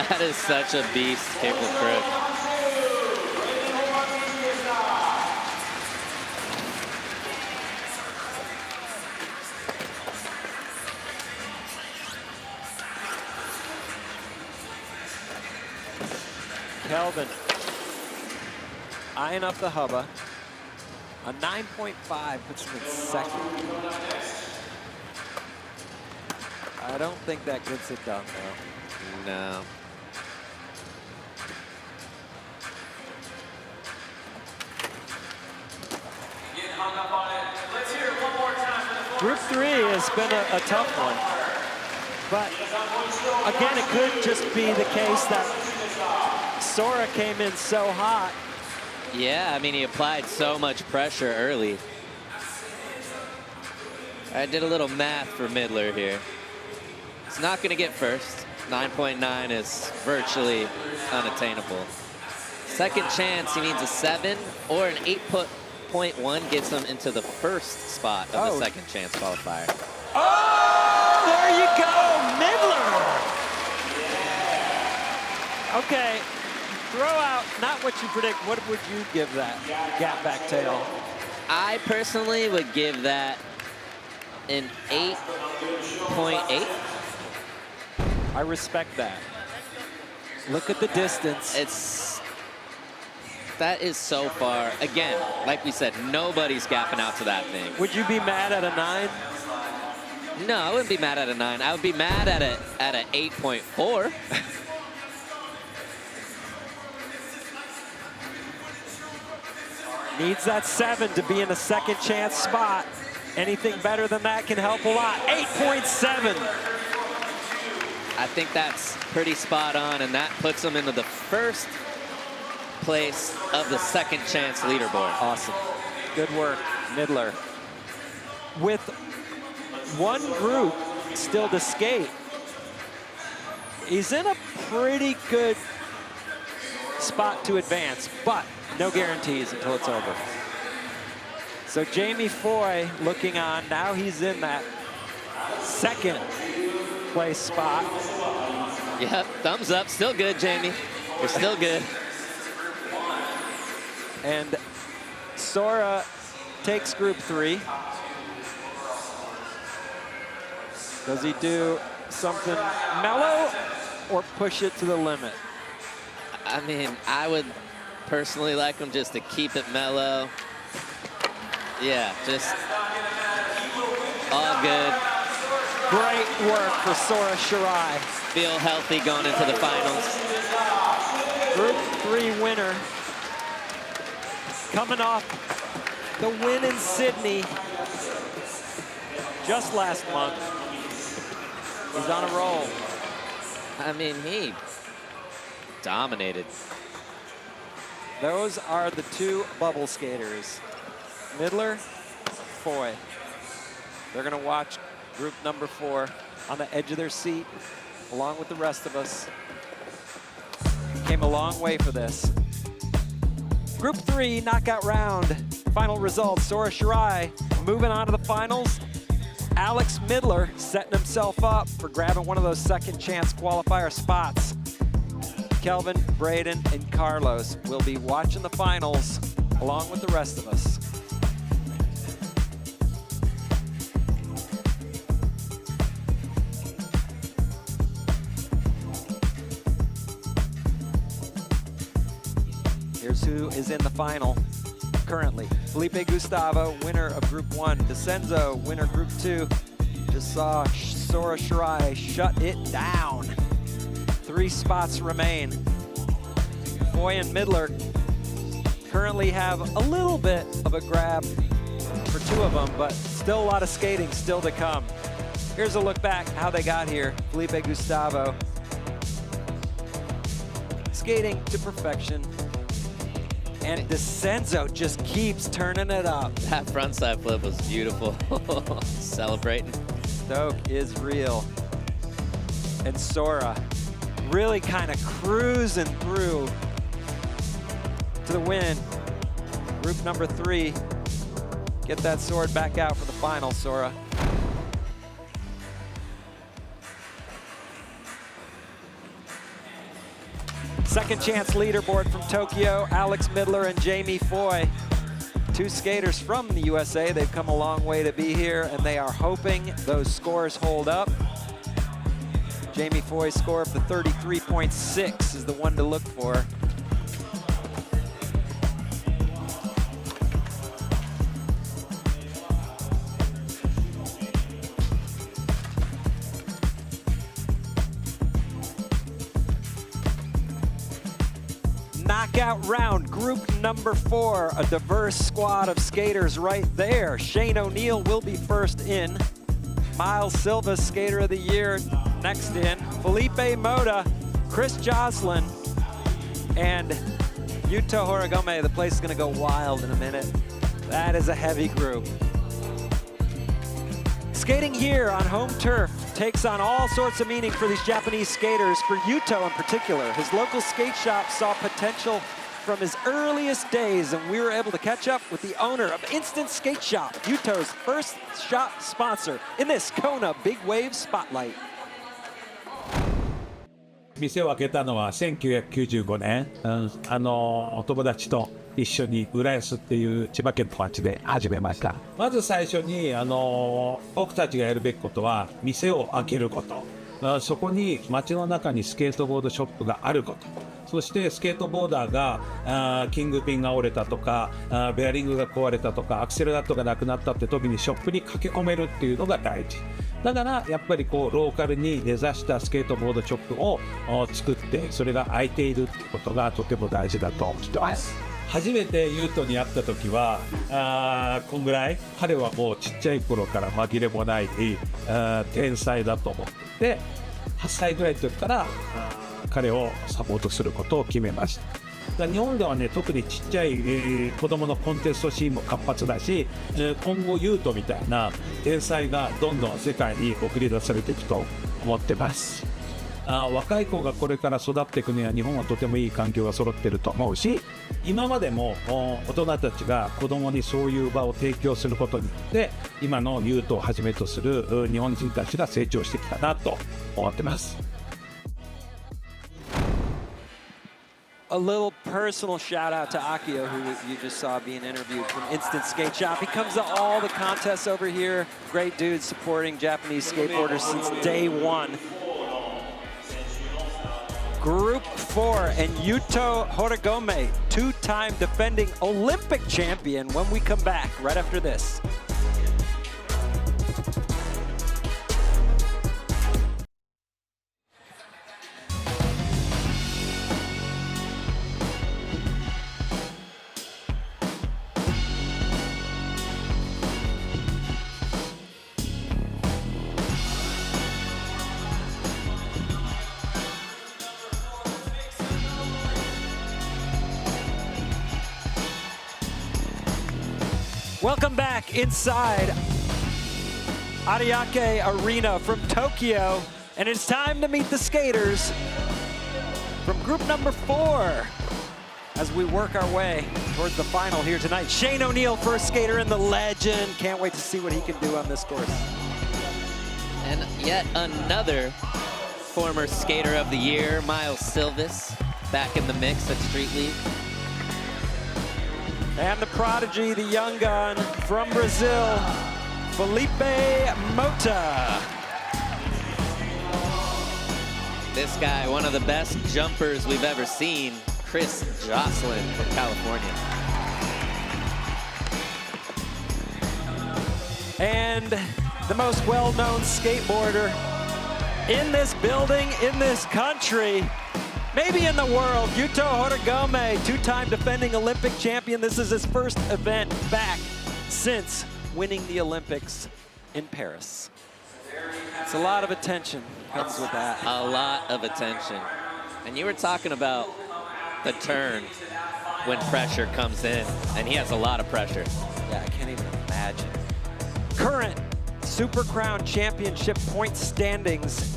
That is such a beast, cable crook. Kelvin eyeing up the hubba. A 9.5 puts him in second. I don't think that gets it done, though. No. Getting hung up on it. Let's hear it one more time for the Group 3 has been a tough one. But again, it could just be the case that Sora came in so hot. Yeah, I mean, he applied so much pressure early. I did a little math for Midler here. He's not going to get first. 9.9 is virtually unattainable. Second chance, he needs a 7 or an 8.1 gets him into the first spot of the second chance qualifier. Oh, there you go, Midler. Okay, throw out, not what you predict. What would you give that gap back tail? I personally would give that an 8.8. I respect that. Look at the distance. That is so far. Again, like we said, nobody's gapping out to that thing. Would you be mad at a 9? No, I wouldn't be mad at a 9. I would be mad at an 8.4. Needs that 7 to be in a second chance spot. Anything better than that can help a lot. 8.7. I think that's pretty spot on, and that puts him into the first place of the second chance leaderboard. Awesome. Good work, Midler. With one group still to skate, he's in a pretty good spot to advance, but no guarantees until it's over. So Jamie Foy looking on. Now he's in that second place spot. Yep, thumbs up. Still good, Jamie. You're still good. And Sora takes group 3. Does he do something mellow or push it to the limit? I mean, I would personally like him just to keep it mellow. Yeah, just all good. Great work for Sora Shirai. Feel healthy going into the finals. Group 3 winner. Coming off the win in Sydney just last month. He's on a roll. I mean, he dominated. Those are the 2 bubble skaters. Midler, Foy. They're gonna watch group number 4 on the edge of their seat, along with the rest of us. Came a long way for this. Group 3 knockout round. Final results, Sora Shirai moving on to the finals. Alex Midler setting himself up for grabbing one of those second chance qualifier spots. Kelvin, Braden, and Carlos will be watching the finals along with the rest of us. Here's who is in the final currently. Felipe Gustavo, winner of Group 1. Decenzo, winner Group 2. Just saw Sora Shirai shut it down. 3 spots remain. Foy and Midler currently have a little bit of a grab for two of them, but still a lot of skating still to come. Here's a look back how they got here. Felipe, Gustavo, skating to perfection. And Decenzo just keeps turning it up. That frontside flip was beautiful. Celebrating. Stoke is real. And Sora really kind of cruising through to the win. Group number 3. Get that sword back out for the final, Sora. Second chance leaderboard from Tokyo, Alex Midler and Jamie Foy. 2 skaters from the USA. They've come a long way to be here, and they are hoping those scores hold up. Jamie Foy's score of the 33.6 is the one to look for. Knockout round, group number 4, a diverse squad of skaters right there. Shane O'Neill will be first in. Miles Silvas, Skater of the Year, next in. Felipe Mota, Chris Joslin, and Yuto Horigome. The place is gonna go wild in a minute. That is a heavy group. Skating here on home turf takes on all sorts of meaning for these Japanese skaters. For Yuto in particular, his local skate shop saw potential from his earliest days, and we were able to catch up with the owner of Instant Skate Shop, Yuto's first shop sponsor in this Kona Big Wave Spotlight. 店を開けたのは1995年、友達と一緒に浦安っていう千葉県の町で始めました。まず最初に僕たちがやるべきことは店を開けること、そこに町の中にスケートボードショップがあること、そしてスケートボーダーがキングピンが折れたとかベアリングが壊れたとかアクセルナットがなくなったって時にショップに駆け込めるっていうのが大事だから、やっぱりこうローカルに根ざしたスケートボードショップを作ってそれが開いているっていうことがとても大事だと思ってます。初めてユートに会った時はこんぐらい、彼はもうちっちゃい頃から紛れもない天才だと思って8歳ぐらいの時から彼をサポートすることを決めました。日本ではね、特にちっちゃい、子供のコンテストシーンも活発だし、今後ユートみたいな天才がどんどん世界に送り出されていくと思ってます。若い子がこれから育っていくには日本はとてもいい環境が揃っていると思うし、今までも大人たちが子供にそういう場を提供することによって今のユートをはじめとする日本人たちが成長してきたなと思ってます。A little personal shout out to Akio, who you just saw being interviewed from Instant Skate Shop. He comes to all the contests over here. Great dude supporting Japanese skateboarders since day one. Group 4 and Yuto Horigome, 2-time defending Olympic champion, when we come back right after this. Welcome back inside Ariake Arena from Tokyo, and it's time to meet the skaters from group number 4 as we work our way towards the final here tonight. Shane O'Neill, first skater in the legend. Can't wait to see what he can do on this course. And yet another former Skater of the Year, Miles Silvas, back in the mix at Street League. And the prodigy, the young gun from Brazil, Felipe Mota. This guy, one of the best jumpers we've ever seen, Chris Joslin from California. And the most well-known skateboarder in this building, in this country, maybe in the world. Yuto Horigome, two-time defending Olympic champion. This is his first event back since winning the Olympics in Paris. It's a lot of attention comes with that. A lot of attention. And you were talking about the turn when pressure comes in, and he has a lot of pressure. Yeah, I can't even imagine. Current Super Crown Championship point standings.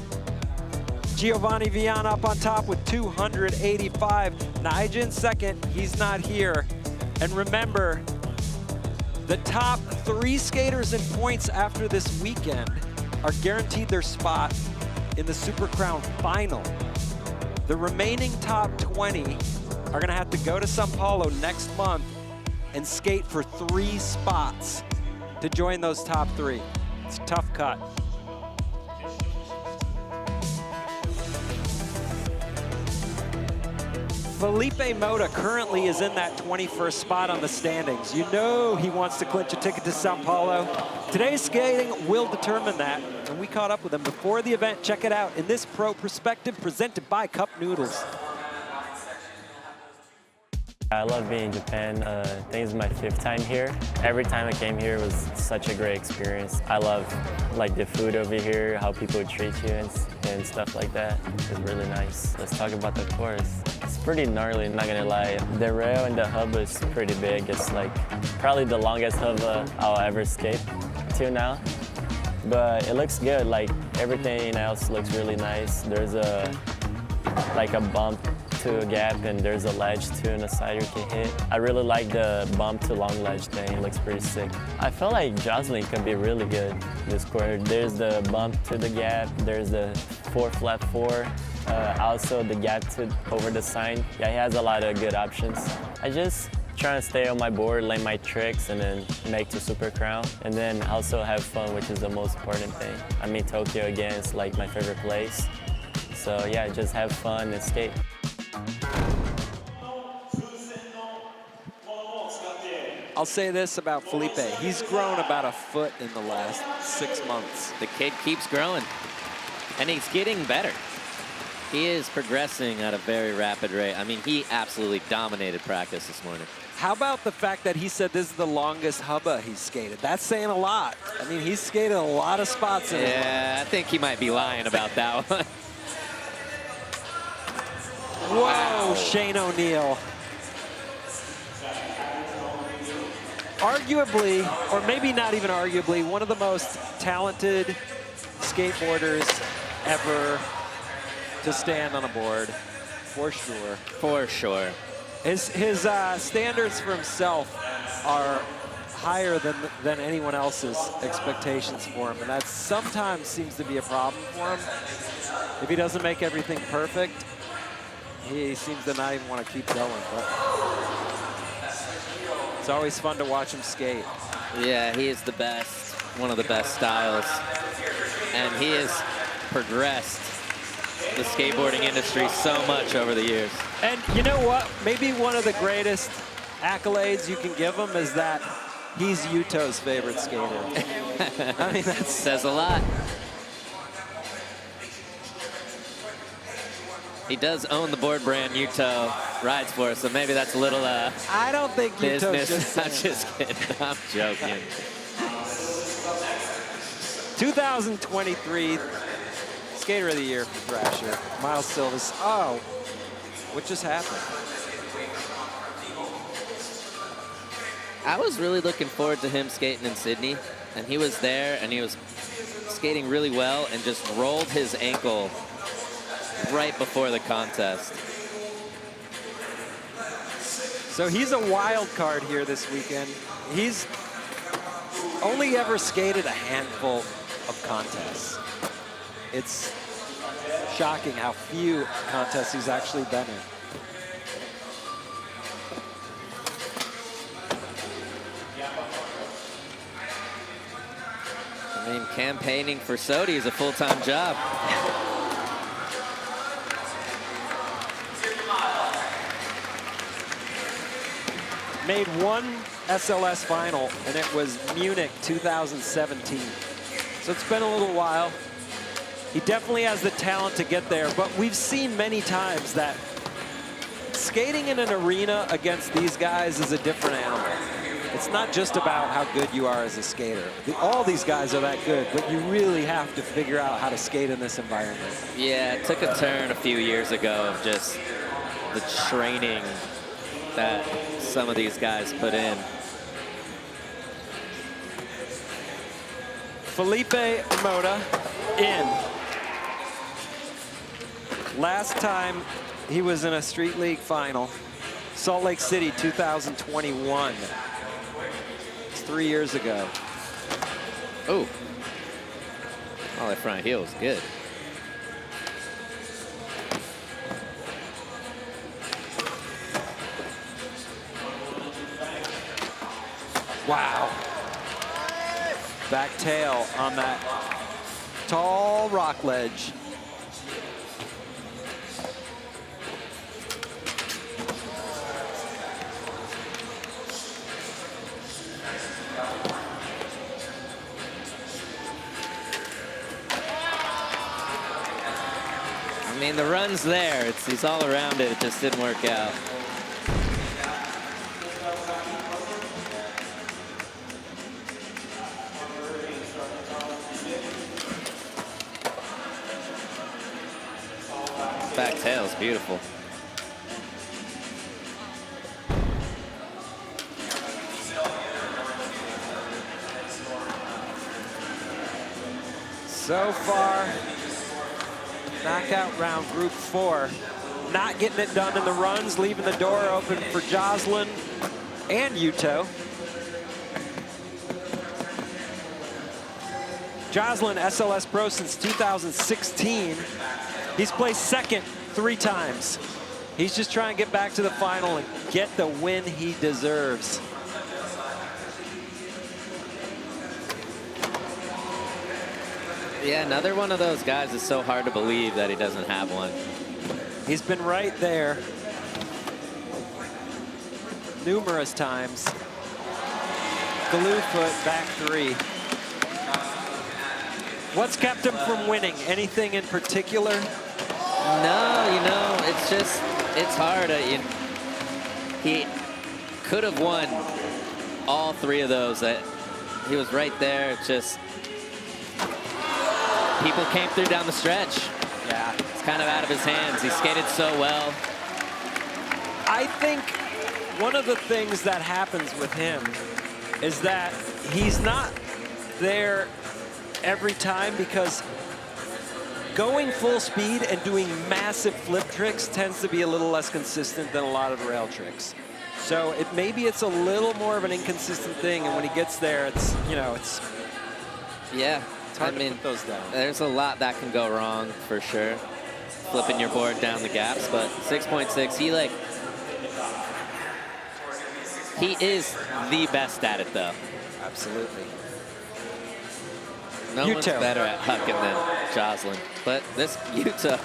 Giovanni Vianna up on top with 285. Naija in second, he's not here. And remember, the top 3 skaters in points after this weekend are guaranteed their spot in the Super Crown final. The remaining top 20 are gonna have to go to Sao Paulo next month and skate for 3 spots to join those top 3. It's a tough cut. Felipe Mota currently is in that 21st spot on the standings. You know he wants to clinch a ticket to Sao Paulo. Today's skating will determine that, and we caught up with him before the event. Check it out in this Pro Perspective presented by Cup Noodles. I love being in Japan. I think it's my 5th time here. Every time I came here was such a great experience. I love like the food over here, how people treat you and stuff like that. It's really nice. Let's talk about the course. It's pretty gnarly, not gonna lie. The rail and the hub is pretty big. It's like probably the longest hub I'll ever skate till now. But it looks good, like everything else looks really nice. There's a bump to a gap, and there's a ledge too on the side you can hit. I really like the bump to long ledge thing. It looks pretty sick. I feel like Joslin can be really good this quarter. There's the bump to the gap. There's the 4 flat 4. Also the gap to over the sign. Yeah, he has a lot of good options. I just try to stay on my board, lay my tricks, and then make to Super Crown. And then also have fun, which is the most important thing. I mean, Tokyo again is like my favorite place. So yeah, just have fun and skate. I'll say this about Felipe. He's grown about a foot in the last 6 months. The kid keeps growing, and he's getting better. He is progressing at a very rapid rate. I mean, he absolutely dominated practice this morning. How about the fact that he said this is the longest hubba he's skated? That's saying a lot. I mean, he's skated a lot of spots in it. Yeah, I think he might be lying about that one. Whoa, Wow. Shane O'Neill. Arguably, or maybe not even arguably, one of the most talented skateboarders ever to stand on a board, for sure. For sure. His standards for himself are higher than anyone else's expectations for him, and that sometimes seems to be a problem for him. If he doesn't make everything perfect, he seems to not even want to keep going. But it's always fun to watch him skate. Yeah, he is the best, one of the best styles. And he has progressed the skateboarding industry so much over the years. And you know what? Maybe one of the greatest accolades you can give him is that he's Yuto's favorite skater. I mean, that says a lot. He does own the board brand Yuto rides for, so maybe that's a little I don't think Yuto's business. just I'm just kidding. I'm joking. 2023 Skater of the Year for Thrasher, Miles Silvas. Oh, what just happened? I was really looking forward to him skating in Sydney, and he was there, and he was skating really well, and just rolled his ankle right before the contest. So he's a wild card here this weekend. He's only ever skated a handful of contests. It's shocking how few contests he's actually been in. I mean, campaigning for Sodi is a full-time job. Made one SLS final, and it was Munich 2017. So it's been a little while. He definitely has the talent to get there, but we've seen many times that skating in an arena against these guys is a different animal. It's not just about how good you are as a skater. All these guys are that good, but you really have to figure out how to skate in this environment. Yeah, it took a turn a few years ago of just the training that some of these guys put in. Felipe Mota in. Last time he was in a Street League final, Salt Lake City 2021. It's 3 years ago. Oh, that front heel was good. Wow. Back tail on that tall rock ledge. I mean, the run's there. He's all around it. It just didn't work out. Back tail's beautiful. So far, knockout round group 4. Not getting it done in the runs, leaving the door open for Joslin and Yuto. Joslin, SLS Pro since 2016. He's placed second 3 times. He's just trying to get back to the final and get the win he deserves. Yeah, another one of those guys is so hard to believe that he doesn't have one. He's been right there numerous times. Glue foot, back 3. What's kept him from winning? Anything in particular? No, you know, it's just, it's hard. He could have won all 3 of those. He was right there. It's just, people came through down the stretch. Yeah. It's kind of out of his hands. He skated so well. I think one of the things that happens with him is that he's not there every time, because going full speed and doing massive flip tricks tends to be a little less consistent than a lot of rail tricks. So maybe it's a little more of an inconsistent thing, and when he gets there, it's, you know, it's Yeah, hard to put those down. There's a lot that can go wrong for sure. Flipping your board down the gaps, but 6.6, he is the best at it though. Absolutely. No one's Yuto. better at hucking than Joslin, but this Yuto.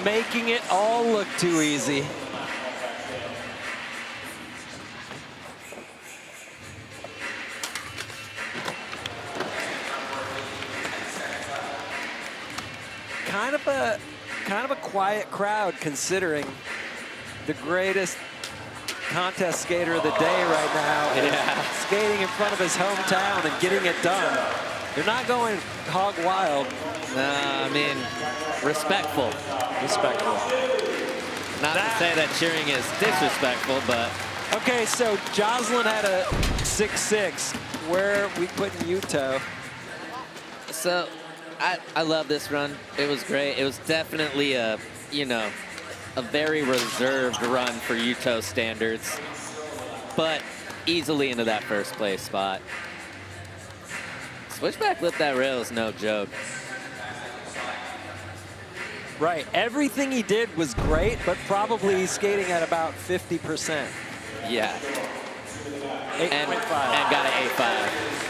Making it all look too easy. Kind of a quiet crowd, considering the greatest contest skater of the day right now is skating in front of his hometown and getting it done. They're not going hog wild. I mean, respectful. Respectful. Not to say that cheering is disrespectful, but. Okay, so Joslin had a 6.6. Where are we putting Yuto? So, I love this run. It was great. It was definitely a, you know, a very reserved run for Yuto standards, but easily into that first place spot. Switchback lip that rail is no joke. Right. Everything he did was great, but probably he's skating at about 50%. Yeah. 8.5. And got an 8.5.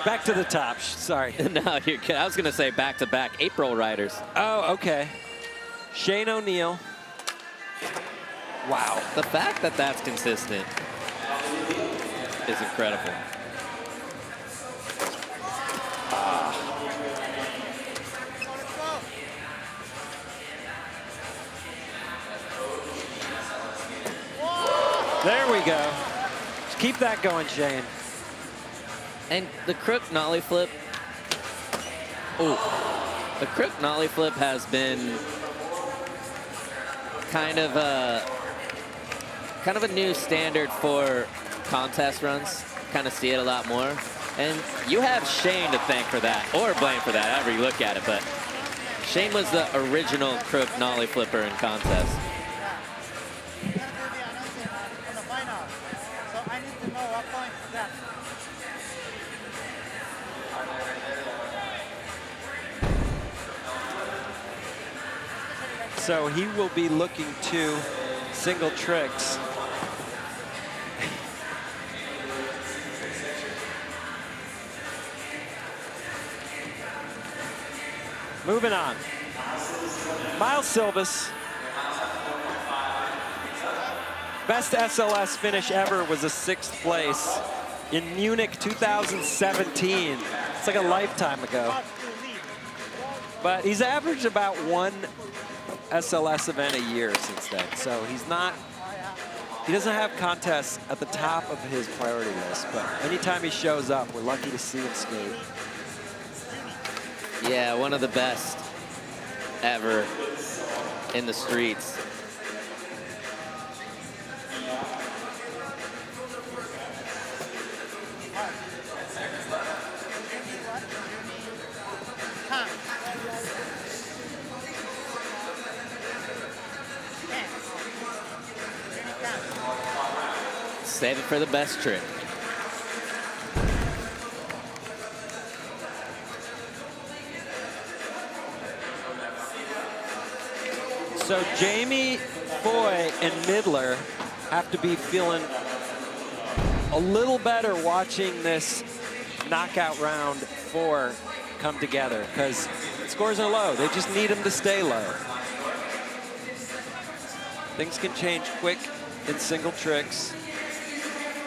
Back to the top. Sorry. No, you're good. I was going to say back-to-back April riders. Oh, okay. Shane O'Neill. Wow. The fact that that's consistent is incredible. There we go. Just keep that going, Shane. And the crook nollie flip. Oh, the crook nollie flip has been kind of a new standard for contest runs. Kind of see it a lot more. And you have Shane to thank for that, or blame for that, however you look at it. But Shane was the original crook nollie flipper in contest. So he will be looking to single tricks. Moving on. Miles Silvas. Best SLS finish ever was a 6th place in Munich 2017. It's like a lifetime ago. But he's averaged about 1 SLS event a year since then. So he doesn't have contests at the top of his priority list, but anytime he shows up, we're lucky to see him skate. Yeah, one of the best ever in the streets. Save it for the best trick. So Jamie, Foy, and Midler have to be feeling a little better watching this knockout round 4 come together, because scores are low. They just need them to stay low. Things can change quick in single tricks.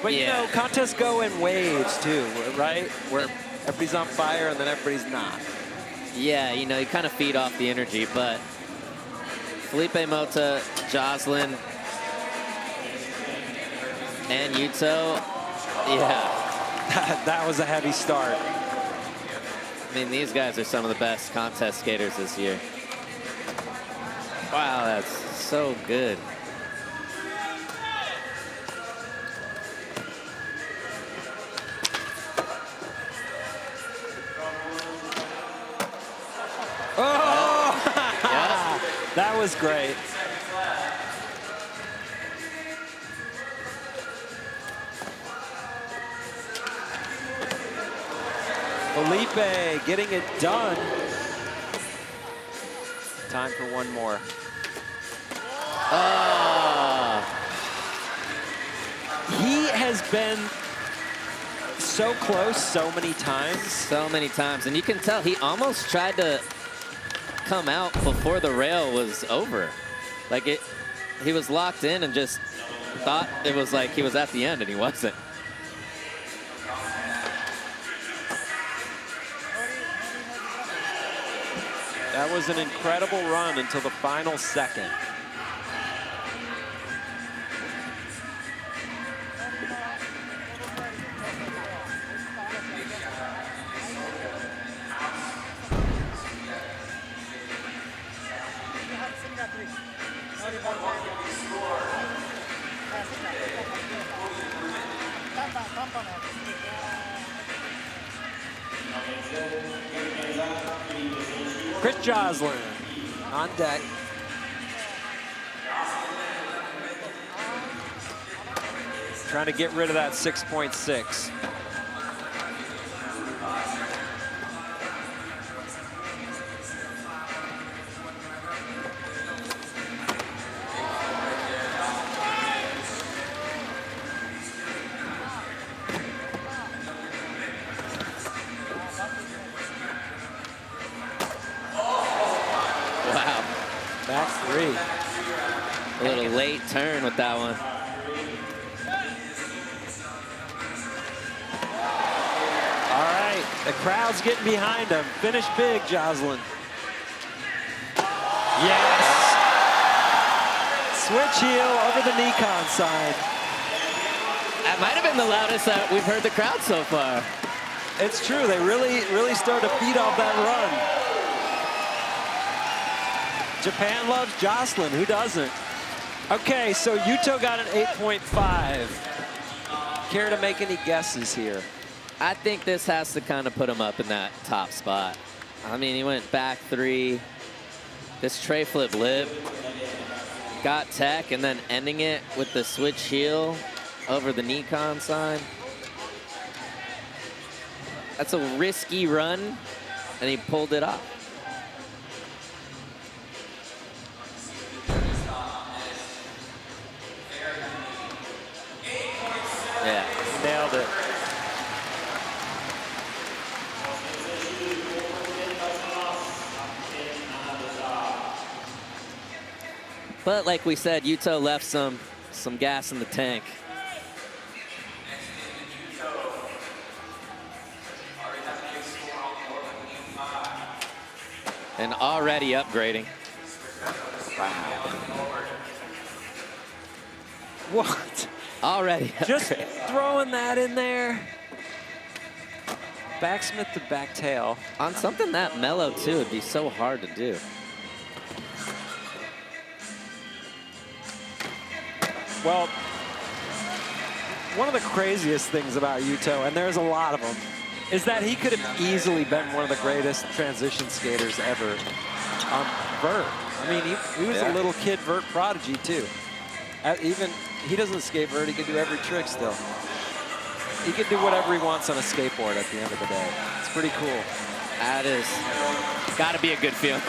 But you know, contests go in waves too, right? Where everybody's on fire and then everybody's not. Yeah, you know, you kind of feed off the energy, but Felipe, Mota, Joslin, and Yuto, yeah. That was a heavy start. I mean, these guys are some of the best contest skaters this year. Wow, that's so good. Oh! Yeah. That was great. Felipe getting it done. Time for one more. He has been so close so many times. So many times. And you can tell he almost tried to come out before the rail was over. Like he was locked in and just thought it was like he was at the end, and he wasn't. That was an incredible run until the final second. Chris Joslin on deck. Trying to get rid of that 6.6. Wow. Back three. A little late turn with that one. All right, the crowd's getting behind him. Finish big, Joslin. Yes. Switch heel over the Nikon sign. That might have been the loudest that we've heard the crowd so far. It's true, they really started to feed off that run. Japan loves Joslin, who doesn't? Okay, so Yuto got an 8.5. Care to make any guesses here? I think this has to kind of put him up in that top spot. I mean, he went back three. This tray flip lip. Got tech and then ending it with the switch heel over the Nikon sign. That's a risky run, and he pulled it off. Yeah. Nailed it. But like we said, Yuto left some gas in the tank. And already upgrading. What? Already Just upgrading. throwing that in there. Backsmith to back tail. On something that mellow too, it'd be so hard to do. Well, one of the craziest things about Yuto, and there's a lot of them, is that he could have easily been one of the greatest transition skaters ever on vert. I mean, he was a little kid vert prodigy too. Even he doesn't skate vert, he can do every trick still. He can do whatever he wants on a skateboard at the end of the day. It's pretty cool. That is gotta be a good feeling.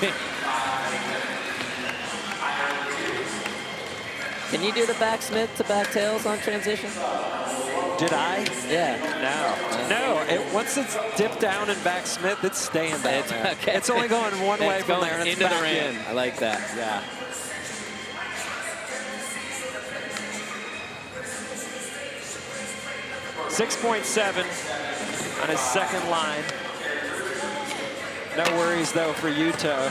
Can you do the backsmith to back tails on transition? Did I? Yeah. No. Once it's dipped down and backsmith, it's staying down there. Okay. It's only going one way It's from going there, and it's into the back rim. in. I like that. Yeah. .7 on his second line. No worries though for Yuto.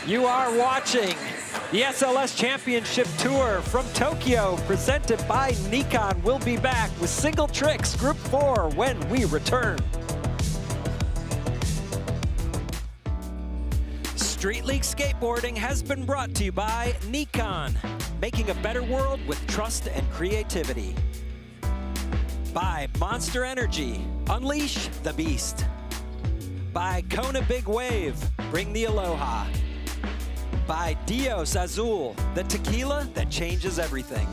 You are watching the SLS Championship Tour from Tokyo, presented by Nikon. We'll be back with Single Tricks Group 4 when we return. Street League Skateboarding has been brought to you by Nikon, making a better world with trust and creativity. By Monster Energy, unleash the beast. By Kona Big Wave, bring the aloha. By Dios Azul, the tequila that changes everything.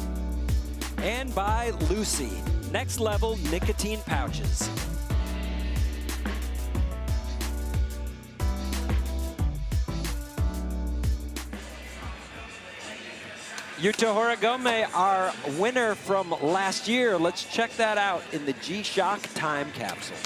And by Lucy, next level nicotine pouches. Yuto Horigome, our winner from last year. Let's check that out in the G-Shock time capsule.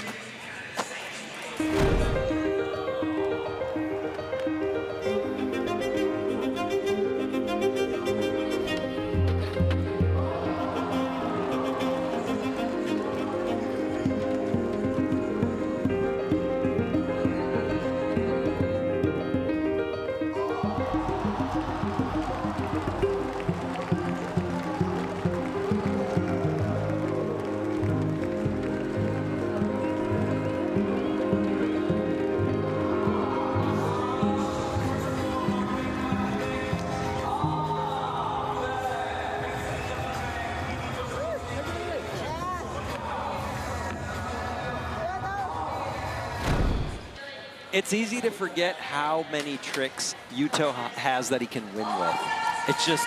It's easy to forget how many tricks Yuto has that he can win with. It's just,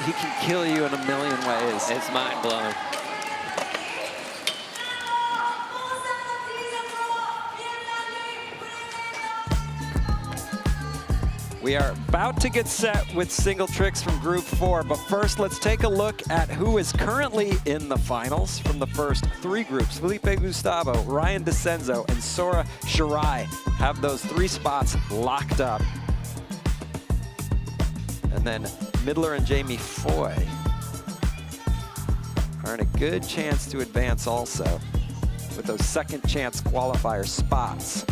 he can kill you in a million ways. It's mind-blowing. We are about to get set with single tricks from Group 4, but first let's take a look at who is currently in the finals from the first 3 groups. Felipe Gustavo, Ryan Decenzo, and Sora Shirai have those 3 spots locked up. And then Midler and Jamie Foy are in a good chance to advance also with those second chance qualifier spots.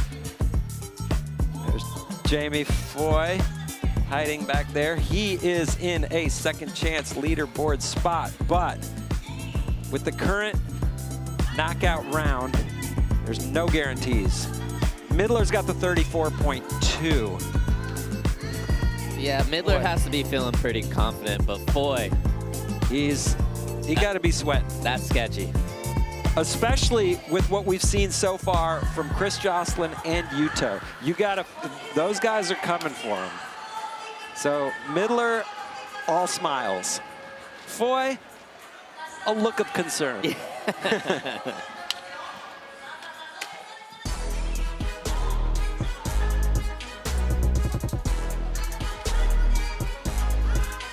There's Jamie Foy hiding back there. He is in a second chance leaderboard spot, but with the current knockout round, there's no guarantees. Midler's got the 34.2. Yeah, Midler has to be feeling pretty confident, but Foy, he got to be sweating. That's sketchy. Especially with what we've seen so far from Chris Joslin and Yuto. Those guys are coming for him. So Midler, all smiles. Foy, a look of concern.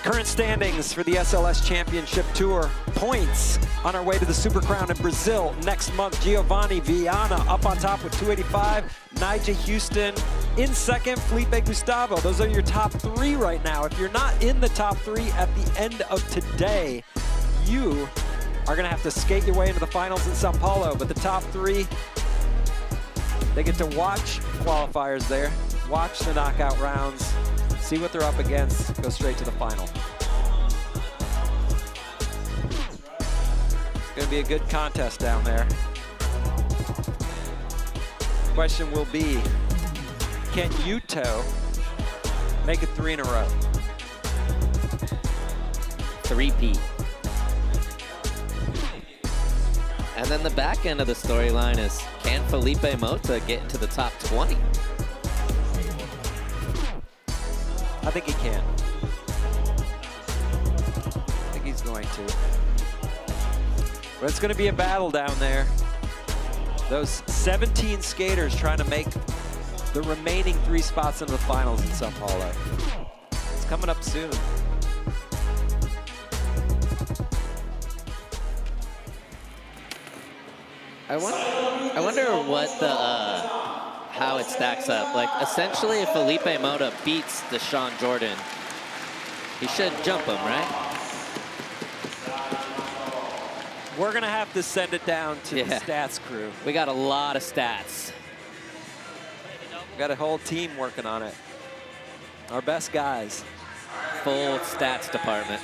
Current standings for the SLS Championship Tour. Points on our way to the Super Crown in Brazil next month. Giovanni, Vianna up on top with 285. Nigel Houston in second. Felipe Gustavo. Those are your top 3 right now. If you're not in the top 3 at the end of today, you are going to have to skate your way into the finals in Sao Paulo. But the top 3, they get to watch qualifiers there, watch the knockout rounds, see what they're up against, go straight to the final. It's going to be a good contest down there. Question will be, can Yuto make it 3 in a row? 3-peat. And then the back end of the storyline is, can Felipe Mota get into the top 20? I think he can. I think he's going to. But it's going to be a battle down there. Those 17 skaters trying to make the remaining 3 spots into the finals in Sao Paulo. It's coming up soon. I wonder what how it stacks up. Like, essentially, if Felipe Mota beats Dashawn Jordan, he should jump him, right? We're going to have to send it down to the stats crew. We got a lot of stats. We got a whole team working on it. Our best guys. Full stats department.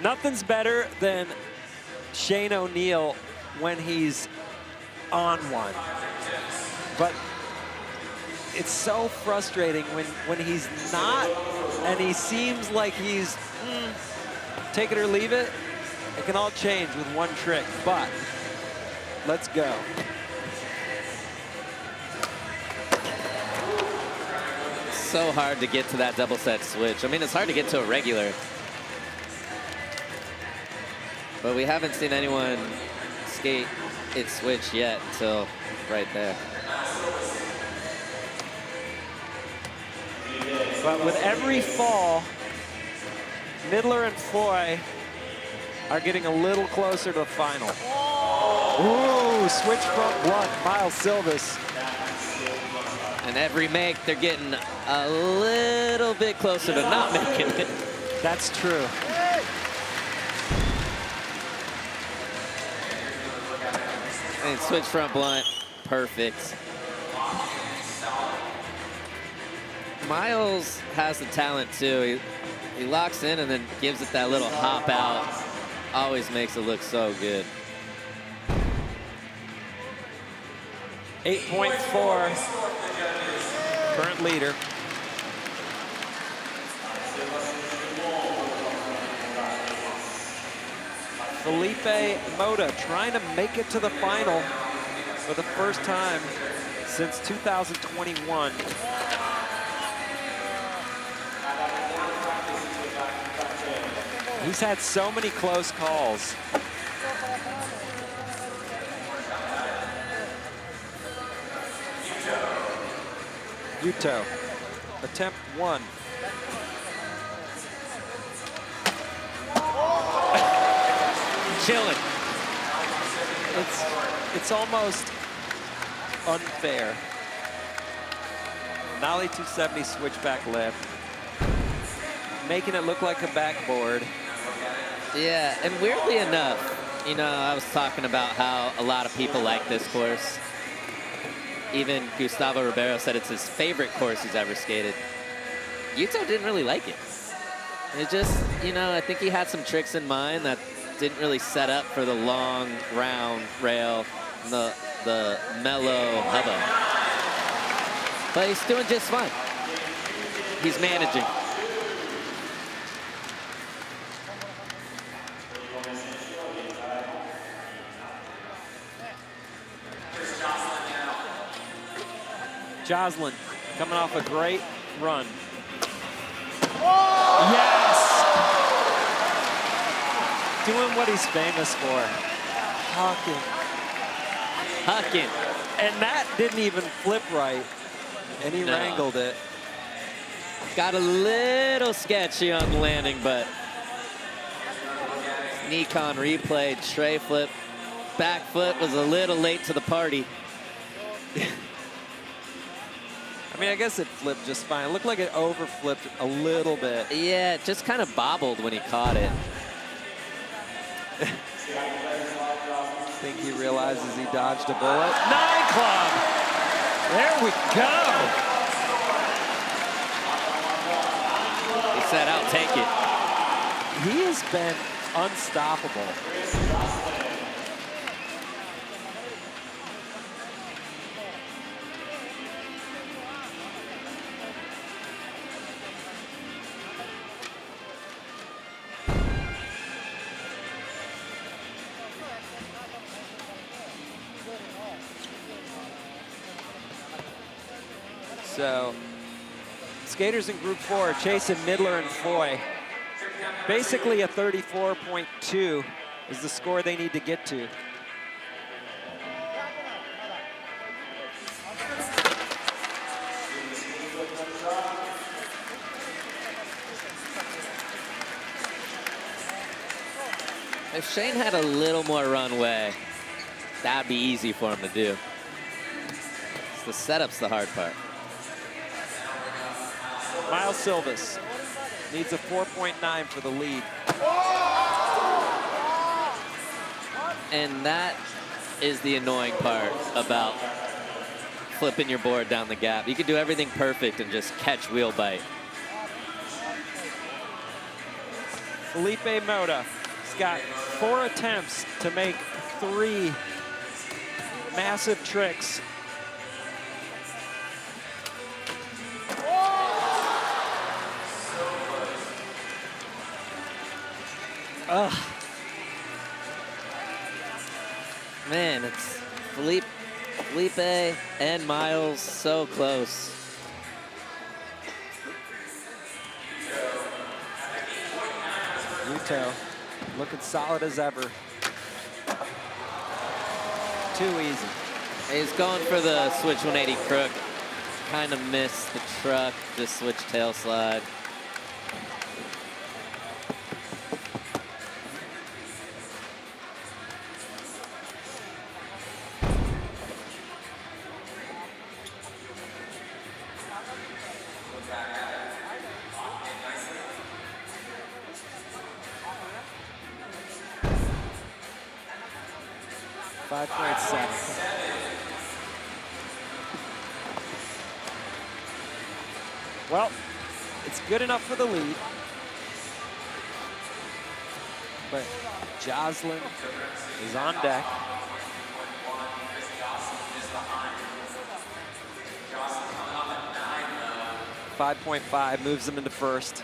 Nothing's better than Shane O'Neill when he's on one. But it's so frustrating when he's not, and he seems like he's take it or leave it. It can all change with one trick, but let's go. So hard to get to that double set switch. I mean, it's hard to get to a regular. But we haven't seen anyone skate it switch yet until right there. But with every fall, Midler and Foy are getting a little closer to the final. Ooh, switch front blunt, Miles Silvas. And every make, they're getting a little bit closer to not making it. That's true. And switch front blunt, perfect. Miles has the talent too. He locks in and then gives it that little hop out. Always makes it look so good. 8.4, current leader. Felipe Mota trying to make it to the final. For the first time since 2021. He's had so many close calls. Yuto, attempt 1. Chilling. It's almost unfair. Nollie 270 switchback left, making it look like a backboard. Yeah, and weirdly enough, you know, I was talking about how a lot of people like this course. Even Gustavo Ribeiro said it's his favorite course he's ever skated. Yuto didn't really like it. It just, you know, I think he had some tricks in mind that didn't really set up for the long round rail, the mellow hubba. But he's doing just fine. He's managing. Joslin coming off a great run. Yes! Doing what he's famous for. Hucking. And that didn't even flip right. And he wrangled it. Got a little sketchy on the landing, but Nikon replayed, tray flip. Back foot was a little late to the party. I mean, I guess it flipped just fine. It looked like it overflipped a little bit. Yeah, it just kind of bobbled when he caught it. I think he realizes he dodged a bullet. 9 club! There we go! He said, I'll take it. He has been unstoppable. So, skaters in Group 4 chasing Midler and Foy. Basically a 34.2 is the score they need to get to. If Shane had a little more runway, that'd be easy for him to do. The setup's the hard part. Miles Silvas needs a 4.9 for the lead. And that is the annoying part about flipping your board down the gap. You can do everything perfect and just catch wheel bite. Felipe Mota has got 4 attempts to make 3 massive tricks. Ugh. Man, it's Felipe and Miles so close. Yuto looking solid as ever. Too easy. He's going for the switch 180 crook. Kind of missed the truck, just switch tail slide. Well, it's good enough for the lead. But Joslin is on deck. .5 moves him into first.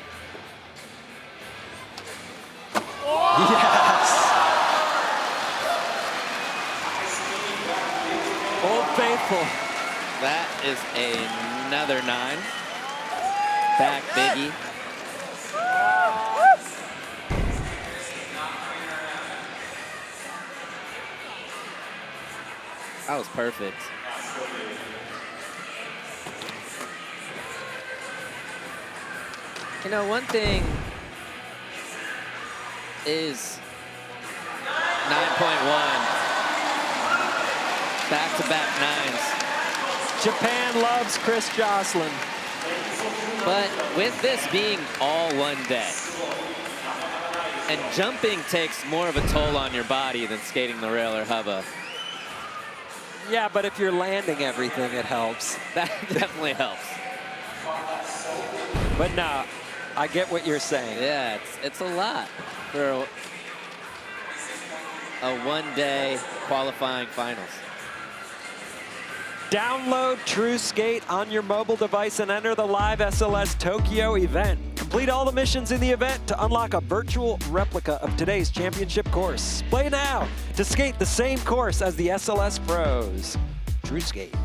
Yes! faithful. That is another 9. Back biggie. That was perfect. You know, one thing is 9.1. Back-to-back 9s. Japan loves Chris Joslin. But with this being all one day, and jumping takes more of a toll on your body than skating the rail or hubba. Yeah, but if you're landing everything, it helps. That definitely helps. But no, I get what you're saying. Yeah, it's a lot for a one-day qualifying finals. Download True Skate on your mobile device and enter the live SLS Tokyo event. Complete all the missions in the event to unlock a virtual replica of today's championship course. Play now to skate the same course as the SLS pros. True Skate.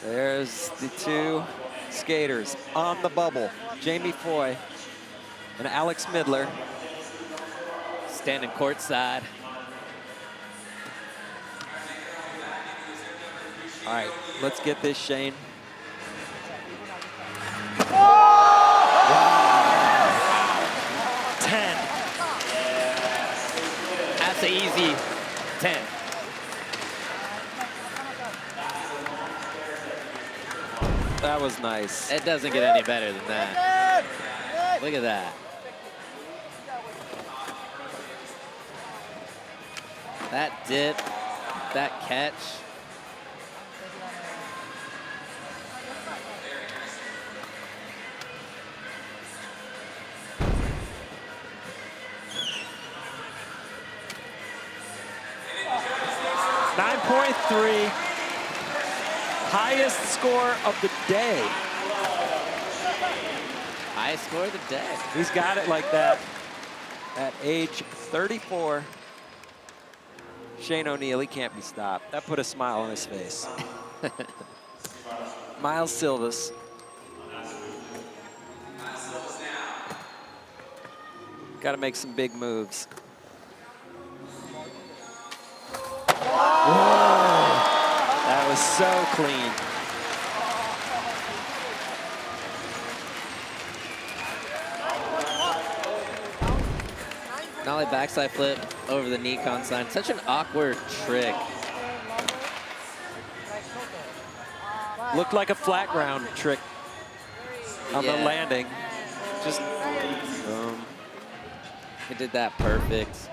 There's the two skaters on the bubble. Jamie Foy and Alex Midler. Standing courtside. All right, let's get this, Shane. 10. That's an easy 10. That was nice. It doesn't get any better than that. Look at that. That dip, that catch. .3, highest score of the day. Highest score of the day. He's got it like that at age 34. Shane O'Neill, he can't be stopped. That put a smile on his face. Miles Silvas. Got to make some big moves. Whoa. That was so clean. Nollie backside flip over the knee consign. Such an awkward trick. Looked like a flat ground trick on the landing. Just He did that perfect.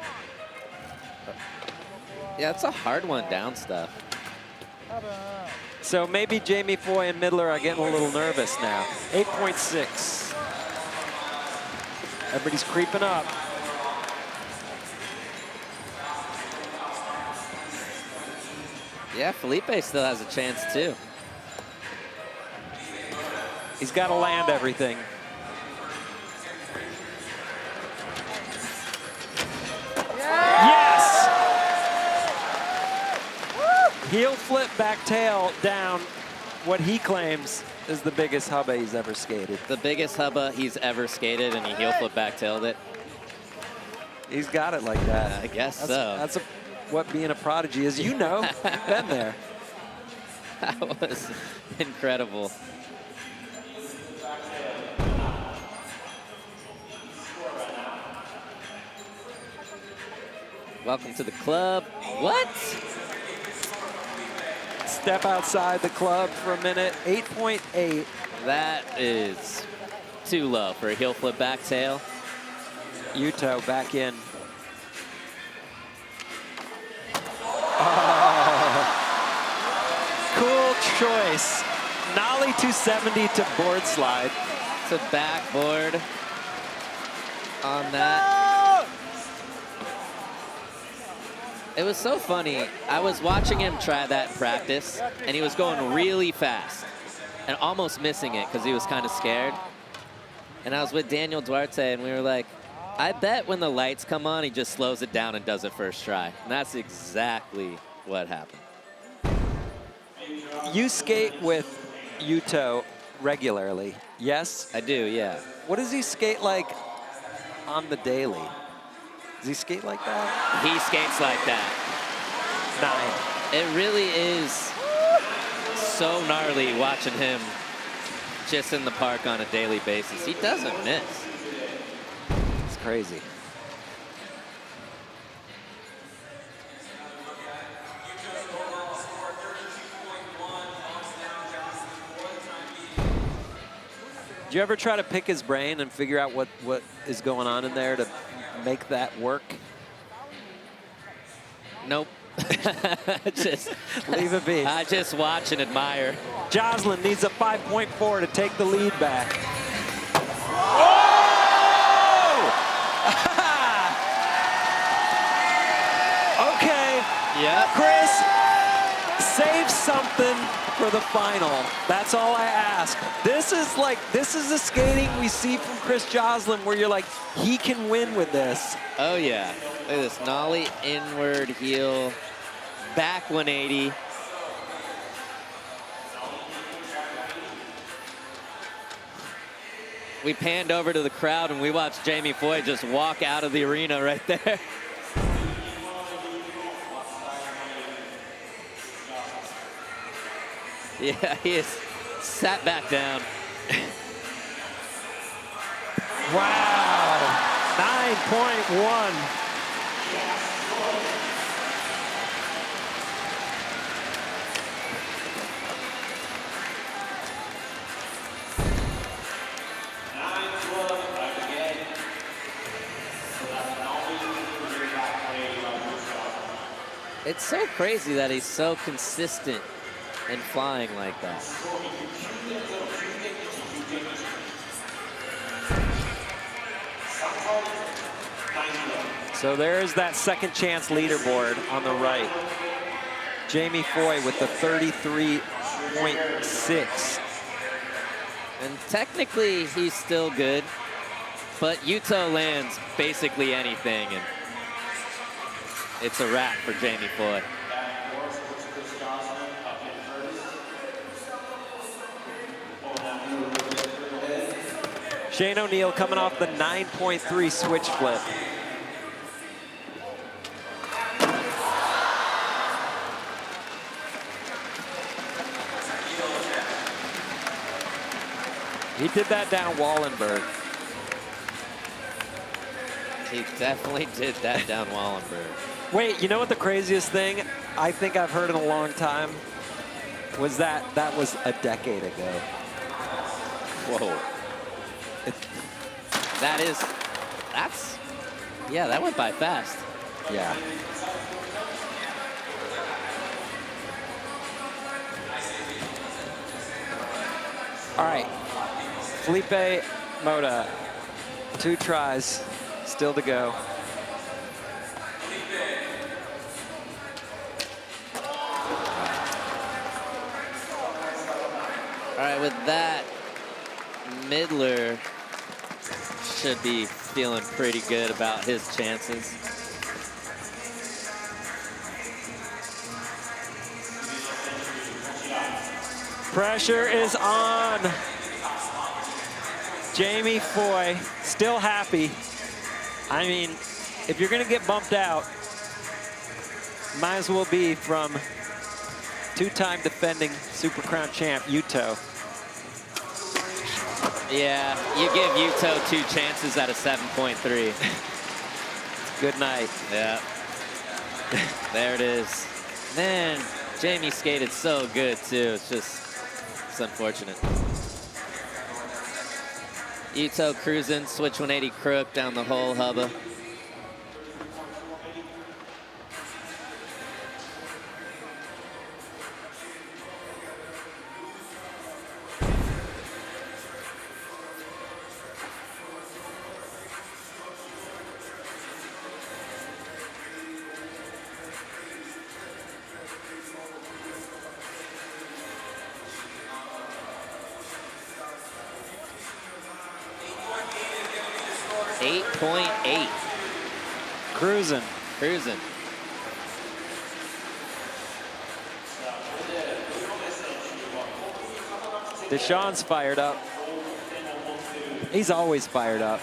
Yeah, it's a hard one down stuff. so maybe Jamie Foy and Midler are getting a little nervous now. 8.6. Everybody's creeping up. Yeah, Felipe still has a chance too. He's got to land everything. Yes! Heel flip back tail down what he claims is the biggest hubba he's ever skated. The biggest hubba he's ever skated, and he heel flip back tailed it. He's got it like that. I guess so. That's what being a prodigy is. You know, you've been there. That was incredible. Welcome to the club. What? Step outside the club for a minute. 8.8. That is too low for a heel flip back tail. Yuto back in. Oh. Cool choice. Nollie 270 to board slide. To backboard on that. It was so funny. I was watching him try that in practice, and he was going really fast. and almost missing it because he was kind of scared. And I was with Daniel Duarte, and we were like, I bet when the lights come on, he just slows it down and does it first try. And that's exactly what happened. You skate with Yuto regularly, yes? I do, yeah. What does he skate like on the daily? Does he skate like that? He skates like that. 9. It really is so gnarly watching him just in the park on a daily basis. He doesn't miss. It's crazy. Do you ever try to pick his brain and figure out what is going on in there to make that work? Nope. Just leave it be. I just watch and admire. Joslin needs a 5.4 to take the lead back. Okay. Yeah. Chris, save something for the final. That's all I ask. This is the skating we see from Chris Joslin where you're like, he can win with this. Oh yeah. Look at this nollie inward heel, back 180. We panned over to the crowd and we watched Jamie Foy just walk out of the arena right there. Yeah, he is sat back down. Wow, 9.1. It's so crazy that he's so consistent in flying like that. So there's that second chance leaderboard on the right. Jamie Foy with the 33.6. And technically he's still good, but Yuto lands basically anything and it's a wrap for Jamie Foy. Shane O'Neill coming off the 9.3 switch flip. He did that down Wallenberg. He definitely did that down Wallenberg. Wait, you know what the craziest thing I think I've heard in a long time was that was a decade ago. Whoa. Yeah, that went by fast. Yeah. All right, Felipe, Mota, 2 tries, still to go. All right, with that, Midler should be feeling pretty good about his chances. Pressure is on. Jamie Foy still happy. I mean, if you're gonna get bumped out, might as well be from 2-time defending Super Crown champ, Yuto. Yeah, you give Yuto 2 chances at a 7.3. Good night. Yeah. There it is. Man, Jamie skated so good too. It's unfortunate. Yuto cruising, switch 180 crook down the whole hubba. 8.8. Cruising. Cruising. Dashawn's fired up. He's always fired up.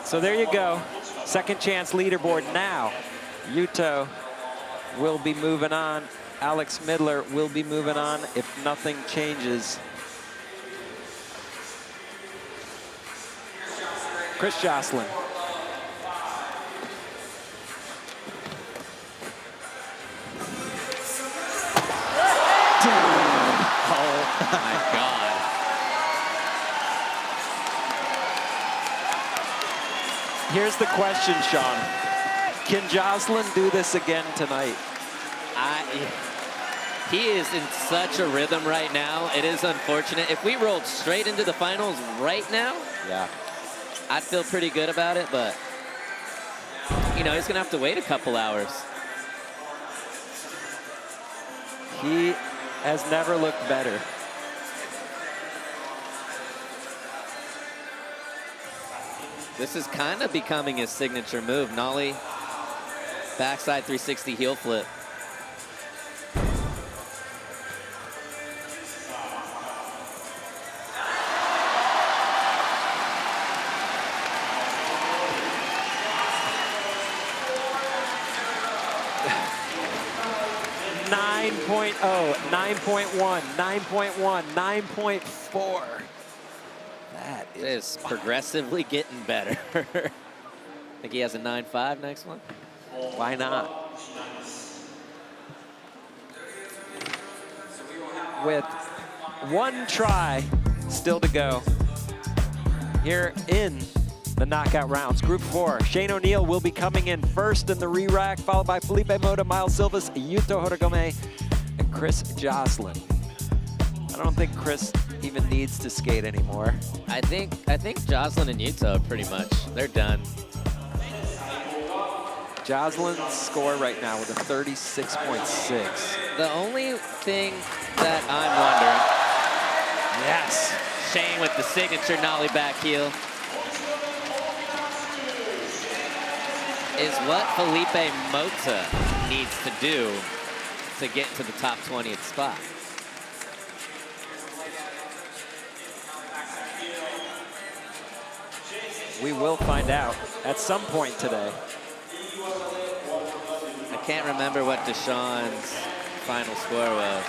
So there you go. Second chance leaderboard now. Yuto will be moving on. Alex Midler will be moving on if nothing changes. Chris Joslin. Oh my God. Here's the question, Sean. Can Joslin do this again tonight? He is in such a rhythm right now. It is unfortunate. If we rolled straight into the finals right now, Yeah. I'd feel pretty good about it, but you know, he's gonna have to wait a couple hours. He has never looked better. This is kind of becoming his signature move. Nollie, backside 360 heel flip. .0, 9.1, 9.1, 9.4. That is progressively getting better. Think he has a 9.5 next one? Why not? With one try still to go here in the knockout rounds. Group 4, Shane O'Neill will be coming in first in the re-rack, followed by Felipe, Mota, Miles Silvas, Yuto, Horigome, and Chris Joslin. I don't think Chris even needs to skate anymore. I think Joslin and Yuto pretty much, they're done. Joslin's score right now with a 36.6. The only thing that I'm wondering, yes, Shane with the signature nollie back heel, is what Felipe Mota needs to do to get to the top 20th spot. We will find out at some point today. I can't remember what Dashawn's final score was.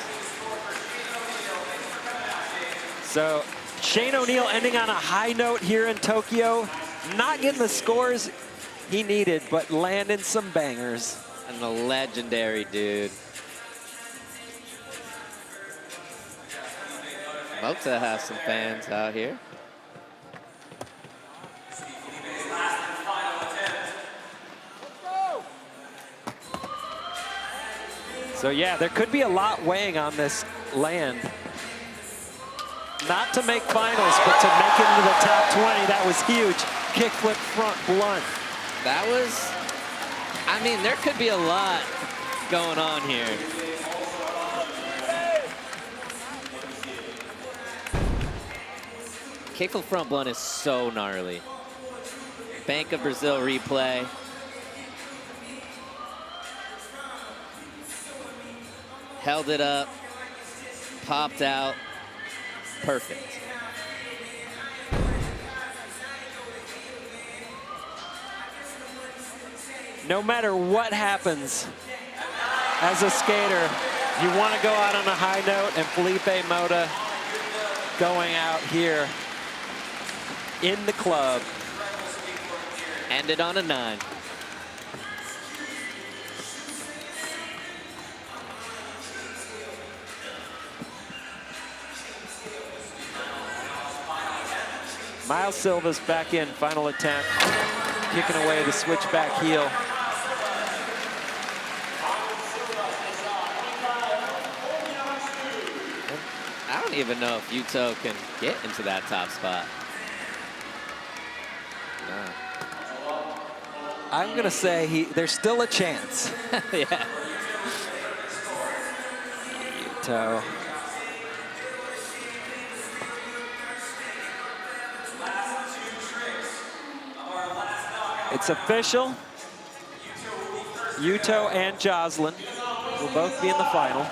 So Shane O'Neill ending on a high note here in Tokyo, not getting the scores he needed, but landing some bangers. And the legendary dude. Mota has some fans out here. So yeah, there could be a lot weighing on this land. Not to make finals, but to make it into the top 20. That was huge. Kickflip front blunt. That was, I mean, there could be a lot going on here. Kickflip front blunt is so gnarly. Bank of Brazil replay. Held it up, popped out, perfect. No matter what happens as a skater, you want to go out on a high note, and Felipe Mota going out here in the club. Ended on a 9. Miles Silvas back in, final attempt. Kicking away the switchback heel. I don't even know if Yuto can get into that top spot. No. I'm going to say there's still a chance. Yeah. Yuto. It's official. Yuto and Joslin will both be in the final.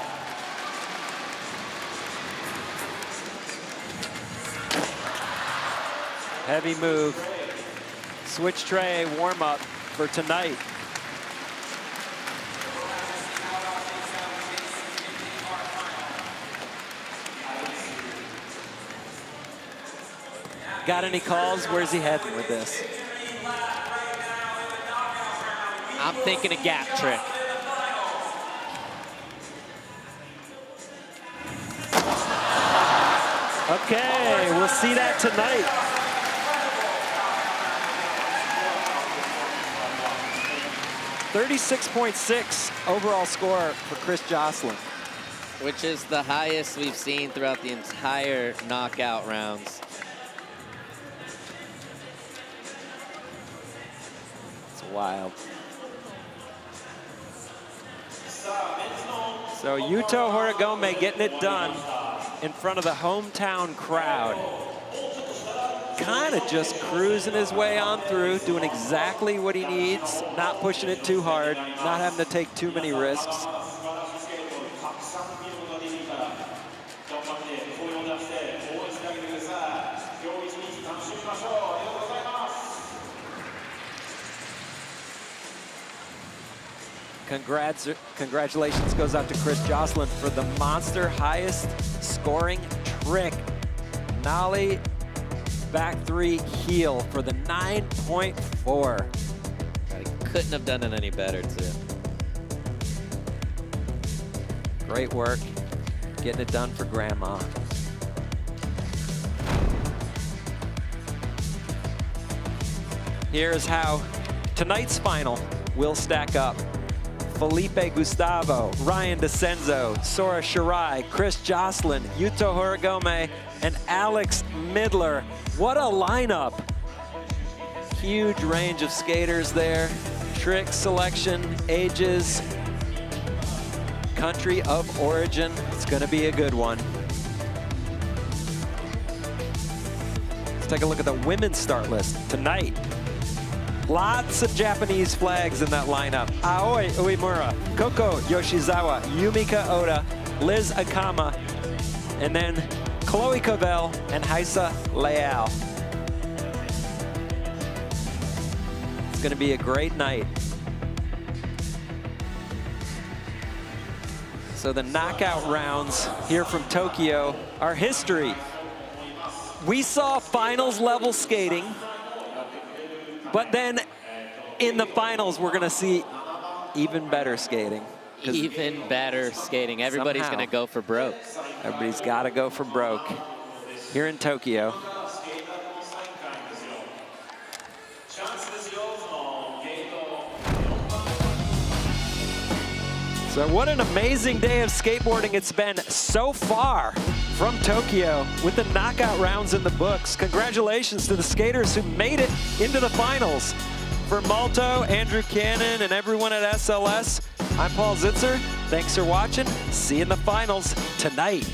Heavy move. Switch tray warm up for tonight. Got any calls? Where's he heading with this? I'm thinking a gap trick. Okay, we'll see that tonight. .36.6 overall score for Chris Joslin. Which is the highest we've seen throughout the entire knockout rounds. It's wild. So Yuto Horigome getting it done in front of the hometown crowd. Kind of just cruising his way on through, doing exactly what he needs, not pushing it too hard, not having to take too many risks. Congratulations goes out to Chris Joslin for the monster highest scoring trick. Nollie back three heel for the 9.4. Couldn't have done it any better, too. Great work, getting it done for Grandma. Here's how tonight's final will stack up. Felipe Gustavo, Ryan Decenzo, Sora Shirai, Chris Joslin, Yuto Horigome, and Alex Midler. What a lineup. Huge range of skaters there. Trick selection, ages, country of origin. It's gonna be a good one. Let's take a look at the women's start list tonight. Lots of Japanese flags in that lineup. Aoi Uemura, Koko Yoshizawa, Yumika Oda, Liz Akama, and then Chloe Cavell and Heisa Leal. It's gonna be a great night. So the knockout rounds here from Tokyo are history. We saw finals level skating, but then in the finals, we're gonna see even better skating. Even better skating. Everybody's gonna go for broke. Everybody's gotta go for broke here in Tokyo. So what an amazing day of skateboarding it's been so far from Tokyo with the knockout rounds in the books. Congratulations to the skaters who made it into the finals. For Malto, Andrew Cannon, and everyone at SLS, I'm Paul Zitzer. Thanks for watching. See you in the finals tonight.